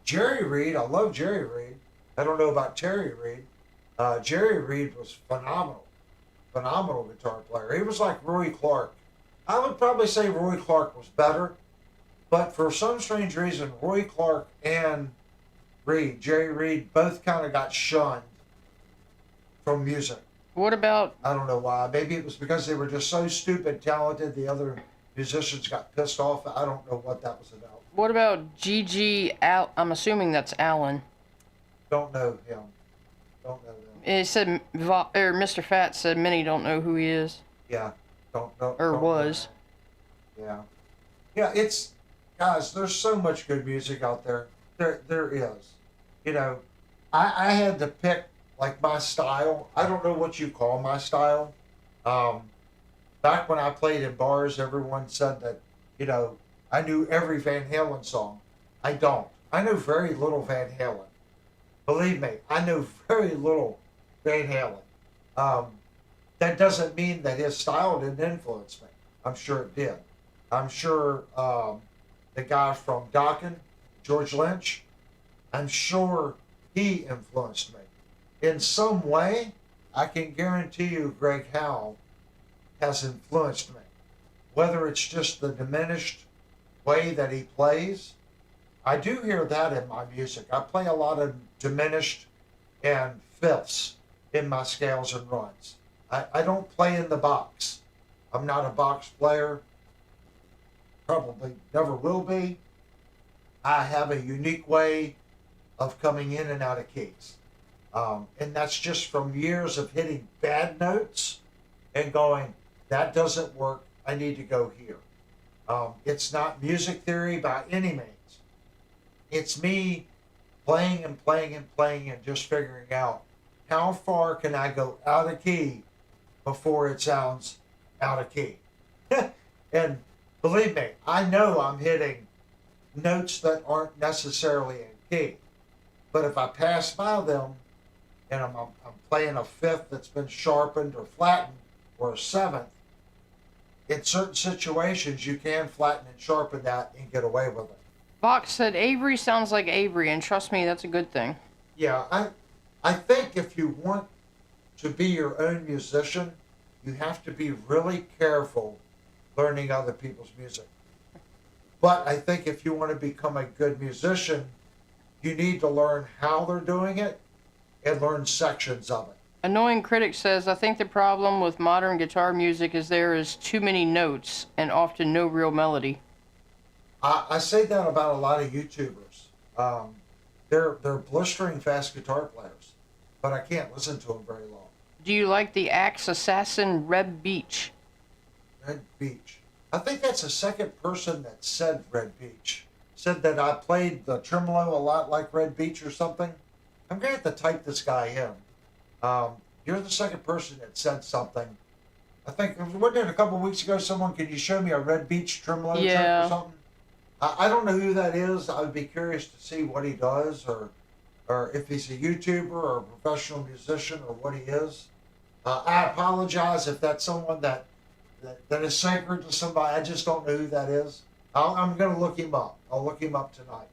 Jerry Reid. I love Jerry Reid. I don't know about Terry Reid. Jerry Reid was phenomenal guitar player. He was like Roy Clark. I would probably say Roy Clark was better, but for some strange reason, Roy Clark and Jerry Reid, both kind of got shunned from music. What about... I don't know why. Maybe it was because they were just so stupid talented, the other musicians got pissed off. I don't know what that was about. What about Gigi Al... I'm assuming that's Allen. Don't know him. Don't know them. It said, Mr. Fat said many don't know who he is. Yeah. Don't was. Yeah. Yeah, it's, guys, there's so much good music out there. There is. I had to pick, like, my style. I don't know what you call my style. Back when I played in bars, everyone said that, I knew every Van Halen song. I don't. I know very little Van Halen. Believe me, I know very little Van Halen. That doesn't mean that his style didn't influence me. I'm sure it did. I'm sure the guy from Dokken, George Lynch, I'm sure he influenced me. In some way, I can guarantee you Greg Howe has influenced me. Whether it's just the diminished way that he plays, I do hear that in my music. I play a lot of diminished and fifths in my scales and runs. I don't play in the box. I'm not a box player. Probably never will be. I have a unique way of coming in and out of keys. And that's just from years of hitting bad notes and going, that doesn't work. I need to go here. It's not music theory by any means. It's me playing and playing and playing and just figuring out how far can I go out of key before it sounds out of key. And believe me, I know I'm hitting notes that aren't necessarily in key. But if I pass by them and I'm playing a fifth that's been sharpened or flattened or a seventh, in certain situations you can flatten and sharpen that and get away with it. Fox said Avery sounds like Avery, and trust me, that's a good thing. Yeah, I think if you want to be your own musician, you have to be really careful learning other people's music. But I think if you want to become a good musician, you need to learn how they're doing it and learn sections of it. Annoying Critic says, I think the problem with modern guitar music is there is too many notes and often no real melody. I say that about a lot of YouTubers. They're blistering fast guitar players, but I can't listen to them very long. Do you like the Axe Assassin Reb Beach? Red Beach. I think that's the second person that said Red Beach. Said that I played the tremolo a lot like Red Beach or something. I'm going to have to type this guy in. You're the second person that said something. I think, wasn't it a couple of weeks ago, someone, can you show me a Red Beach tremolo trick or something? I don't know who that is. I would be curious to see what he does or if he's a YouTuber or a professional musician or what he is. I apologize if that's someone that is sacred to somebody. I just don't know who that is. I'm going to look him up. I'll look him up tonight.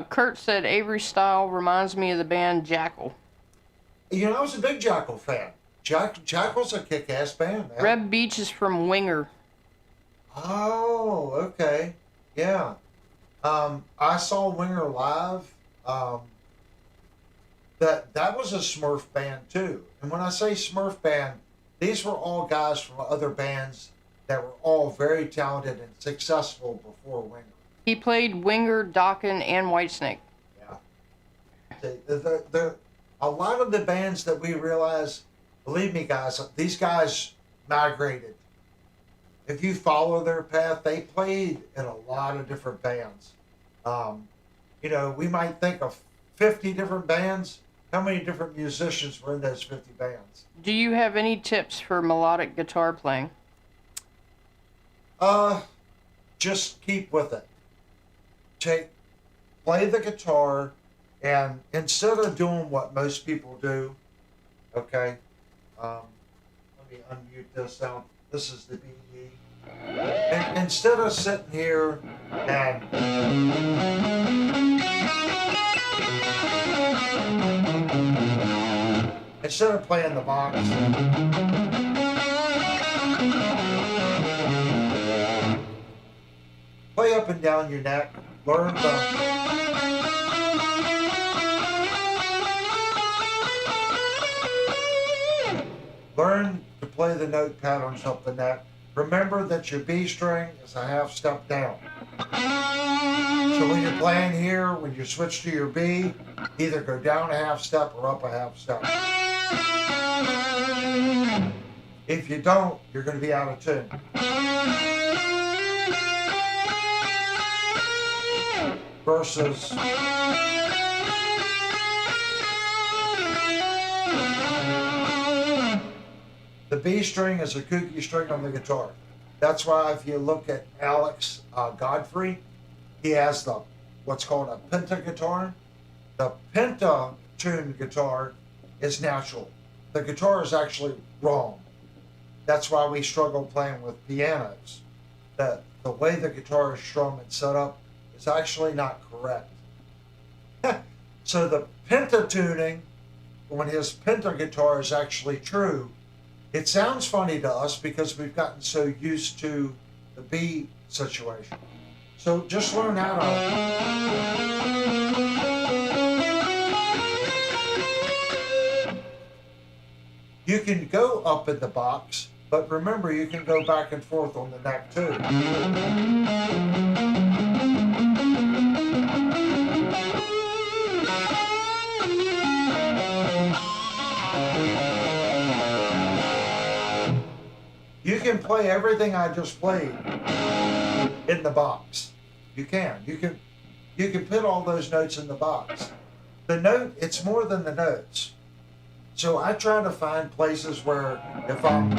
Kurt said Avery style reminds me of the band Jackal. You know, I was a big Jackal fan. Jackal's a kick-ass band, man. Reb Beach is from Winger. Oh, okay. Yeah. I saw Winger live. That was a Smurf band too. And when I say Smurf band, these were all guys from other bands that were all very talented and successful before Winger. He played Winger, Dokken, and Whitesnake. Yeah. A lot of the bands that we realize, believe me guys, these guys migrated. If you follow their path, they played in a lot of different bands. You know, we might think of 50 different bands. How many different musicians were in those 50 bands? Do you have any tips for melodic guitar playing? Just keep with it. Play the guitar, and instead of doing what most people do, okay, let me unmute this sound. This is the BE. And instead of sitting here and instead of playing the box, play up and down your neck. Learn to play the note patterns up the neck. Remember that your B string is a half step down. So when you're playing here, when you switch to your B, either go down a half step or up a half step. If you don't, you're going to be out of tune. Versus the B string is a kooky string on the guitar. That's why if you look at Alex Godfrey, he has what's called a penta guitar. The penta-tuned guitar is natural. The guitar is actually wrong. That's why we struggle playing with pianos. The way the guitar is strummed and set up is actually not correct. So the pentatuning, when his penta guitar is actually true, it sounds funny to us because we've gotten so used to the B situation. So just learn how to... You can go up in the box, but remember you can go back and forth on the neck too. can play everything I just played in the box. You can. You can put all those notes in the box. The note, it's more than the notes. So I try to find places where if I'm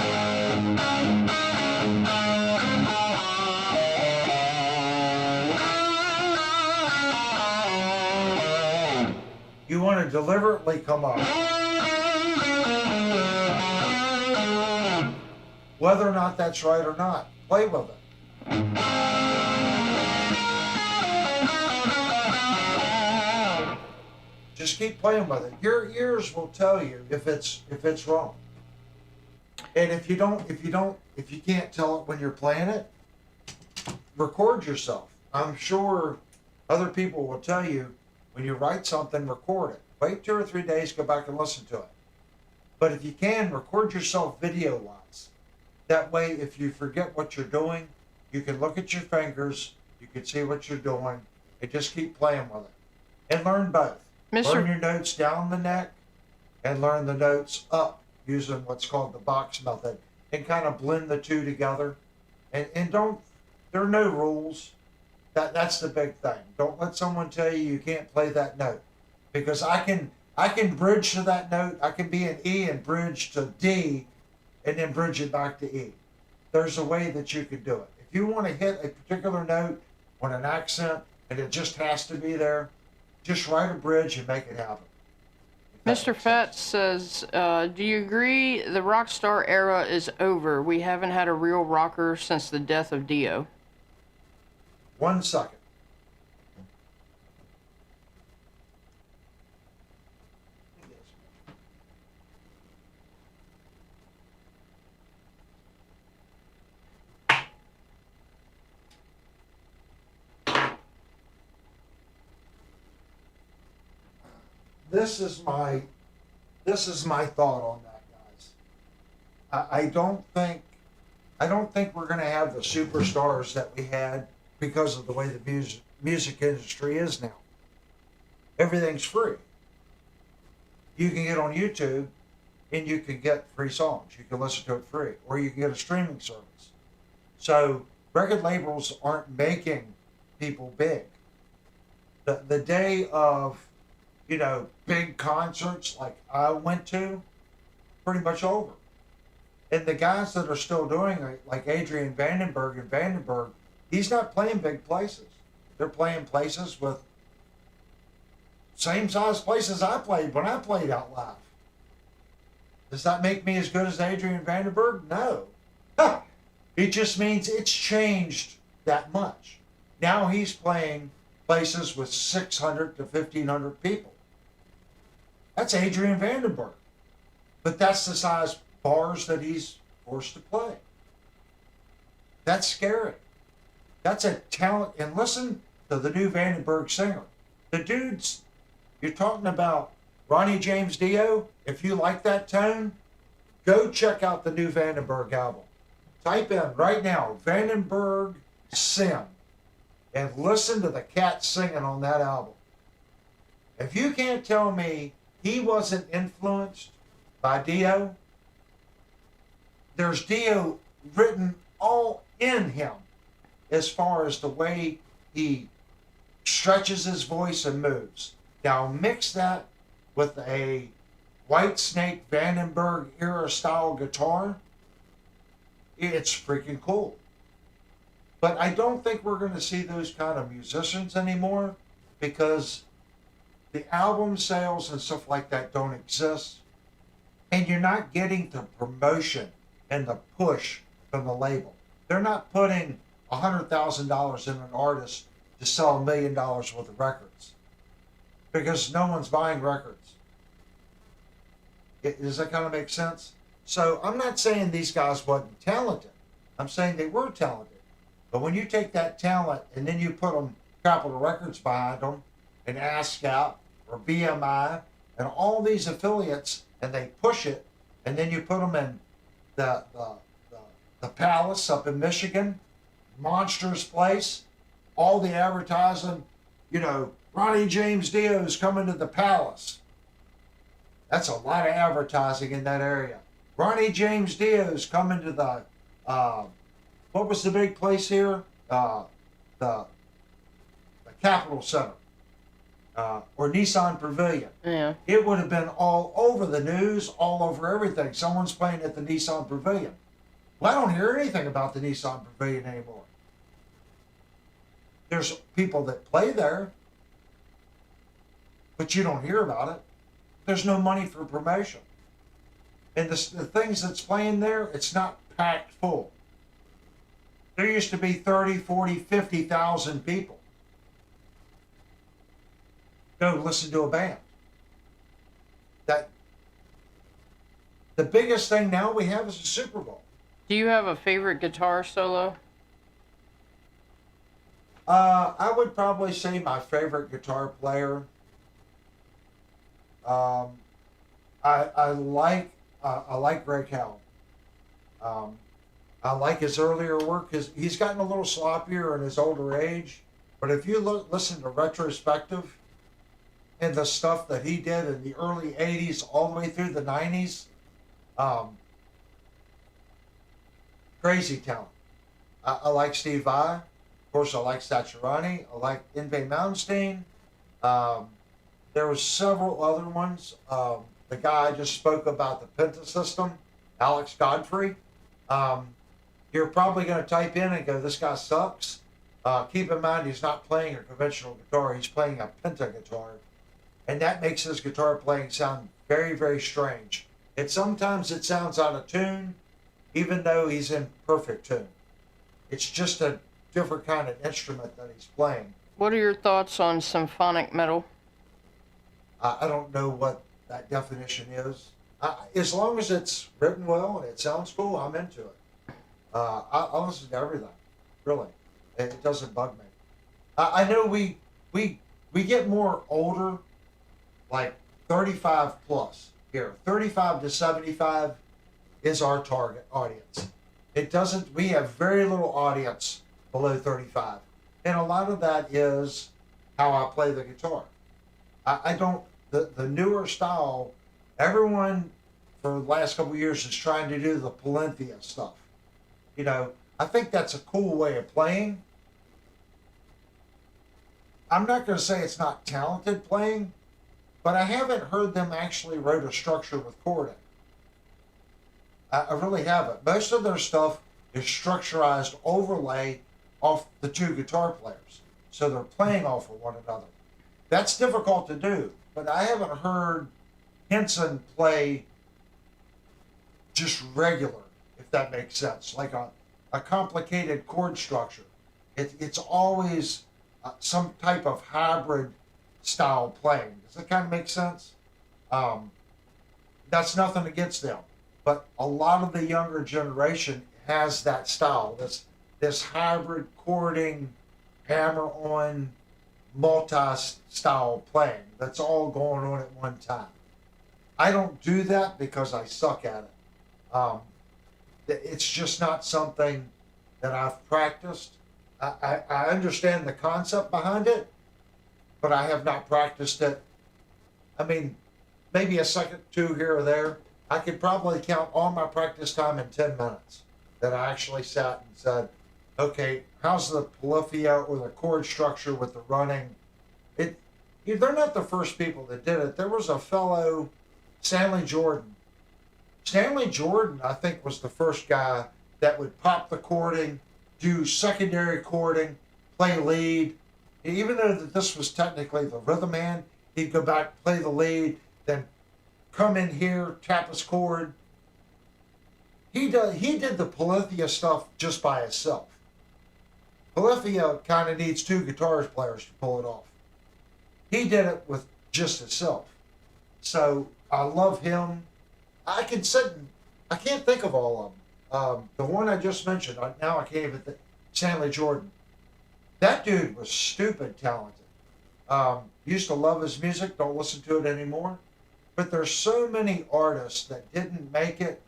you want to deliberately come up. Whether or not that's right or not, play with it. Just keep playing with it. Your ears will tell you if it's wrong. And if you can't tell it when you're playing it, record yourself. I'm sure other people will tell you when you write something, record it. Wait 2 or 3 days, go back and listen to it. But if you can, record yourself video-wise. That way, if you forget what you're doing, you can look at your fingers, you can see what you're doing, and just keep playing with it. And learn both. Learn your notes down the neck and learn the notes up using what's called the box method and kind of blend the two together. And don't, there are no rules. That's the big thing. Don't let someone tell you can't play that note, because I can bridge to that note. I can be an E and bridge to D and then bridge it back to E. There's a way that you can do it. If you want to hit a particular note on an accent and it just has to be there, just write a bridge and make it happen. Mr. Fett says, do you agree the rock star era is over? We haven't had a real rocker since the death of Dio. 1 second. This is my thought on that, guys. I don't think we're going to have the superstars that we had because of the way the music industry is now. Everything's free. You can get on YouTube and you can get free songs. You can listen to it free, or you can get a streaming service. So record labels aren't making people big. The day of, big concerts like I went to, pretty much over. And the guys that are still doing it, like Adrian Vandenberg and Vandenberg, he's not playing big places. They're playing places with same size places I played when I played out live. Does that make me as good as Adrian Vandenberg? No. It just means it's changed that much. Now he's playing places with 600 to 1,500 people. That's Adrian Vandenberg. But that's the size bars that he's forced to play. That's scary. That's a talent. And listen to the new Vandenberg singer. The dude's, you're talking about Ronnie James Dio. If you like that tone, go check out the new Vandenberg album. Type in right now, Vandenberg Sin, and listen to the cat singing on that album. If you can't tell me he wasn't influenced by Dio, there's Dio written all in him as far as the way he stretches his voice and moves. Now mix that with a Whitesnake Vandenberg era style guitar, it's freaking cool. But I don't think we're going to see those kind of musicians anymore, because the album sales and stuff like that don't exist. And you're not getting the promotion and the push from the label. They're not putting $100,000 in an artist to sell $1 million worth of records, because no one's buying records. Does that kind of make sense? So I'm not saying these guys wasn't talented. I'm saying they were talented. But when you take that talent and then you put them Capitol Records behind them, and ASCAP or BMI and all these affiliates, and they push it, and then you put them in the Palace up in Michigan, monstrous place, all the advertising, Ronnie James Dio is coming to the Palace. That's a lot of advertising in that area. Ronnie James Dio is coming to the What was the big place here? The Capitol Center, or Nissan Pavilion. Yeah. It would have been all over the news, all over everything. Someone's playing at the Nissan Pavilion. Well, I don't hear anything about the Nissan Pavilion anymore. There's people that play there, but you don't hear about it. There's no money for promotion. And the things that's playing there, it's not packed full. There used to be 30, 40, 50,000 people go listen to a band. That the biggest thing now we have is the Super Bowl. Do you have a favorite guitar solo? I would probably say my favorite guitar player. I like Greg Howell. I like his earlier work. He's gotten a little sloppier in his older age, but if you listen to retrospective and the stuff that he did in the early '80s all the way through the '90s, crazy talent. I like Steve Vai. Of course, I like Satriani. I like Yngwie Malmsteen. There was several other ones. The guy I just spoke about, the Penta system, Alex Godfrey. You're probably going to type in and go, this guy sucks. Keep in mind, he's not playing a conventional guitar. He's playing a Penta guitar. And that makes his guitar playing sound very, very strange. Sometimes it sounds out of tune, even though he's in perfect tune. It's just a different kind of instrument that he's playing. What are your thoughts on symphonic metal? I don't know what that definition is. As long as it's written well and it sounds cool, I'm into it. I'll listen to everything, really. It doesn't bug me. I know we get more older, like 35 plus here. 35 to 75 is our target audience. We have very little audience below 35. And a lot of that is how I play the guitar. The newer style, everyone for the last couple of years is trying to do the Palinthia stuff. You know, I think that's a cool way of playing. I'm not going to say it's not talented playing, but I haven't heard them actually write a structure with chording. I really haven't. Most of their stuff is structurized overlay off the two guitar players. So they're playing off of one another. That's difficult to do, but I haven't heard Henson play just regular, if that makes sense, like a complicated chord structure. It's always some type of hybrid style playing. Does that kind of make sense? That's nothing against them, but a lot of the younger generation has that style, this hybrid chording, hammer-on, multi-style playing that's all going on at one time. I don't do that because I suck at it. It's just not something that I've practiced. I understand the concept behind it, but I have not practiced it. I mean, maybe a second, two here or there. I could probably count all my practice time in 10 minutes that I actually sat and said, okay, how's the polyphia or the chord structure with the running? They're not the first people that did it. There was a fellow, Stanley Jordan. Stanley Jordan, I think, was the first guy that would pop the chording, do secondary chording, play lead. Even though this was technically the rhythm hand, he'd go back, play the lead, then come in here, tap his chord. He did the polyphia stuff just by himself. Polyphia kind of needs two guitar players to pull it off. He did it with just himself. So I love him. I can't think of all of them. The one I just mentioned, now I can't even think. Stanley Jordan. That dude was stupid talented. Used to love his music, don't listen to it anymore. But there's so many artists that didn't make it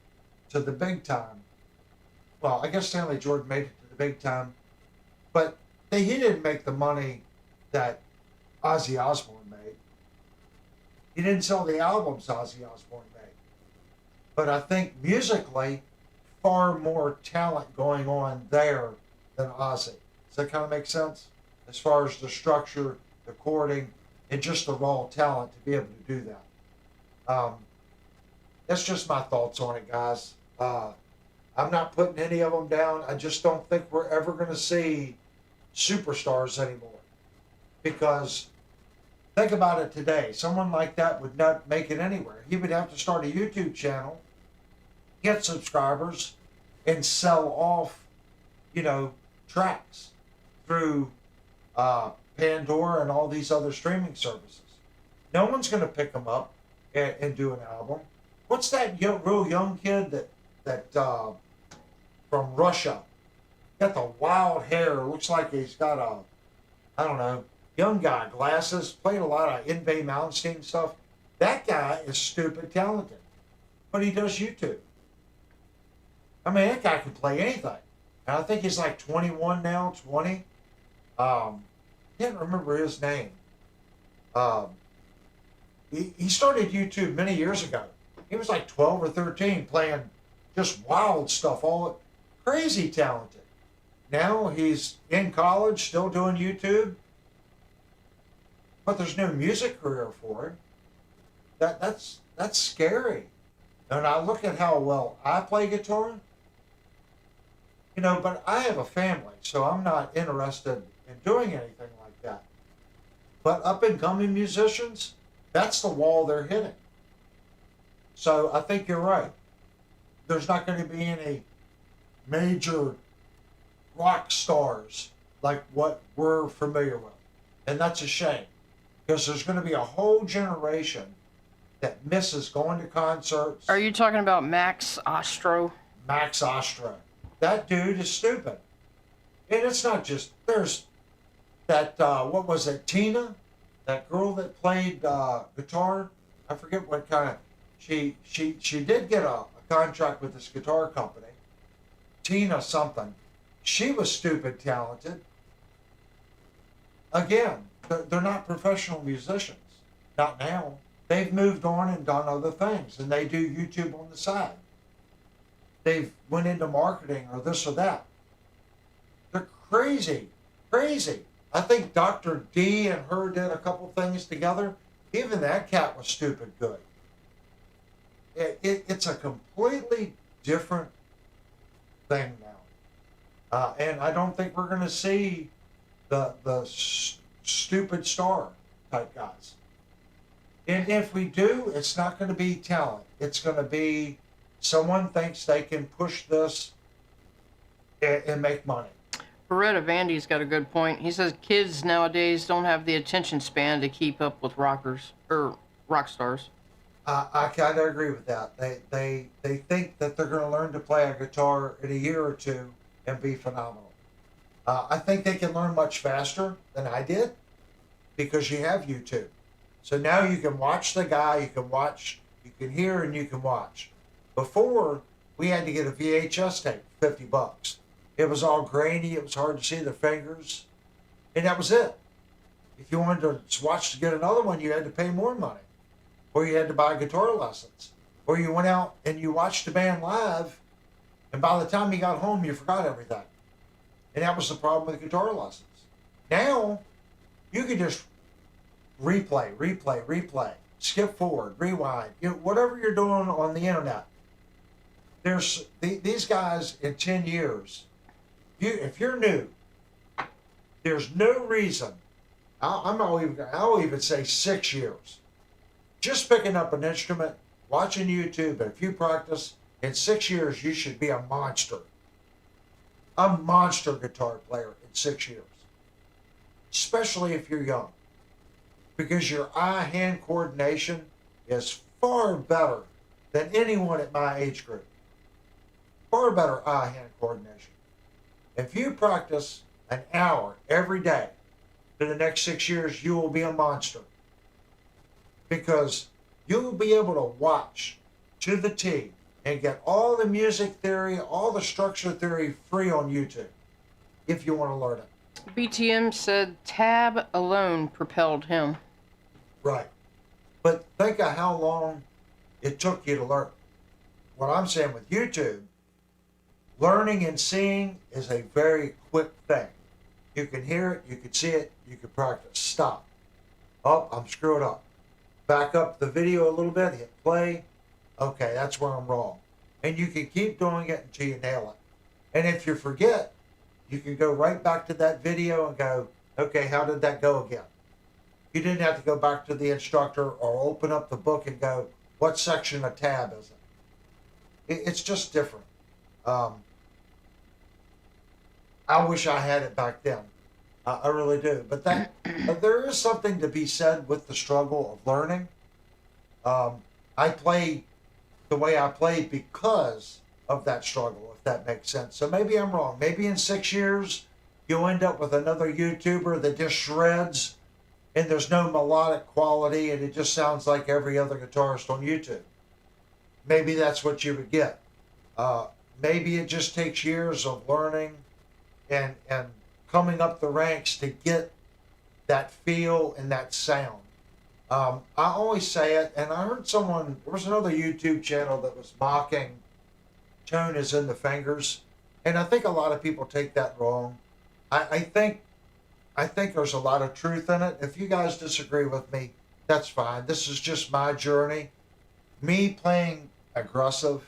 to the big time. Well, I guess Stanley Jordan made it to the big time, but he didn't make the money that Ozzy Osbourne made. He didn't sell the albums Ozzy Osbourne made. But I think musically, far more talent going on there than Ozzy. Does that kind of make sense? As far as the structure, the chording, and just the raw talent to be able to do that. That's just my thoughts on it, guys. I'm not putting any of them down. I just don't think we're ever going to see superstars anymore. Because think about it today. Someone like that would not make it anywhere. He would have to start a YouTube channel, get subscribers, and sell off, tracks through Pandora and all these other streaming services. No one's going to pick them up and do an album. What's that real young kid that from Russia? Got the wild hair. Looks like he's got I don't know, young guy, glasses. Played a lot of Yngwie Malmsteen stuff. That guy is stupid talented, but he does YouTube. I mean, that guy can play anything. And I think he's like 21 now, 20. Can't remember his name. He started YouTube many years ago. He was like 12 or 13 playing just wild stuff, all crazy talented. Now he's in college, still doing YouTube, but there's no music career for him. That's scary. And I look at how well I play guitar, but I have a family, so I'm not interested in doing anything like that. But up and coming musicians, that's the wall they're hitting. So I think you're right. There's not going to be any major rock stars like what we're familiar with. And that's a shame, because there's going to be a whole generation that misses going to concerts. Are you talking about Max Ostro? Max Ostro. That dude is stupid. And it's not just, there's that, what was it, Tina? That girl that played guitar? I forget what kind of, she did get a contract with this guitar company. Tina something. She was stupid talented. Again, they're not professional musicians. Not now. They've moved on and done other things, and they do YouTube on the side. They've went into marketing or this or that. They're crazy, crazy. I think Dr. D and her did a couple things together. Even that cat was stupid good. It's a completely different thing now. And I don't think we're going to see the stupid star type guys. And if we do, it's not going to be talent. It's going to be someone thinks they can push this and make money. Beretta Vandy's got a good point. He says kids nowadays don't have the attention span to keep up with rockers or rock stars. I kind of agree with that. They think that they're going to learn to play a guitar in a year or two and be phenomenal. I think they can learn much faster than I did because you have YouTube. So now you can watch the guy, you can hear and you can watch. Before, we had to get a VHS tape, $50. It was all grainy, it was hard to see the fingers, and that was it. If you wanted to get another one, you had to pay more money. Or you had to buy guitar lessons. Or you went out and you watched the band live, and by the time you got home, you forgot everything. And that was the problem with guitar lessons. Now, you can just replay, skip forward, rewind, whatever you're doing on the internet. There's these guys in 10 years, if you're new, there's no reason, I'll even say 6 years, just picking up an instrument, watching YouTube, and if you practice, in 6 years you should be a monster guitar player in 6 years, especially if you're young. Because your eye-hand coordination is far better than anyone at my age group. Far better eye-hand coordination. If you practice an hour every day for the next 6 years, you will be a monster. Because you will be able to watch to the T and get all the music theory, all the structure theory free on YouTube if you want to learn it. BTM said Tab alone propelled him. Right. But think of how long it took you to learn. What I'm saying with YouTube, Learning and seeing is a very quick thing. You can hear it, you can see it, you can practice. Stop. Oh, I'm screwed up. Back up the video a little bit, hit play. Okay, that's where I'm wrong. And you can keep doing it until you nail it. And if you forget, you can go right back to that video and go, okay, how did that go again? You didn't have to go back to the instructor or open up the book and go, what section of tab is it? It's just different. I wish I had it back then. I really do. But there is something to be said with the struggle of learning. I play the way I play because of that struggle, if that makes sense. So maybe I'm wrong. Maybe in 6 years, you'll end up with another YouTuber that just shreds and there's no melodic quality and it just sounds like every other guitarist on YouTube. Maybe that's what you would get. Maybe it just takes years of learning and coming up the ranks to get that feel and that sound. I always say it, and I heard there was another YouTube channel that was mocking Tone is in the Fingers, and I think a lot of people take that wrong. I think there's a lot of truth in it. If you guys disagree with me, that's fine. This is just my journey. Me playing aggressive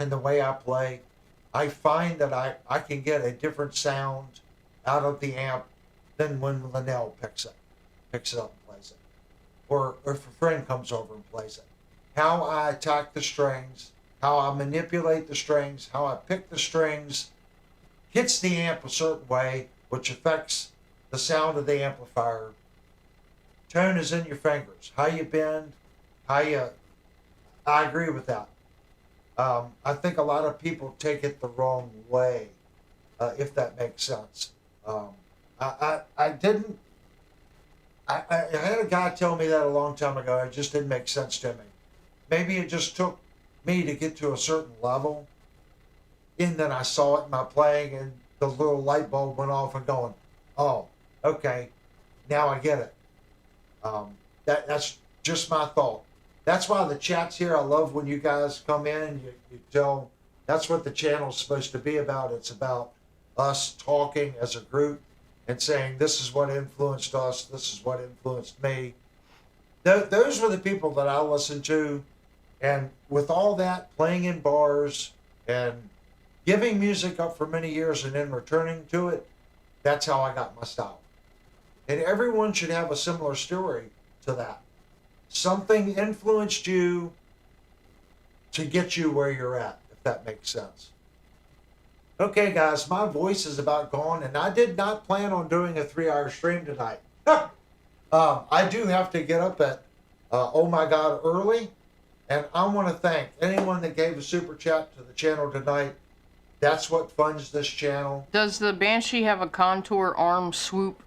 in the way I play, I find that I can get a different sound out of the amp than when Linnell picks it up and plays it. Or if a friend comes over and plays it. How I attack the strings, how I manipulate the strings, how I pick the strings, hits the amp a certain way, which affects the sound of the amplifier. Tone is in your fingers. How you bend, I agree with that. I think a lot of people take it the wrong way, if that makes sense. I had a guy tell me that a long time ago. It just didn't make sense to me. Maybe it just took me to get to a certain level, and then I saw it in my playing, and the little light bulb went off and going, oh, okay, now I get it. That's just my thought. That's why the chats here, I love when you guys come in, you tell, that's what the channel's supposed to be about. It's about us talking as a group and saying, this is what influenced us, this is what influenced me. Those were the people that I listened to. And with all that, playing in bars and giving music up for many years and then returning to it, that's how I got my style. And everyone should have a similar story to that. Something influenced you to get you where you're at, if that makes sense. Okay, guys, my voice is about gone, and I did not plan on doing a 3-hour stream tonight. I do have to get up at, oh my God, early, and I want to thank anyone that gave a super chat to the channel tonight. That's what funds this channel. Does the Banshee have a contour arm swoop?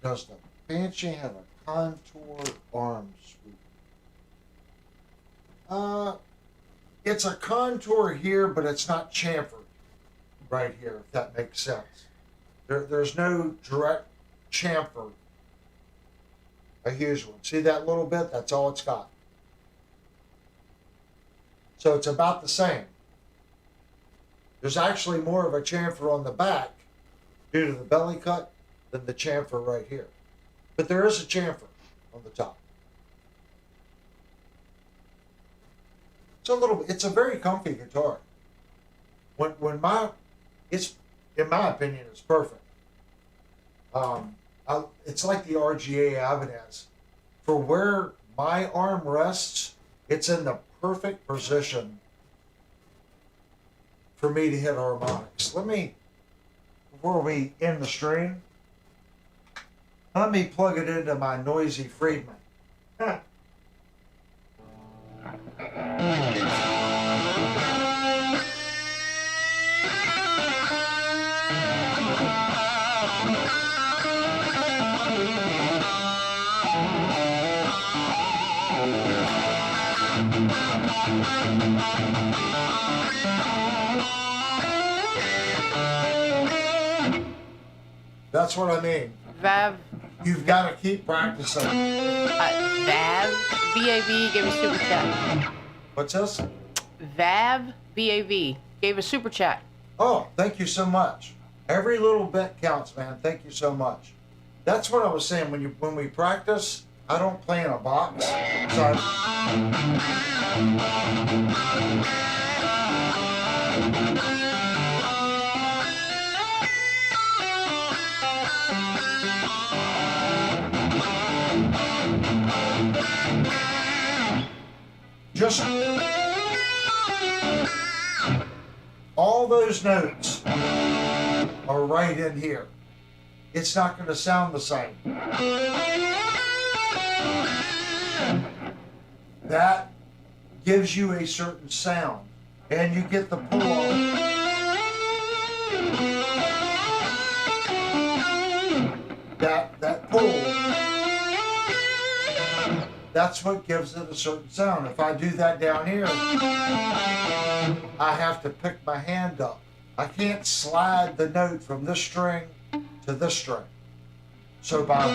Does the Banshee have a contour arm swoop? It's a contour here, but it's not chamfered right here, if that makes sense. There's no direct chamfer. A huge one. See that little bit? That's all it's got. So it's about the same. There's actually more of a chamfer on the back due to the belly cut than the chamfer right here. But there is a chamfer on the top. It's a very comfy guitar. It's, in my opinion, it's perfect. It's like the RGA Ibanez. For where my arm rests, it's in the perfect position for me to hit harmonics. Before we end the stream, let me plug it into my Noisy Friedman. That's what I mean. Vav. You've got to keep practicing. Vav, V-A-V, gave a super chat. What's this? Vav, V-A-V, gave a super chat. Oh, thank you so much. Every little bit counts, man. Thank you so much. That's what I was saying. When we practice, I don't play in a box. So just all those notes are right in here. It's not going to sound the same. That gives you a certain sound, and you get the pull off. That pull, that's what gives it a certain sound. If I do that down here, I have to pick my hand up. I can't slide the note from this string to this string. So by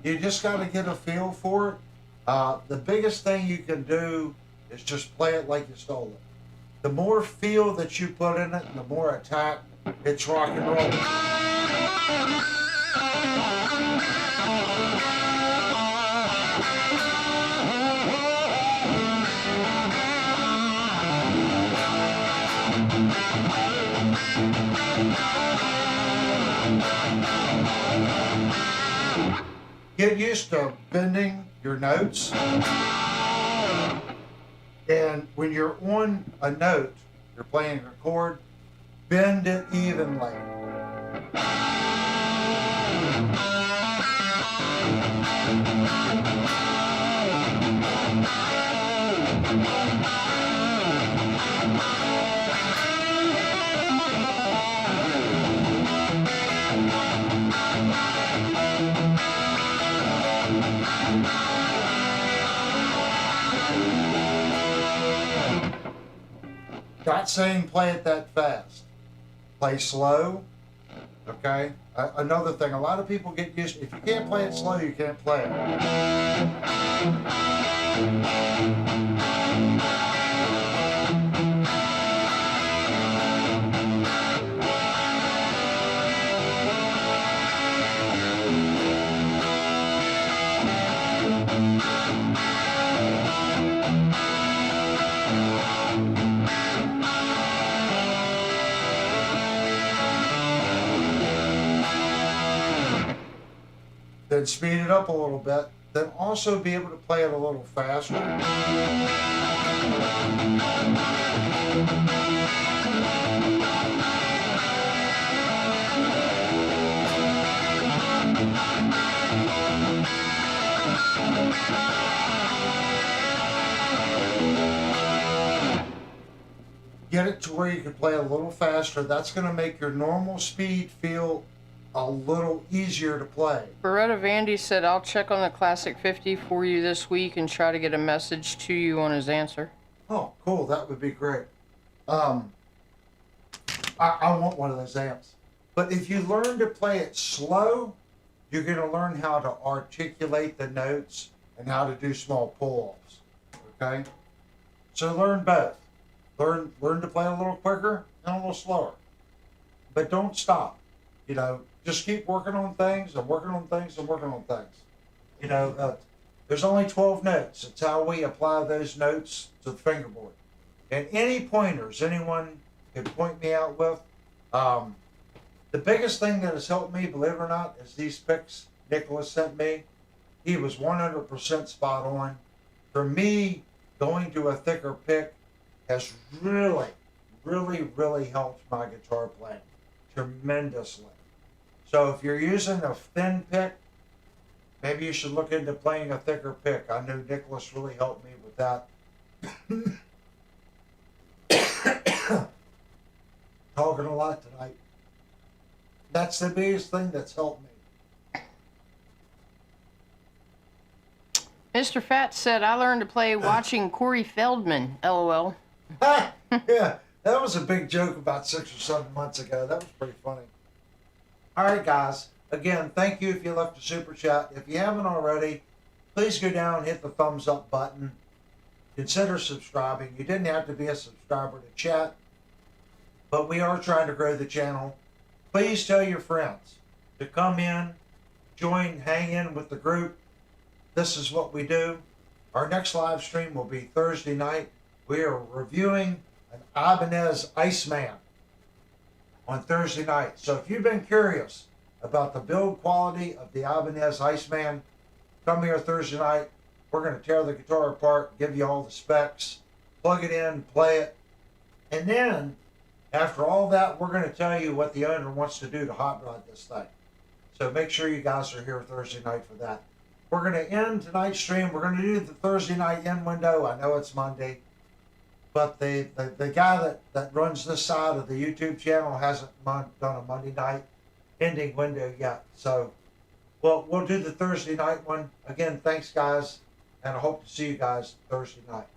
you just got to get a feel for it. The biggest thing you can do is just play it like you stole it. The more feel that you put in it, the more attack, it's rock and roll. Get used to bending your notes. And when you're on a note, you're playing a chord, bend it evenly. Not saying play it that fast. Play slow. Okay? Another thing, a lot of people get used to, if you can't play it slow, you can't play it. Then speed it up a little bit, then also be able to play it a little faster. Get it to where you can play a little faster. That's going to make your normal speed feel a little easier to play. Beretta Vandy said, I'll check on the Classic 50 for you this week and try to get a message to you on his answer. Oh, cool. That would be great. I want one of those amps. But if you learn to play it slow, you're going to learn how to articulate the notes and how to do small pull-offs. Okay? So learn both. Learn to play a little quicker and a little slower. But don't stop. You know, just keep working on things and working on things and working on things. You know, there's only 12 notes. It's how we apply those notes to the fingerboard. And any pointers anyone could point me out with, the biggest thing that has helped me, believe it or not, is these picks Nicholas sent me. He was 100% spot on. For me, going to a thicker pick has really, really, really helped my guitar playing tremendously. So if you're using a thin pick, Maybe you should look into playing a thicker pick. I know Nicholas really helped me with that. Talking a lot tonight. That's the biggest thing that's helped me. Mr. Fat said, I learned to play watching Corey Feldman. LOL. Yeah, that was a big joke about 6 or 7 months ago. That was pretty funny. All right, guys. Again, thank you if you left a super chat. If you haven't already, please go down and hit the thumbs up button. Consider subscribing. You didn't have to be a subscriber to chat, but we are trying to grow the channel. Please tell your friends to come in, join, hang in with the group. This is what we do. Our next live stream will be Thursday night. We are reviewing an Ibanez Iceman on Thursday night. So if you've been curious about the build quality of the Ibanez Iceman, come here Thursday night. We're going to tear the guitar apart, give you all the specs, plug it in, play it. And then, after all that, we're going to tell you what the owner wants to do to hot rod this thing. So make sure you guys are here Thursday night for that. We're going to end tonight's stream. We're going to do the Thursday night end window. I know it's Monday, but the guy that runs this side of the YouTube channel hasn't done a Monday night ending window yet. So we'll do the Thursday night one. Again, thanks, guys, and I hope to see you guys Thursday night.